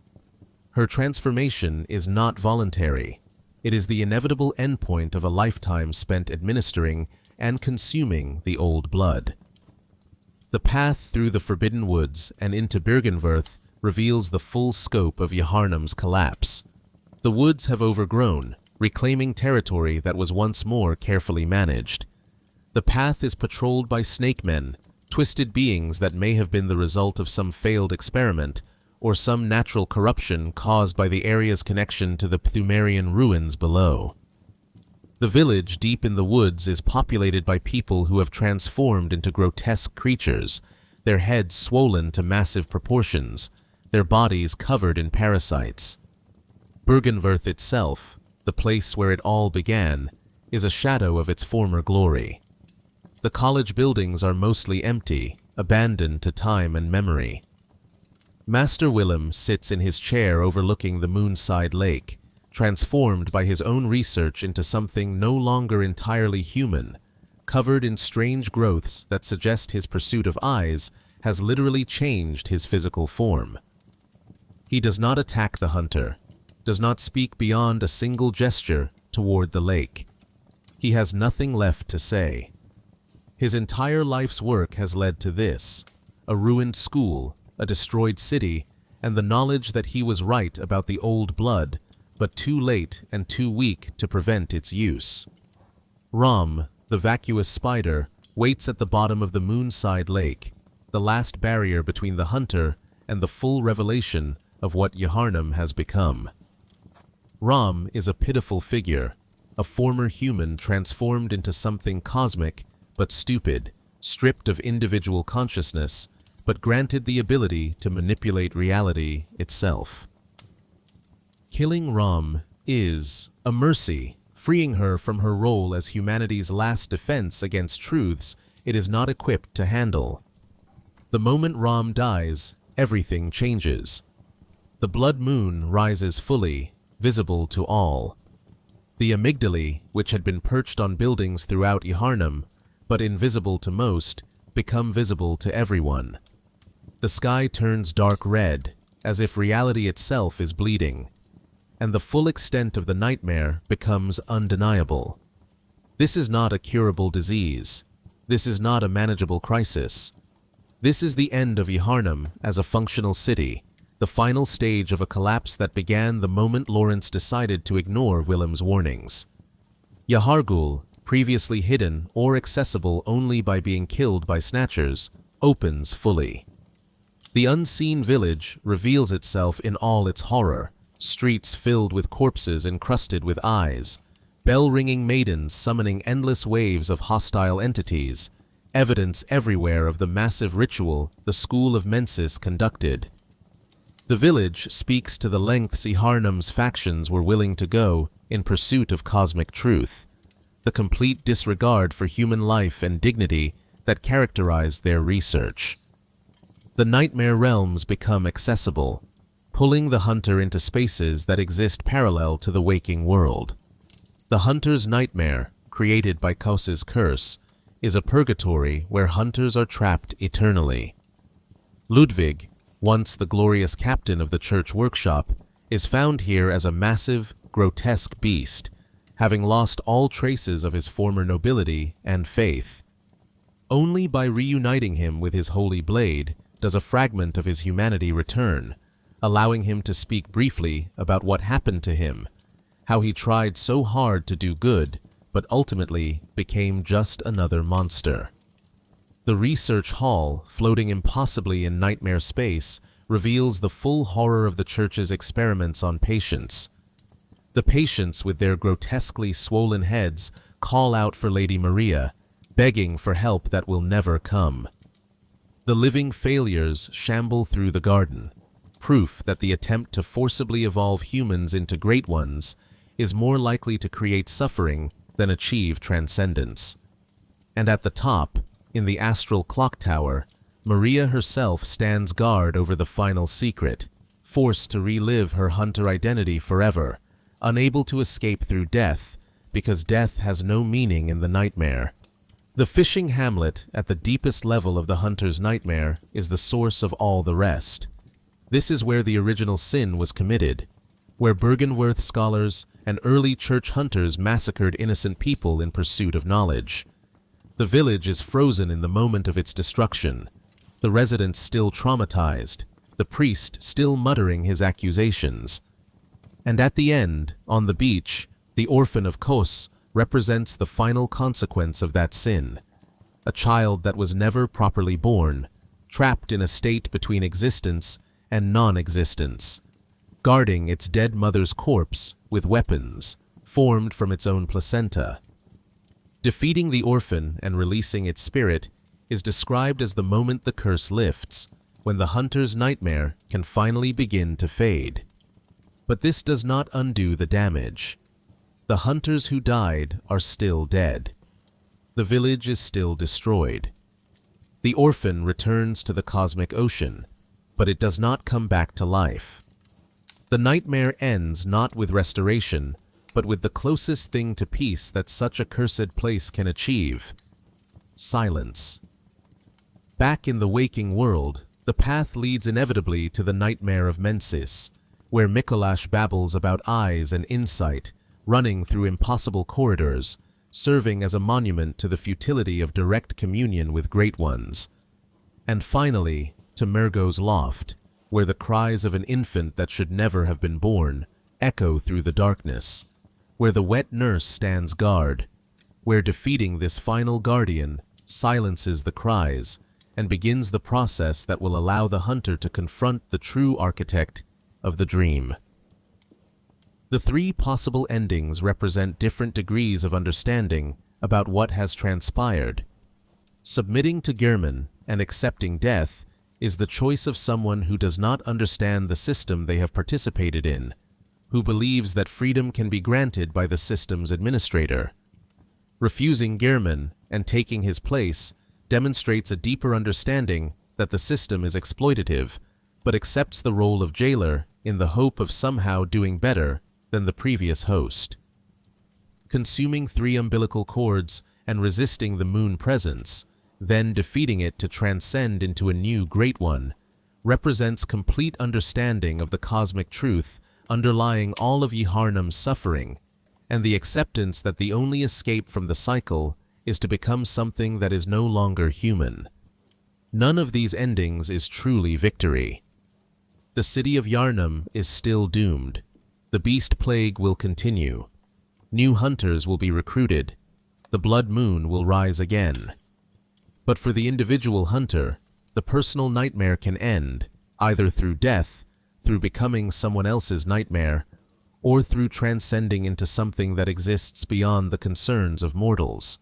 Her transformation is not voluntary. It is the inevitable endpoint of a lifetime spent administering and consuming the old blood. The path through the Forbidden Woods and into Byrgenwerth reveals the full scope of Yharnam's collapse. The woods have overgrown, reclaiming territory that was once more carefully managed. The path is patrolled by snake men, twisted beings that may have been the result of some failed experiment or some natural corruption caused by the area's connection to the Pthumerian ruins below. The village deep in the woods is populated by people who have transformed into grotesque creatures, their heads swollen to massive proportions, their bodies covered in parasites. Byrgenwerth itself, the place where it all began, is a shadow of its former glory. The college buildings are mostly empty, abandoned to time and memory. Master Willem sits in his chair overlooking the Moonside Lake, transformed by his own research into something no longer entirely human, covered in strange growths that suggest his pursuit of eyes has literally changed his physical form. He does not attack the hunter, does not speak beyond a single gesture toward the lake. He has nothing left to say. His entire life's work has led to this: a ruined school, a destroyed city, and the knowledge that he was right about the old blood, but too late and too weak to prevent its use. Rom, the vacuous spider, waits at the bottom of the Moonside Lake, the last barrier between the hunter and the full revelation of what Yharnam has become. Rom is a pitiful figure, a former human transformed into something cosmic but stupid, stripped of individual consciousness, but granted the ability to manipulate reality itself. Killing Rom is a mercy, freeing her from her role as humanity's last defense against truths it is not equipped to handle. The moment Rom dies, everything changes. The blood moon rises fully, visible to all. The amygdalae, which had been perched on buildings throughout Yharnam, but invisible to most, become visible to everyone. The sky turns dark red, as if reality itself is bleeding, and the full extent of the nightmare becomes undeniable. This is not a curable disease. This is not a manageable crisis. This is the end of Yharnam as a functional city, the final stage of a collapse that began the moment Lawrence decided to ignore Willem's warnings. Yahargul, previously hidden or accessible only by being killed by snatchers, opens fully. The unseen village reveals itself in all its horror, streets filled with corpses encrusted with eyes, bell-ringing maidens summoning endless waves of hostile entities, evidence everywhere of the massive ritual the School of Mensis conducted. The village speaks to the lengths Yharnam's factions were willing to go in pursuit of cosmic truth, the complete disregard for human life and dignity that characterized their research. The nightmare realms become accessible, pulling the hunter into spaces that exist parallel to the waking world. The hunter's nightmare, created by Kaus's curse, is a purgatory where hunters are trapped eternally. Ludwig, once the glorious captain of the church workshop, is found here as a massive, grotesque beast, having lost all traces of his former nobility and faith. Only by reuniting him with his holy blade does a fragment of his humanity return, allowing him to speak briefly about what happened to him, how he tried so hard to do good, but ultimately became just another monster. The research hall, floating impossibly in nightmare space, reveals the full horror of the church's experiments on patients. The patients, with their grotesquely swollen heads, call out for Lady Maria, begging for help that will never come. The living failures shamble through the garden, proof that the attempt to forcibly evolve humans into great ones is more likely to create suffering than achieve transcendence. And at the top, in the astral clock tower, Maria herself stands guard over the final secret, forced to relive her hunter identity forever, unable to escape through death, because death has no meaning in the nightmare. The Fishing Hamlet, at the deepest level of the hunter's nightmare, is the source of all the rest. This is where the original sin was committed, where Byrgenwerth scholars and early church hunters massacred innocent people in pursuit of knowledge. The village is frozen in the moment of its destruction, the residents still traumatized, the priest still muttering his accusations. And at the end, on the beach, the orphan of Kos represents the final consequence of that sin, a child that was never properly born, trapped in a state between existence and non-existence, guarding its dead mother's corpse with weapons formed from its own placenta. Defeating the orphan and releasing its spirit is described as the moment the curse lifts, when the hunter's nightmare can finally begin to fade. But this does not undo the damage. The hunters who died are still dead. The village is still destroyed. The orphan returns to the cosmic ocean, but it does not come back to life. The nightmare ends not with restoration, but with the closest thing to peace that such a cursed place can achieve: silence. Back in the waking world, the path leads inevitably to the nightmare of Mensis, where Mikolash babbles about eyes and insight, running through impossible corridors, serving as a monument to the futility of direct communion with great ones. And finally, to Mergo's loft, where the cries of an infant that should never have been born echo through the darkness, where the wet nurse stands guard, where defeating this final guardian silences the cries and begins the process that will allow the hunter to confront the true architect of the dream. The three possible endings represent different degrees of understanding about what has transpired. Submitting to Gehrman and accepting death is the choice of someone who does not understand the system they have participated in, who believes that freedom can be granted by the system's administrator. Refusing Gehrman and taking his place demonstrates a deeper understanding that the system is exploitative, but accepts the role of jailer in the hope of somehow doing better than the previous host. Consuming 3 umbilical cords and resisting the moon presence, then defeating it to transcend into a new great one, represents complete understanding of the cosmic truth underlying all of Yharnam's suffering, and the acceptance that the only escape from the cycle is to become something that is no longer human. None of these endings is truly victory. The city of Yharnam is still doomed. The beast plague will continue. New hunters will be recruited. The blood moon will rise again. But for the individual hunter, the personal nightmare can end, either through death, through becoming someone else's nightmare, or through transcending into something that exists beyond the concerns of mortals.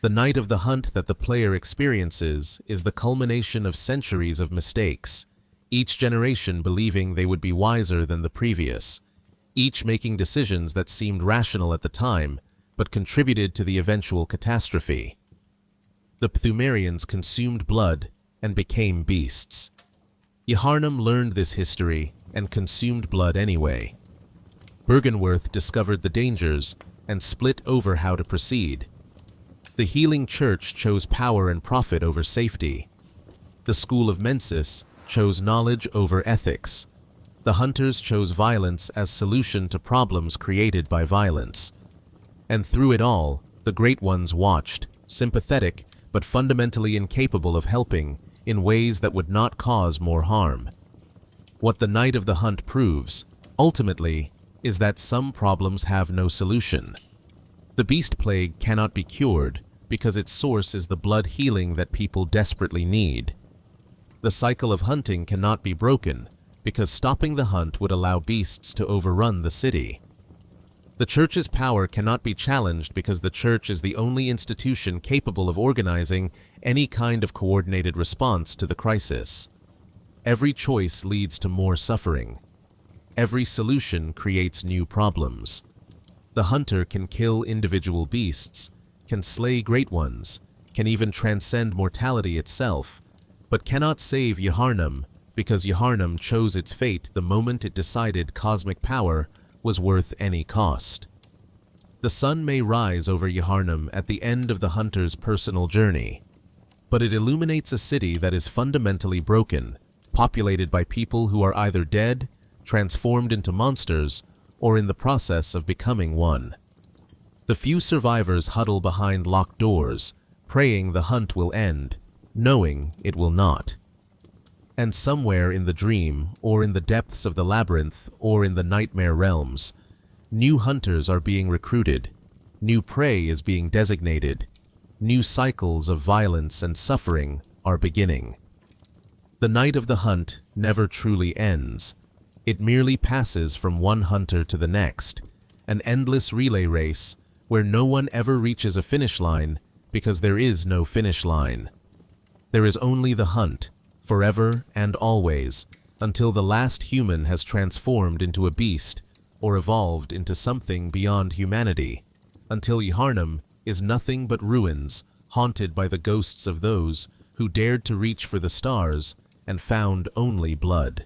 The night of the hunt that the player experiences is the culmination of centuries of mistakes, each generation believing they would be wiser than the previous, each making decisions that seemed rational at the time, but contributed to the eventual catastrophe. The Pthumerians consumed blood and became beasts. Yharnam learned this history and consumed blood anyway. Byrgenwerth discovered the dangers and split over how to proceed. The healing church chose power and profit over safety. The School of Mensis chose knowledge over ethics. The hunters chose violence as solution to problems created by violence. And through it all, the Great Ones watched, sympathetic but fundamentally incapable of helping in ways that would not cause more harm. What the Night of the Hunt proves, ultimately, is that some problems have no solution. The beast plague cannot be cured because its source is the blood healing that people desperately need. The cycle of hunting cannot be broken because stopping the hunt would allow beasts to overrun the city. The church's power cannot be challenged because the church is the only institution capable of organizing any kind of coordinated response to the crisis. Every choice leads to more suffering. Every solution creates new problems. The hunter can kill individual beasts, can slay great ones, can even transcend mortality itself, but cannot save Yharnam because Yharnam chose its fate the moment it decided cosmic power was worth any cost. The sun may rise over Yharnam at the end of the hunter's personal journey, but it illuminates a city that is fundamentally broken, populated by people who are either dead, transformed into monsters, or in the process of becoming one. The few survivors huddle behind locked doors, praying the hunt will end, knowing it will not. And somewhere in the dream, or in the depths of the labyrinth, or in the nightmare realms, new hunters are being recruited, new prey is being designated, new cycles of violence and suffering are beginning. The night of the hunt never truly ends. It merely passes from one hunter to the next, an endless relay race where no one ever reaches a finish line because there is no finish line. There is only the hunt, forever and always, until the last human has transformed into a beast or evolved into something beyond humanity, until Yharnam is nothing but ruins haunted by the ghosts of those who dared to reach for the stars and found only blood.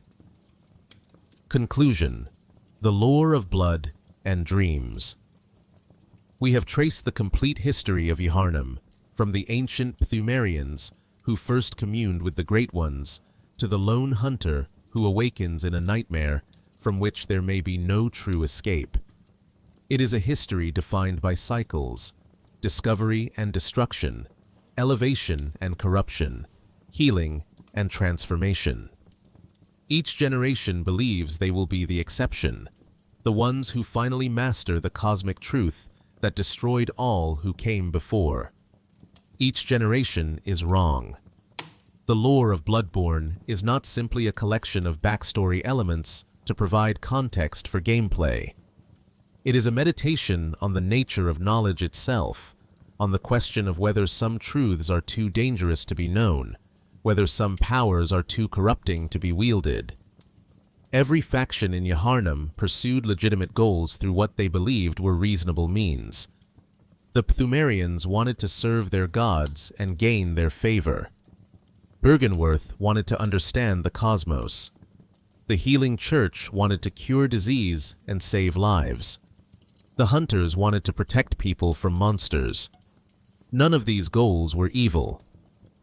Conclusion: the lore of blood and dreams. We have traced the complete history of Yharnam, from the ancient Pthumerians who first communed with the Great Ones, to the lone hunter who awakens in a nightmare from which there may be no true escape. It is a history defined by cycles, discovery and destruction, elevation and corruption, healing and transformation. Each generation believes they will be the exception, the ones who finally master the cosmic truth that destroyed all who came before. Each generation is wrong. The lore of Bloodborne is not simply a collection of backstory elements to provide context for gameplay. It is a meditation on the nature of knowledge itself, on the question of whether some truths are too dangerous to be known, whether some powers are too corrupting to be wielded. Every faction in Yharnam pursued legitimate goals through what they believed were reasonable means. The Pthumerians wanted to serve their gods and gain their favor. Byrgenwerth wanted to understand the cosmos. The Healing Church wanted to cure disease and save lives. The Hunters wanted to protect people from monsters. None of these goals were evil,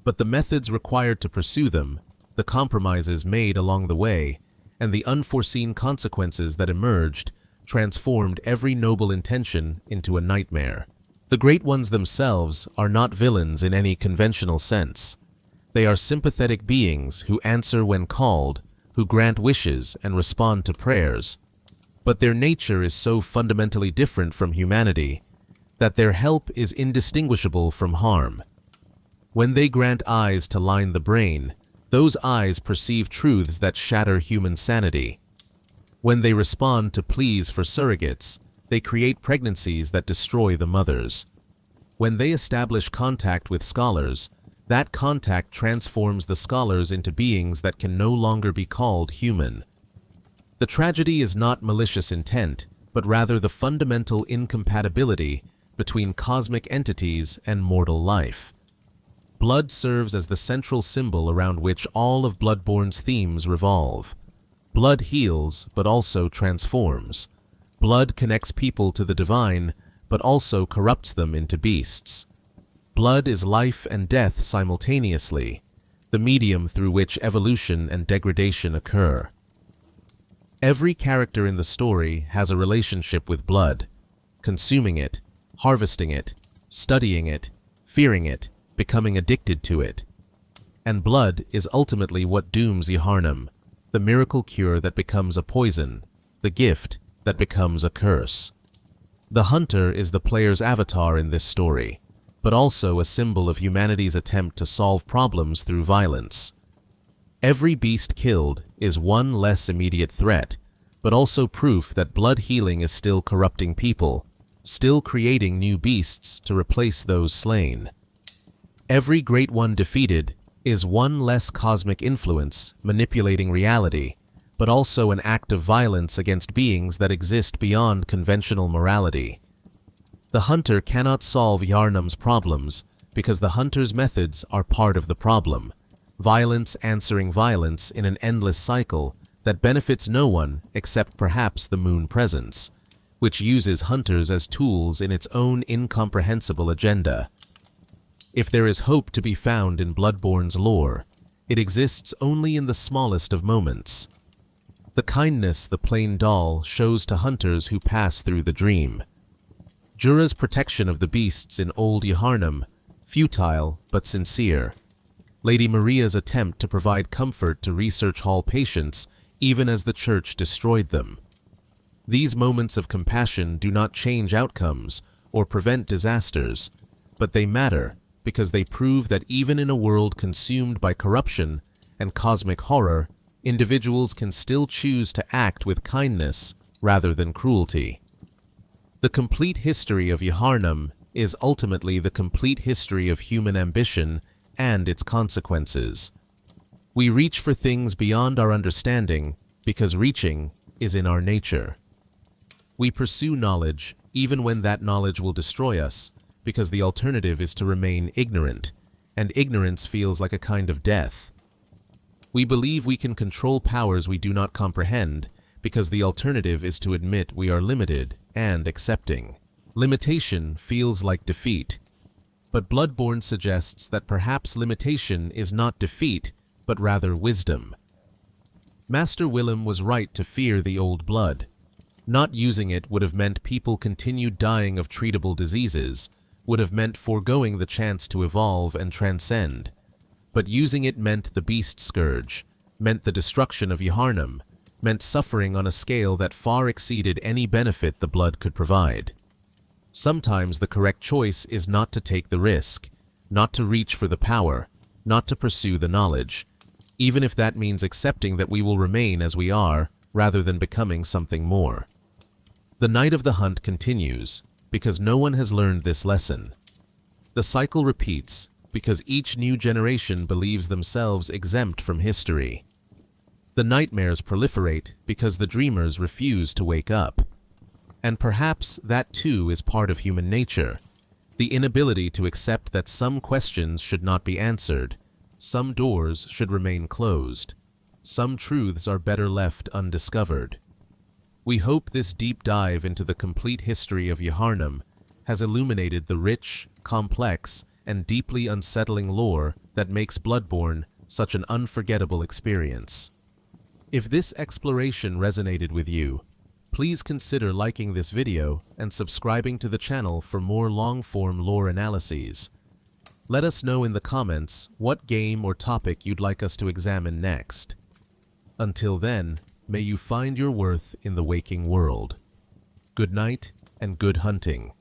but the methods required to pursue them, the compromises made along the way, and the unforeseen consequences that emerged transformed every noble intention into a nightmare. The Great Ones themselves are not villains in any conventional sense. They are sympathetic beings who answer when called, who grant wishes and respond to prayers. But their nature is so fundamentally different from humanity that their help is indistinguishable from harm. When they grant eyes to line the brain, those eyes perceive truths that shatter human sanity. When they respond to pleas for surrogates, they create pregnancies that destroy the mothers. When they establish contact with scholars, that contact transforms the scholars into beings that can no longer be called human. The tragedy is not malicious intent, but rather the fundamental incompatibility between cosmic entities and mortal life. Blood serves as the central symbol around which all of Bloodborne's themes revolve. Blood heals, but also transforms. Blood connects people to the divine, but also corrupts them into beasts. Blood is life and death simultaneously, the medium through which evolution and degradation occur. Every character in the story has a relationship with blood, consuming it, harvesting it, studying it, fearing it, becoming addicted to it. And blood is ultimately what dooms Yharnam, the miracle cure that becomes a poison, the gift that becomes a curse. The hunter is the player's avatar in this story, but also a symbol of humanity's attempt to solve problems through violence. Every beast killed is one less immediate threat, but also proof that blood healing is still corrupting people, still creating new beasts to replace those slain. Every great one defeated is one less cosmic influence manipulating reality, but also an act of violence against beings that exist beyond conventional morality. The hunter cannot solve Yharnam's problems because the hunter's methods are part of the problem, violence answering violence in an endless cycle that benefits no one except perhaps the moon presence, which uses hunters as tools in its own incomprehensible agenda. If there is hope to be found in Bloodborne's lore, it exists only in the smallest of moments. The kindness the plain doll shows to hunters who pass through the dream. Jura's protection of the beasts in Old Yharnam, futile but sincere. Lady Maria's attempt to provide comfort to research hall patients even as the church destroyed them. These moments of compassion do not change outcomes or prevent disasters, but they matter because they prove that even in a world consumed by corruption and cosmic horror, individuals can still choose to act with kindness rather than cruelty. The complete history of Yharnam is ultimately the complete history of human ambition and its consequences. We reach for things beyond our understanding because reaching is in our nature. We pursue knowledge even when that knowledge will destroy us because the alternative is to remain ignorant, and ignorance feels like a kind of death. We believe we can control powers we do not comprehend because the alternative is to admit we are limited and accepting. Limitation feels like defeat, but Bloodborne suggests that perhaps limitation is not defeat, but rather wisdom. Master Willem was right to fear the old blood. Not using it would have meant people continued dying of treatable diseases, would have meant foregoing the chance to evolve and transcend. But using it meant the beast scourge, meant the destruction of Yharnam, meant suffering on a scale that far exceeded any benefit the blood could provide. Sometimes the correct choice is not to take the risk, not to reach for the power, not to pursue the knowledge, even if that means accepting that we will remain as we are rather than becoming something more. The night of the hunt continues because no one has learned this lesson. The cycle repeats because each new generation believes themselves exempt from history. The nightmares proliferate because the dreamers refuse to wake up. And perhaps that too is part of human nature, the inability to accept that some questions should not be answered, some doors should remain closed, some truths are better left undiscovered. We hope this deep dive into the complete history of Yharnam has illuminated the rich, complex, and deeply unsettling lore that makes Bloodborne such an unforgettable experience. If this exploration resonated with you, please consider liking this video and subscribing to the channel for more long-form lore analyses. Let us know in the comments what game or topic you'd like us to examine next. Until then, may you find your worth in the waking world. Good night and good hunting.